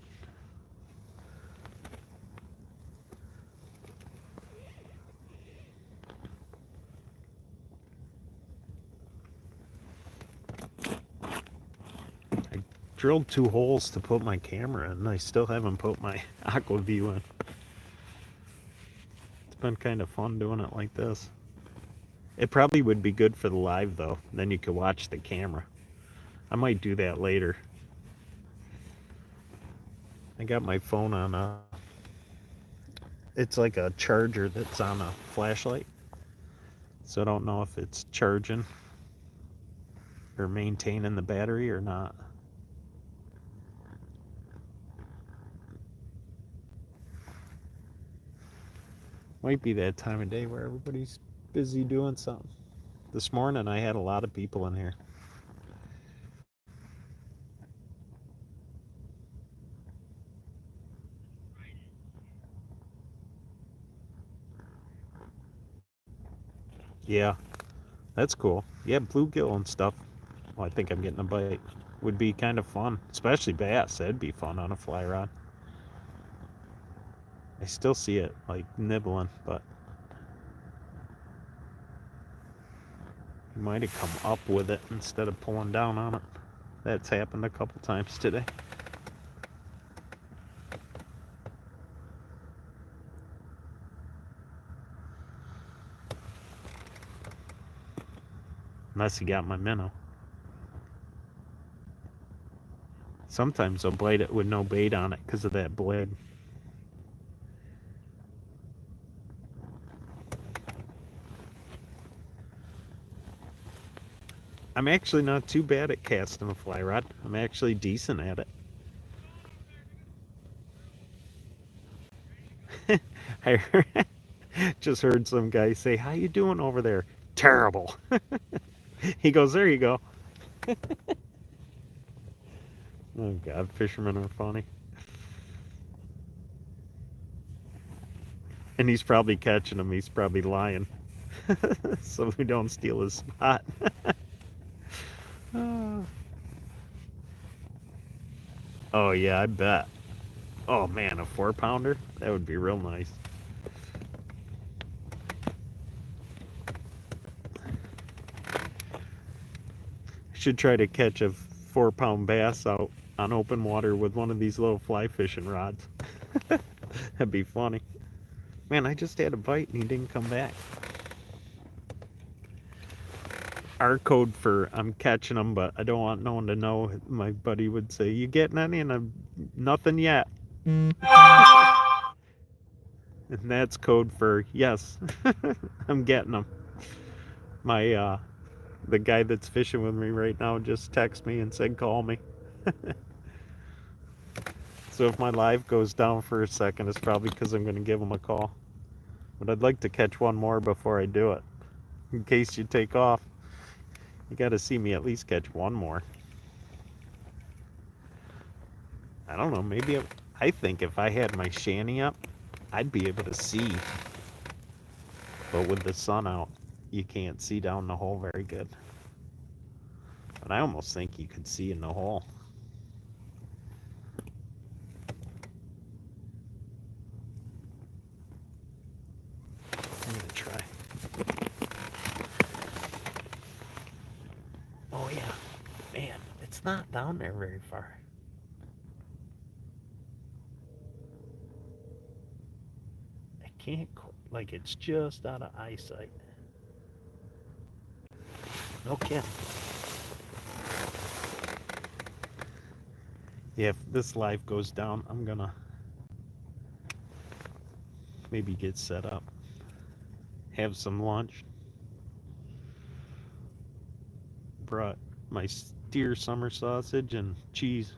I drilled 2 holes to put my camera in, and I still haven't put my Aqua-View in. It's been kind of fun doing it like this. It probably would be good for the live though, then you could watch the camera. I might do that later. I got my phone on it's like a charger that's on a flashlight. So I don't know if it's charging or maintaining the battery or not. Might be that time of day where everybody's busy doing something. This morning I had a lot of people in here. Yeah, that's cool. Yeah, bluegill and stuff. Well, I think I'm getting a bite. Would be kind of fun, especially bass. That'd be fun on a fly rod. I still see it like nibbling, but he might have come up with it instead of pulling down on it. That's happened a couple times today. Unless he got my minnow. Sometimes I'll bite it with no bait on it because of that blade. I'm actually not too bad at casting a fly rod. I'm actually decent at it. I just heard some guy say, "How you doing over there?" Terrible. He goes, "There you go." Oh God, fishermen are funny. And he's probably catching them. He's probably lying. So we don't steal his spot. Oh yeah, I bet. Oh man, a 4-pounder? That would be real nice. I should try to catch a 4-pound bass out on open water with one of these little fly fishing rods. That'd be funny. Man, I just had a bite and he didn't come back. Our code for I'm catching them, but I don't want no one to know. My buddy would say, "You getting any?" And I'm nothing yet. And that's code for yes, I'm getting them. My the guy that's fishing with me right now just texted me and said, "Call me." So if my live goes down for a second, it's probably because I'm going to give him a call. But I'd like to catch one more before I do it. In case you take off, you got to see me at least catch one more. I don't know, maybe I think if I had my shanty up, I'd be able to see. But with the sun out, you can't see down the hole very good. But I almost think you could see in the hole. I'm gonna try. Oh yeah, man, it's not down there very far. I can't, like, it's just out of eyesight. No kidding. Yeah, if this live goes down, I'm gonna maybe get set up, have some lunch. Brought my steer summer sausage and cheese.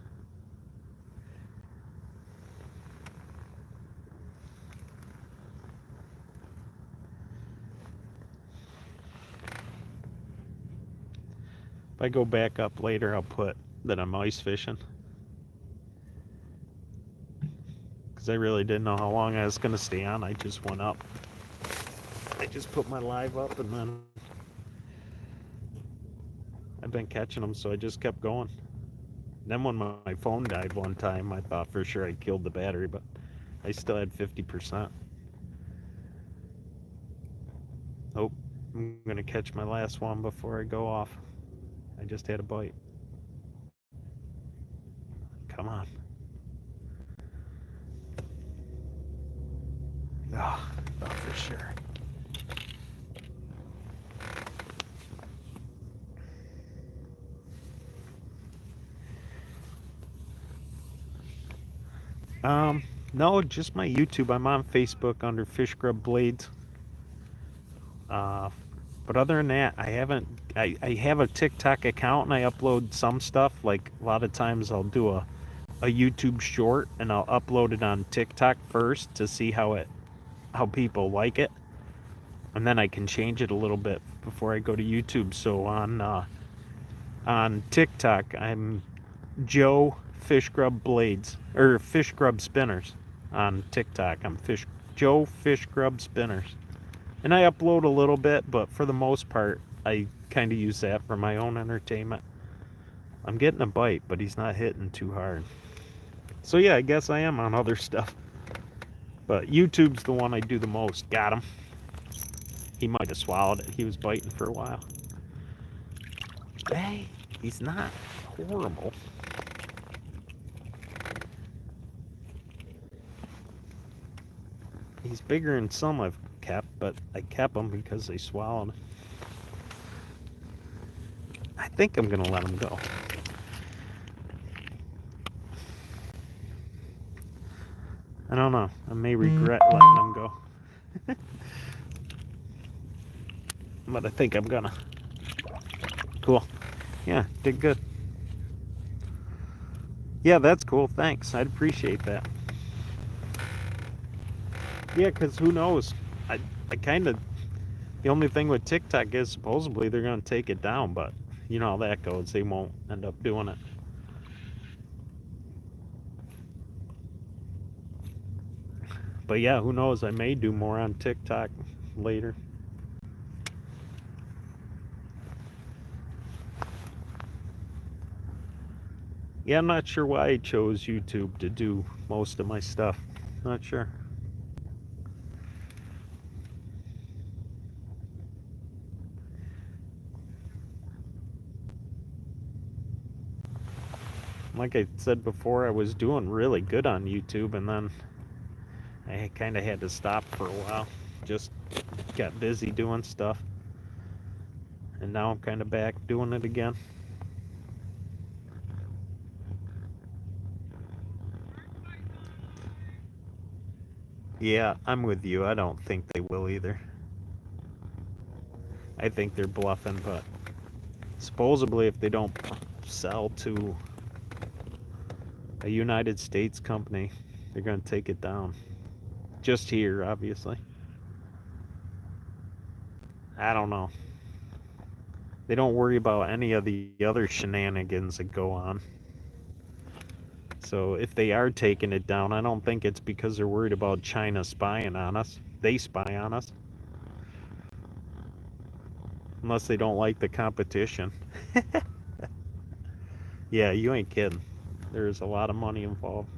If I go back up later, I'll put that I'm ice fishing. Because I really didn't know how long I was going to stay on. I just went up. I just put my live up and then I've been catching them, so I just kept going. Then when my phone died one time, I thought for sure I killed the battery, but I still had 50%. Oh, I'm gonna catch my last one before I go off. I just had a bite. Come on. Ah, oh, for sure. No, just my YouTube. I'm on Facebook under Fish Grub Blades. Uh, but other than that, I haven't. I have a TikTok account and I upload some stuff. Like a lot of times, I'll do a YouTube short and I'll upload it on TikTok first to see how people like it, and then I can change it a little bit before I go to YouTube. So on TikTok, I'm Joe Fish Grub Blades or Fish Grub Spinners. On TikTok, I'm Joe Fish Grub Spinners, and I upload a little bit, but for the most part, I kind of use that for my own entertainment. I'm getting a bite, but he's not hitting too hard. So yeah, I guess I am on other stuff, but YouTube's the one I do the most. Got him. He might have swallowed it. He was biting for a while. Hey, he's not horrible. He's bigger than some I've kept, but I kept him because they swallowed. I think I'm gonna let him go. I don't know. I may regret letting him go. But I think I'm gonna. Cool. Yeah, did good. Yeah, that's cool. Thanks. I'd appreciate that. Yeah, because who knows? I kind of. The only thing with TikTok is supposedly they're going to take it down, but you know how that goes. They won't end up doing it. But yeah, who knows? I may do more on TikTok later. Yeah, I'm not sure why I chose YouTube to do most of my stuff. Not sure. Like I said before, I was doing really good on YouTube, and then I kind of had to stop for a while. Just got busy doing stuff. And now I'm kind of back doing it again. Yeah, I'm with you. I don't think they will either. I think they're bluffing, but supposedly if they don't sell to a United States company, they're going to take it down. Just here, obviously. I don't know. They don't worry about any of the other shenanigans that go on. So if they are taking it down, I don't think it's because they're worried about China spying on us. They spy on us. Unless they don't like the competition. Yeah, you ain't kidding. There's a lot of money involved.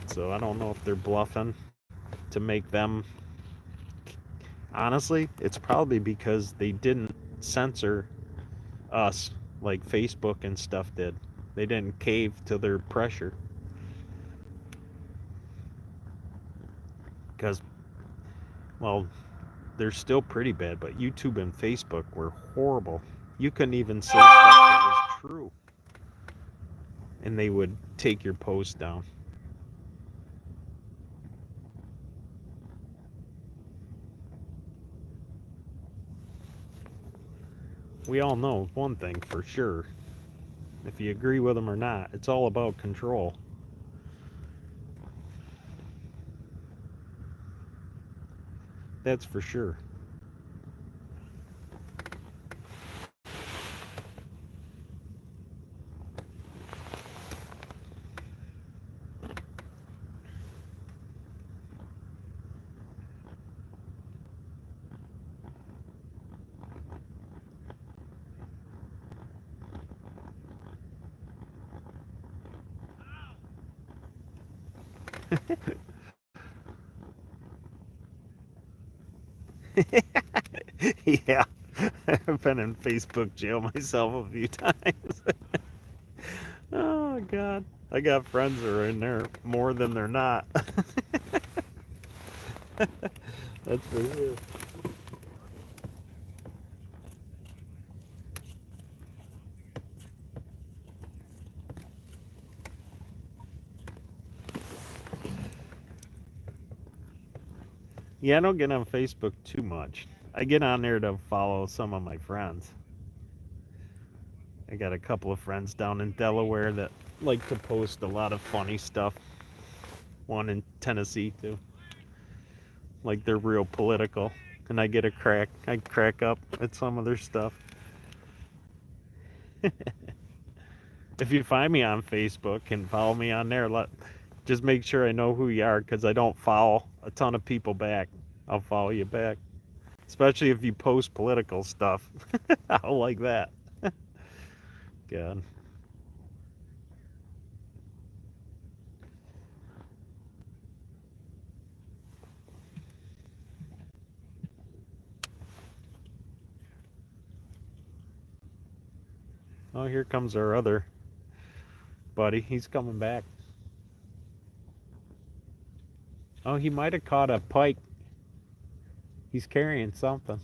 So I don't know if they're bluffing to make them. Honestly, it's probably because they didn't censor us like Facebook and stuff did. They didn't cave to their pressure. Because, well, they're still pretty bad, but YouTube and Facebook were horrible. You couldn't even say stuff that was true, and they would take your post down. We all know one thing for sure. If you agree with them or not, it's all about control. That's for sure. Yeah, I've been in Facebook jail myself a few times. Oh God, I got friends that are in there more than they're not. That's for sure. Yeah, I don't get on Facebook too much. I get on there to follow some of my friends. I got a couple of friends down in Delaware that like to post a lot of funny stuff. One in Tennessee too. Like they're real political, and I crack up at some of their stuff. If you find me on Facebook and follow me on there, just make sure I know who you are, because I don't follow a ton of people back. I'll follow you back, especially if you post political stuff. I'll like that. God. Oh, here comes our other buddy. He's coming back. Oh, he might have caught a pike. He's carrying something.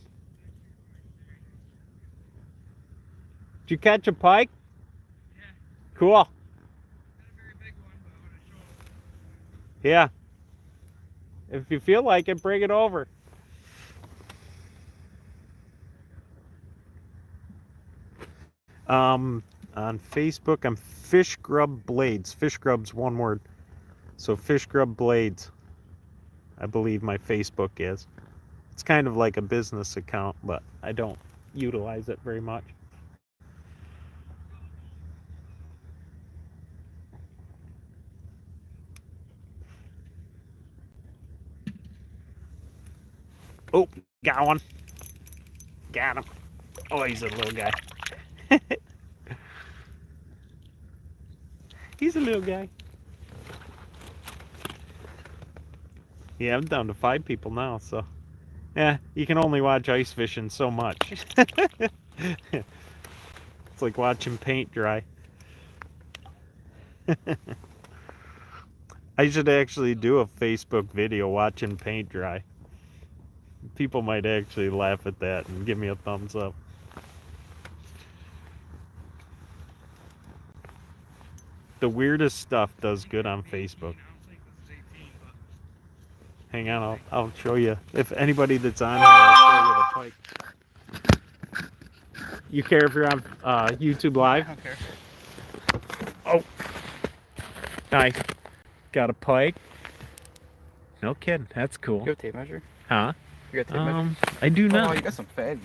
Did you catch a pike? Yeah. Cool. Not a very big one, but I want to show it. Yeah. If you feel like it, bring it over. On Facebook, I'm Fish Grub Blades. Fish Grub's one word. So Fish Grub Blades, I believe my Facebook is. It's kind of like a business account, but I don't utilize it very much. Oh, got one. Got him. Oh, he's a little guy. He's a little guy. Yeah, I'm down to 5 people now, so yeah, you can only watch ice fishing so much. It's like watching paint dry. I should actually do a Facebook video watching paint dry. People might actually laugh at that and give me a thumbs up. The weirdest stuff does good on Facebook. I don't think this is 18, but Hang on, I'll show you. If anybody that's on here, I'll show you the pike. You care if you're on YouTube I Live? don't care. Oh, nice. Got a pike. No kidding. That's cool. You have a tape measure? Huh? You got a tape measure? I do Oh, not. you got some fags.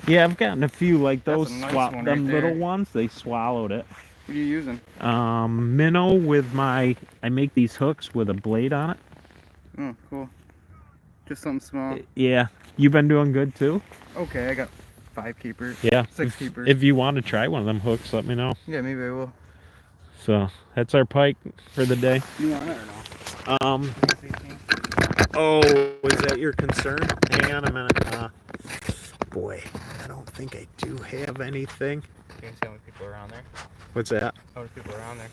Yeah, I've gotten a few like That's those. a nice one Them right little there. ones. They swallowed it. What are you using? Minnow with my. I make these hooks with a blade on it. Oh, cool. Just something small. Yeah. You've been doing good too. Okay, I got 5 keepers. Yeah. 6 keepers. If you want to try one of them hooks, let me know. Yeah, maybe I will. So that's our pike for the day. You want it or no? It's 18. Oh, is that your concern? Hang on a minute. Boy, I don't think I do have anything. You can see how many people are around there. What's that? How many people are around there?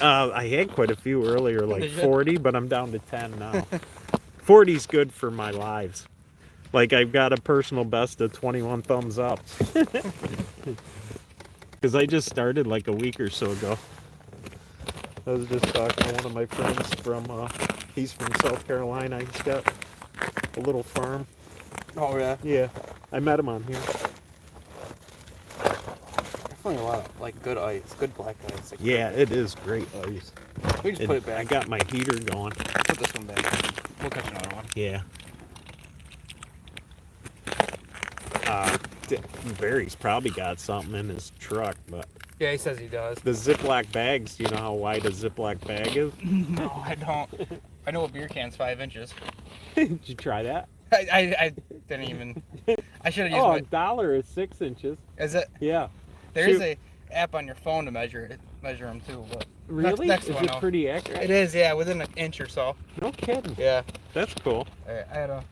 I had quite a few earlier, like Did you? 40, but I'm down to 10 now. 40's good for my lives. Like, I've got a personal best of 21 thumbs up. Because I just started like a week or so ago. I was just talking to one of my friends from, he's from South Carolina. He's got a little farm. Oh, yeah. Yeah, I met him on here. Definitely a lot of, like, good ice. Good black ice. Like, Yeah, it is great ice. We just put it back. I got my heater going. Put this one back. We'll catch another one. Yeah. Barry's probably got something in his truck, but Yeah, he says he does. the Ziploc bags, do you know how wide a Ziploc bag is? No, I don't. I know a beer can's 5 inches. Did you try that? I didn't even. I should have used Oh, my. $1 is 6 inches. Is it? Yeah. There is Shoot. a app on your phone to measure it. measure them too. But Really? next Is one, it though. pretty accurate? It is, yeah, within an inch or so. No kidding. Yeah. That's cool. I had a.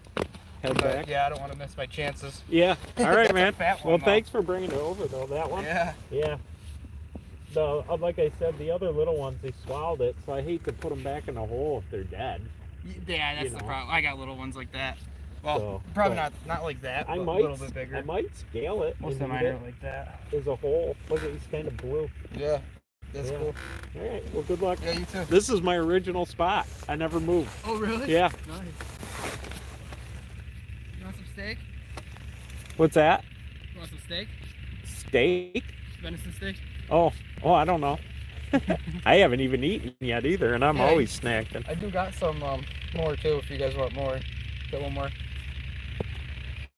Head back. Yeah, I don't want to miss my chances. Yeah. All right, That's a man. fat one, Well, though. thanks for bringing it over, though. That one. Yeah. Yeah. The like I said, the other little ones they swallowed it, so I hate to put them back in the hole if they're dead. Yeah, that's You the know. problem. I got little ones like that. Well, So, probably but not like that, I but might a little bit bigger. I might scale it. Most of and mine eat are it like that. as a whole. Look at he's kind of blue. Yeah, that's Yeah. cool. All right. Well, good luck. Yeah, you too. This is my original spot. I never moved. Oh, really? Yeah. Nice. You want some steak? What's that? You want some steak? Steak? Venison steak? Oh, I don't know. I haven't even eaten yet either, and I'm Yeah, always snacking. I do got some more too if you guys want more. Get one more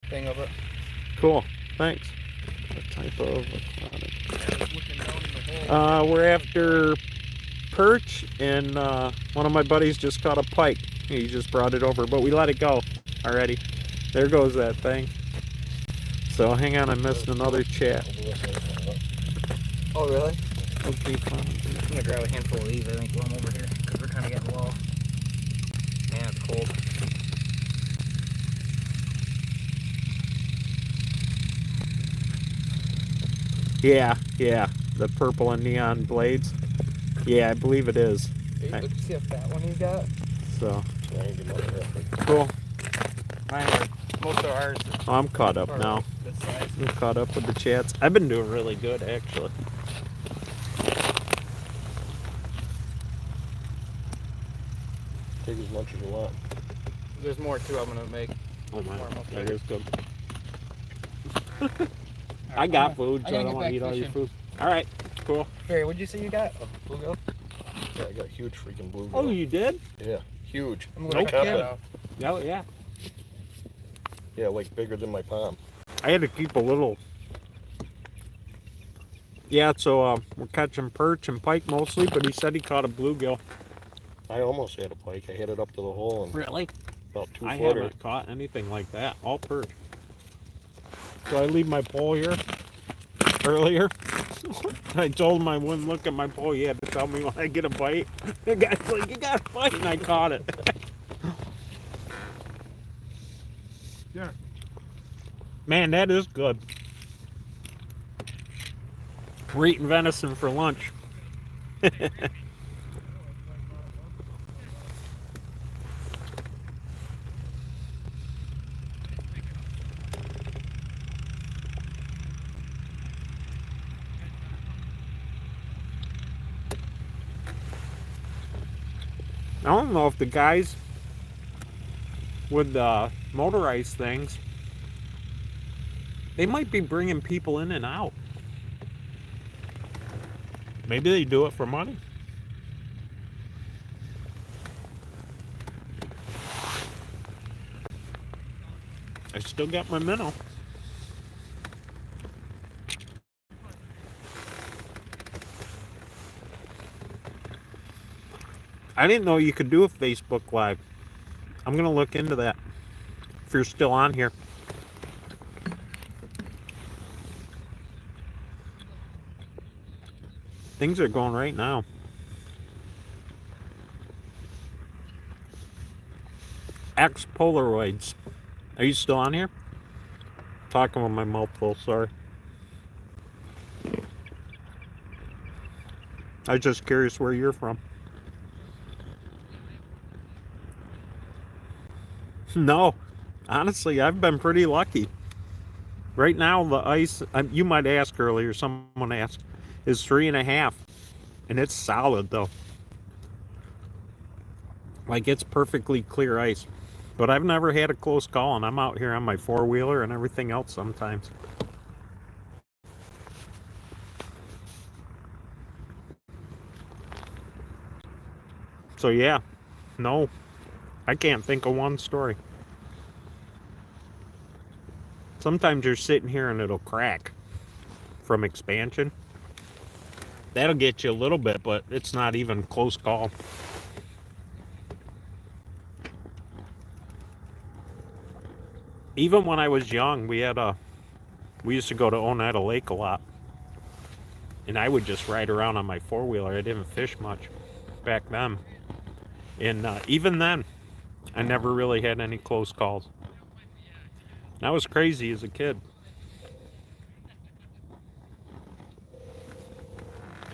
thing of it. Cool. Thanks. What type of aquatic? Looking down in the hole. We're after perch, and one of my buddies just caught a pike. He just brought it over, but we let it go already. There goes that thing. So hang on, I missed another chat. Oh, really? Okay, fine. I'm gonna grab a handful of these, I think, while I'm over here, because we're kind of getting low. Man, it's cold. Yeah, the purple and neon blades. Yeah, I believe it is. Hey, Right. let's see how fat one he's got. So I ain't getting none of that. cool. Mine are, most of ours Oh, I'm caught up are now. this size. I'm caught up with the chats. I've been doing really good, actually. Take as much as you want. There's more too I'm gonna make. Oh my, More of my that is good. I Alright, got I'm food, I so I gotta don't get want to back eat all your fishing. food. All right, cool. Barry, what'd you say you got? A bluegill? Yeah, I got a huge freaking bluegill. Oh, you did? Yeah, huge. I'm No gonna check kidding. that out. Oh, yeah. Yeah, like bigger than my palm. I had to keep a little. Yeah, so we're catching perch and pike mostly, but he said he caught a bluegill. I almost had a pike. I hit it up to the hole and Really? about 2 I footer. haven't caught anything like that. All perch. So I leave my pole here earlier. I told him I wouldn't look at my pole. He had to tell me when I get a bite. The guy's like, "You got a bite," and I caught it. Yeah. Man, that is good. We're eating venison for lunch. I don't know if the guys with the motorized things, they might be bringing people in and out. Maybe they do it for money. I still got my minnow. I didn't know you could do a Facebook Live. I'm gonna look into that if you're still on here. Things are going right now. X Polaroids. Are you still on here? Talking with my mouth full, sorry. I was just curious where you're from. No, honestly, I've been pretty lucky. Right now, the ice, you might ask earlier, someone asked, is 3.5. And it's solid, though. Like, it's perfectly clear ice. But I've never had a close call, and I'm out here on my four-wheeler and everything else sometimes. So, yeah, no, I can't think of one story. Sometimes you're sitting here and it'll crack from expansion. That'll get you a little bit, but it's not even close call. Even when I was young, we used to go to Oneida Lake a lot. And I would just ride around on my four-wheeler. I didn't fish much back then. And even then, I never really had any close calls. And I was crazy as a kid.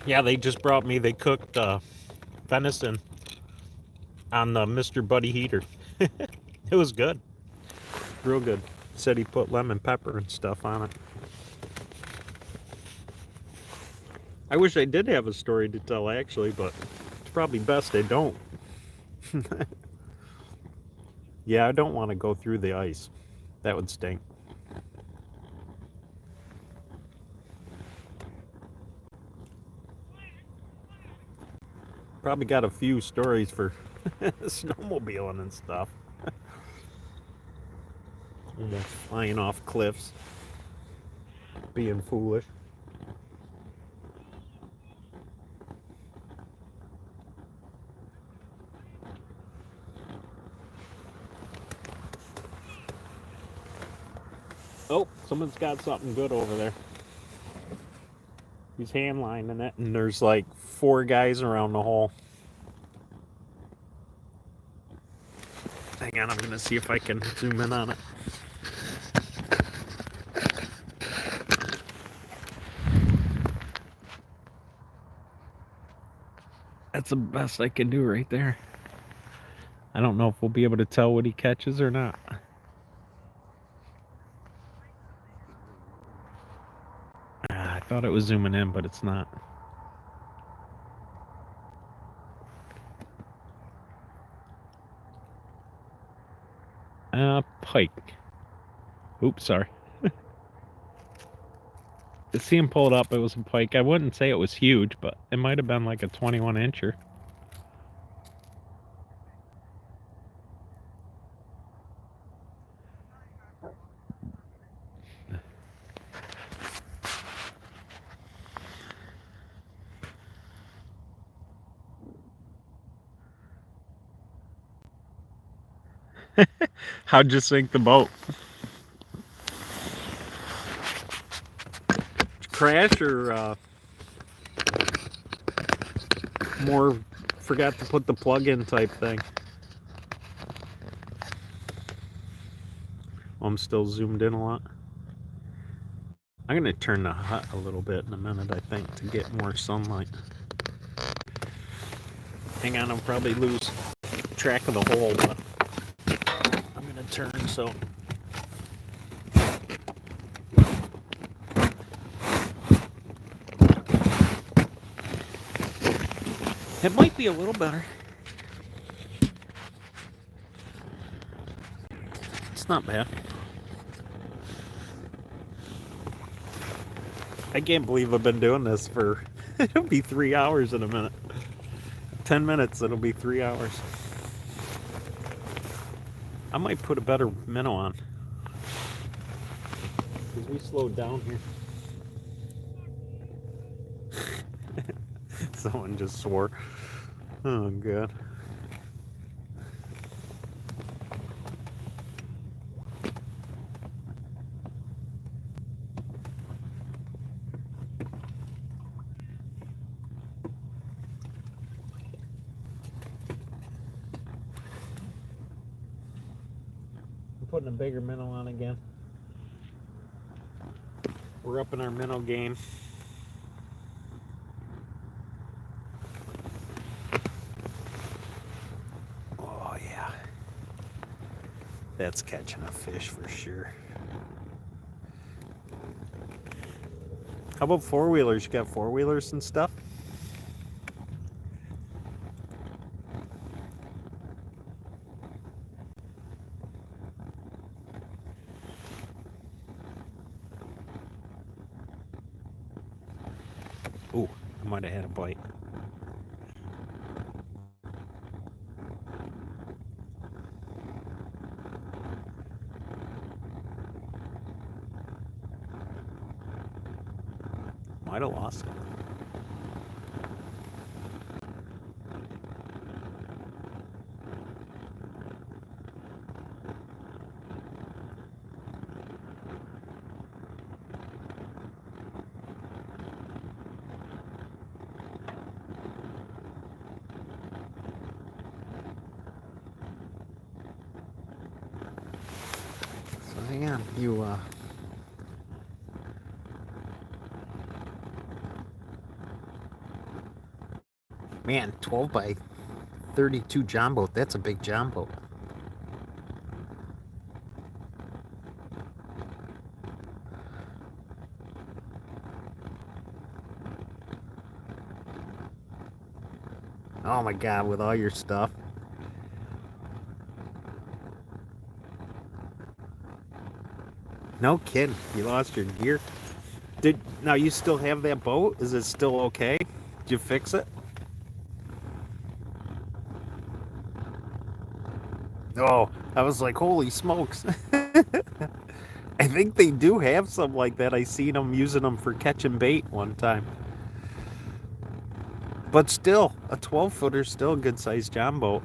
Yeah, they just brought me, they cooked venison on the Mr. Buddy heater. It was good. Real good. Said he put lemon pepper and stuff on it. I wish I did have a story to tell, actually, but it's probably best I don't. Yeah, I don't want to go through the ice. That would stink. Probably got a few stories for snowmobiling and stuff. Flying off cliffs. Being foolish. Oh, someone's got something good over there. He's hand lining it, and there's like 4 guys around the hole. Hang on, I'm gonna see if I can zoom in on it. That's the best I can do right there. I don't know if we'll be able to tell what he catches or not. I thought it was zooming in, but it's not. Pike. Oops, sorry. To see him pull it up, it was a pike. I wouldn't say it was huge, but it might have been like a 21-incher. How'd you sink the boat? Crash or more forgot to put the plug in type thing? I'm still zoomed in a lot. I'm gonna turn the hut a little bit in a minute, I think, to get more sunlight. Hang on, I'll probably lose track of the hole, but I'm gonna turn so. It might be a little better. It's not bad. I can't believe I've been doing this for, it'll be 3 hours in a minute. 10 minutes, it'll be 3 hours. I might put a better minnow on. Because we slowed down here. Someone just swore. Oh, God. I'm putting a bigger minnow on again. We're up in our minnow game. Oh, yeah. That's catching a fish for sure. How about four-wheelers? You got four-wheelers and stuff? Ooh, I might have had a bite. Might have lost it. man, you man, 12 by 32 John boat. That's a big John boat. Oh my God, with all your stuff. No kidding. You lost your gear. Now you still have that boat? Is it still okay? Did you fix it? Oh, I was like, holy smokes. I think they do have some like that. I seen them using them for catching bait one time. But still, a 12-footer is still a good sized John boat.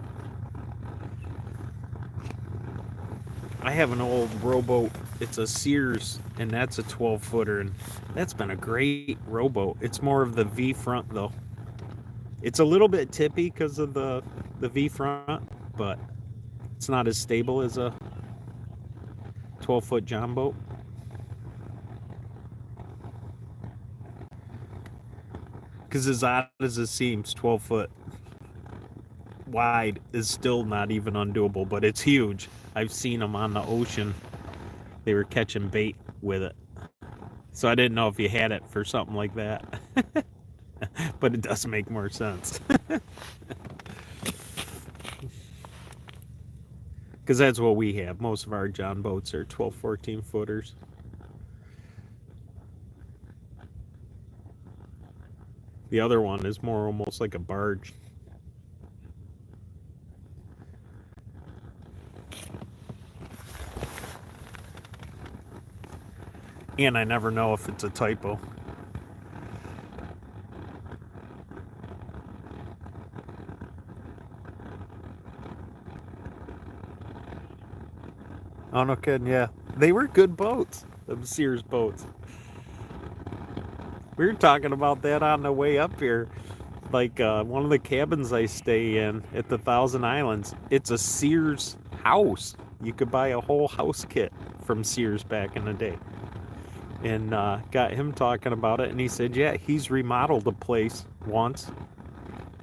I have an old rowboat. It's a Sears, and that's a 12-footer, and that's been a great rowboat. It's more of the V front though. It's a little bit tippy because of the V front, but it's not as stable as a 12-foot John boat. Because as odd as it seems, 12-foot wide is still not even undoable, but it's huge. I've seen them on the ocean. They were catching bait with it. So I didn't know if you had it for something like that. But it does make more sense. Because that's what we have. Most of our John boats are 12, 14 footers. The other one is more almost like a barge. And I never know if it's a typo. Oh, no kidding, yeah. They were good boats, the Sears boats. We were talking about that on the way up here. Like one of the cabins I stay in at the Thousand Islands, it's a Sears house. You could buy a whole house kit from Sears back in the day. And got him talking about it, and he said, yeah, he's remodeled the place once,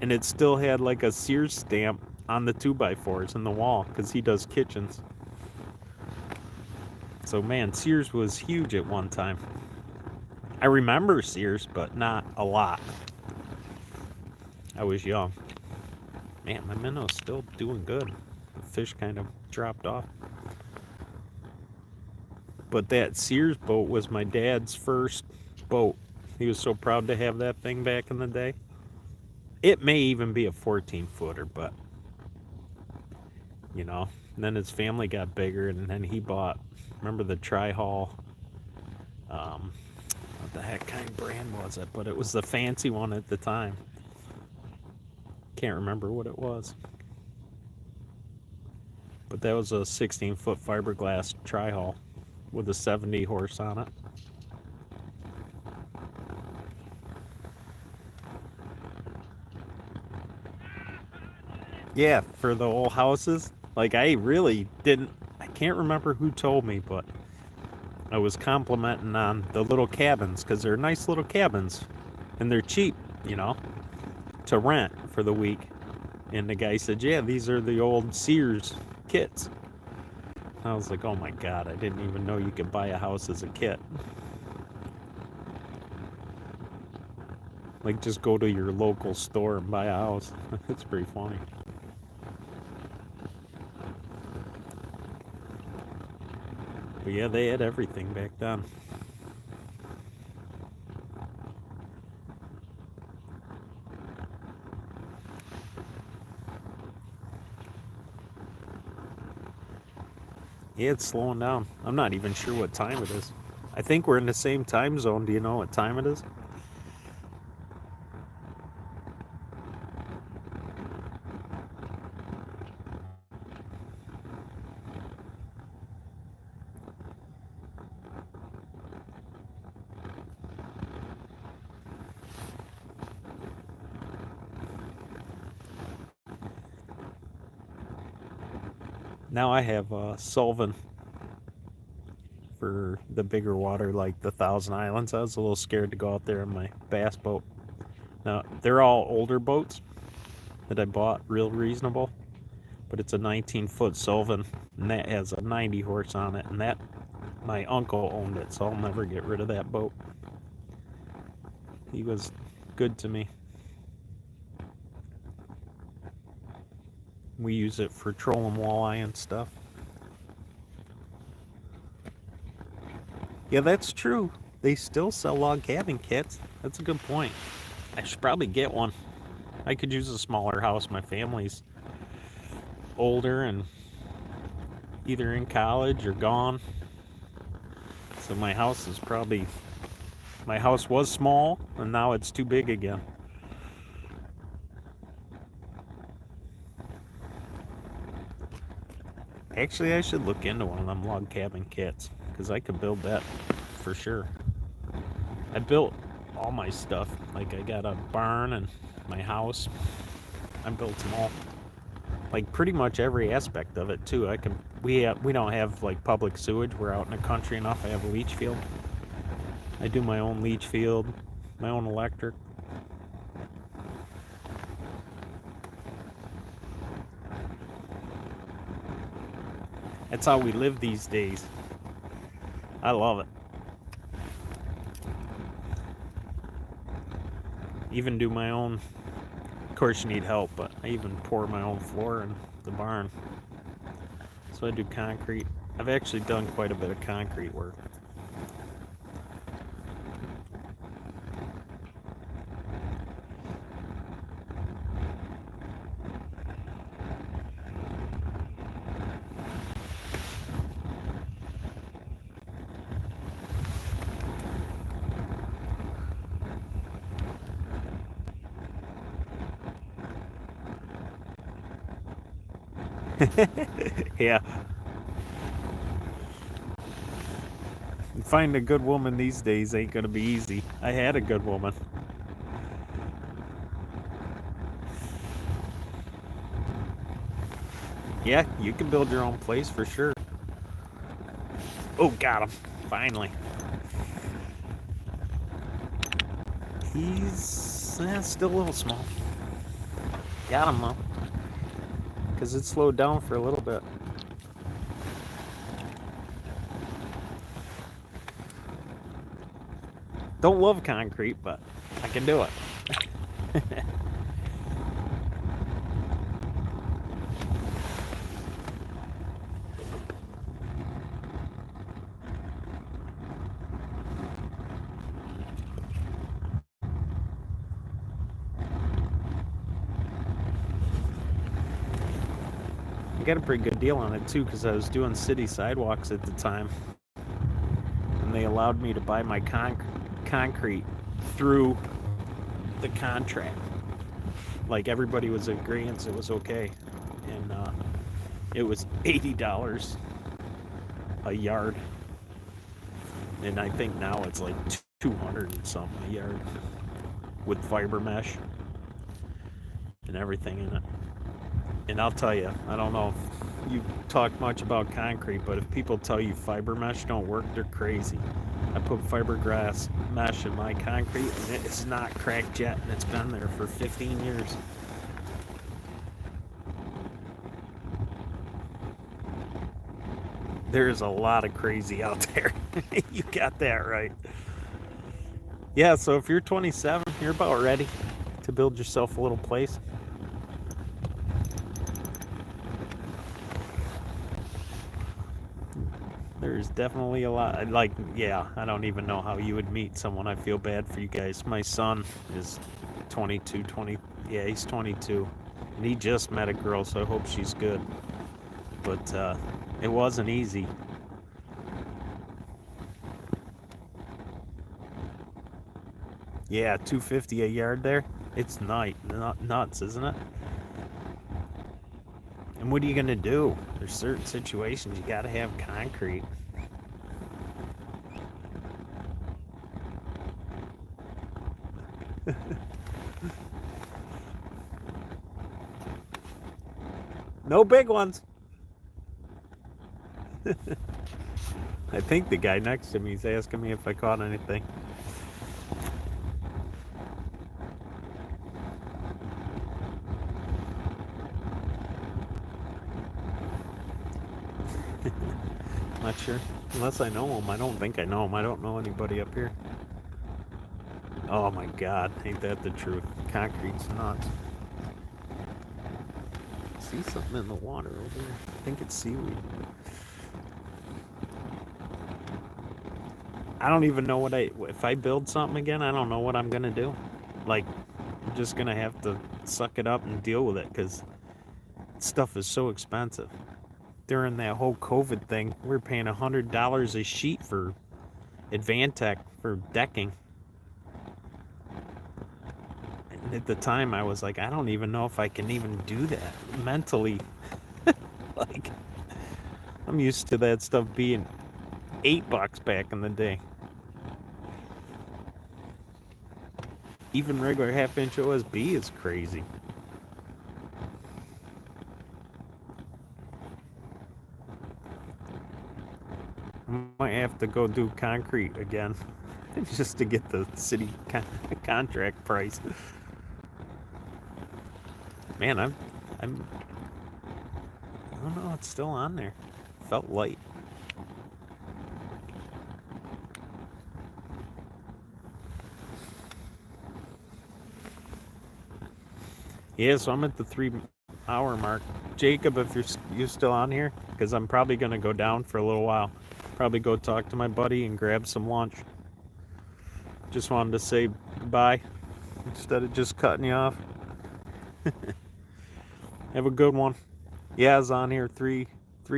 and it still had like a Sears stamp on the 2x4s in the wall, because he does kitchens. So man, Sears was huge at one time. I remember Sears, but not a lot. I was young. Man, my minnow's still doing good. The fish kind of dropped off. But that Sears boat was my dad's first boat. He was so proud to have that thing back in the day. It may even be a 14-footer, but you know, and then his family got bigger, and then he bought, remember the Tri-Hull, what the heck kind of brand was it? But it was the fancy one at the time. Can't remember what it was. But that was a 16-foot fiberglass Tri-Hull with a 70 horse on it. Yeah, for the old houses. Like, I really didn't, I can't remember who told me, but I was complimenting on the little cabins, because they're nice little cabins, and they're cheap, you know, to rent for the week. And the guy said, yeah, these are the old Sears kits. I was like, oh my God, I didn't even know you could buy a house as a kit. Like, just go to your local store and buy a house. It's pretty funny. But yeah, they had everything back then. Yeah, it's slowing down. I'm not even sure what time it is. I think we're in the same time zone. Do you know what time it is? Now I have Sullivan for the bigger water like the Thousand Islands. I was a little scared to go out there in my bass boat. Now, they're all older boats that I bought, real reasonable, but it's a 19-foot Sylvan, and that has a 90 horse on it, and that my uncle owned it, so I'll never get rid of that boat. He was good to me. We use it for trolling walleye and stuff. Yeah, that's true. They still sell log cabin kits. That's a good point. I should probably get one. I could use a smaller house. My family's older and either in college or gone. So my house was small and now it's too big again. Actually, I should look into one of them log cabin kits because I could build that for sure. I built all my stuff. Like I got a barn and my house. I built them all. Like pretty much every aspect of it too. We don't have like public sewage. We're out in the country enough. I have a leach field. I do my own leach field, my own electric. That's how we live these days. I love it. Even do my own. Of course, you need help, but I even pour my own floor in the barn. So I do concrete. I've actually done quite a bit of concrete work. Yeah. Finding a good woman these days ain't gonna be easy. I had a good woman. Yeah, you can build your own place for sure. Oh, got him. Finally. He's still a little small. Got him though. Because it slowed down for a little bit. Don't love concrete, but I can do it. I got a pretty good deal on it too, because I was doing city sidewalks at the time, and they allowed me to buy my concrete through the contract. Like everybody was agreeing, so it was okay, and it was $80 a yard, and I think now it's like 200 and something a yard with fiber mesh and everything in it. And I'll tell you, I don't know if you talk much about concrete, but if people tell you fiber mesh don't work, they're crazy. I put fiberglass mesh in my concrete, and it's not cracked yet, and it's been there for 15 years. There's a lot of crazy out there. You got that right. Yeah, so if you're 27, you're about ready to build yourself a little place. There's definitely a lot. Like, yeah, I don't even know how you would meet someone. I feel bad for you guys. My son is 22, yeah, he's 22. And he just met a girl, so I hope she's good. But it wasn't easy. Yeah, $250 a yard there. It's nuts, isn't it? And what are you gonna do? There's certain situations you gotta have concrete. No big ones. I think the guy next to me is asking me if I caught anything. Not sure. Unless I know him. I don't think I know him. I don't know anybody up here. Oh my god, ain't that the truth? Concrete's nuts. See something in the water over there. I think it's seaweed. I don't even know if I build something again, I don't know what I'm gonna do. Like, I'm just gonna have to suck it up and deal with it because stuff is so expensive. During that whole COVID thing, we were paying $100 a sheet for Advantech for decking. And at the time, I was like, I don't even know if I can even do that mentally. Like, I'm used to that stuff being $8 back in the day. Even regular half-inch OSB is crazy. I might have to go do concrete again just to get the city contract price. Man, I don't know, it's still on there. Felt light. Yeah, so I'm at the 3-hour mark. Jacob, if you're still on here, because I'm probably gonna go down for a little while. Probably go talk to my buddy and grab some lunch. Just wanted to say goodbye instead of just cutting you off. Have a good one. Yeah, I was on here 3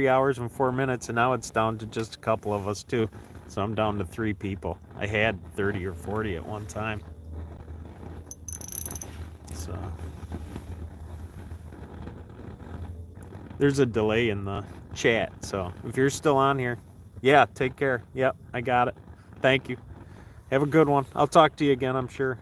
hours and 4 minutes, and now it's down to just a couple of us too. So I'm down to 3 people. I had 30 or 40 at one time. So there's a delay in the chat. So if you're still on here, yeah, take care. Yep, I got it. Thank you. Have a good one. I'll talk to you again, I'm sure.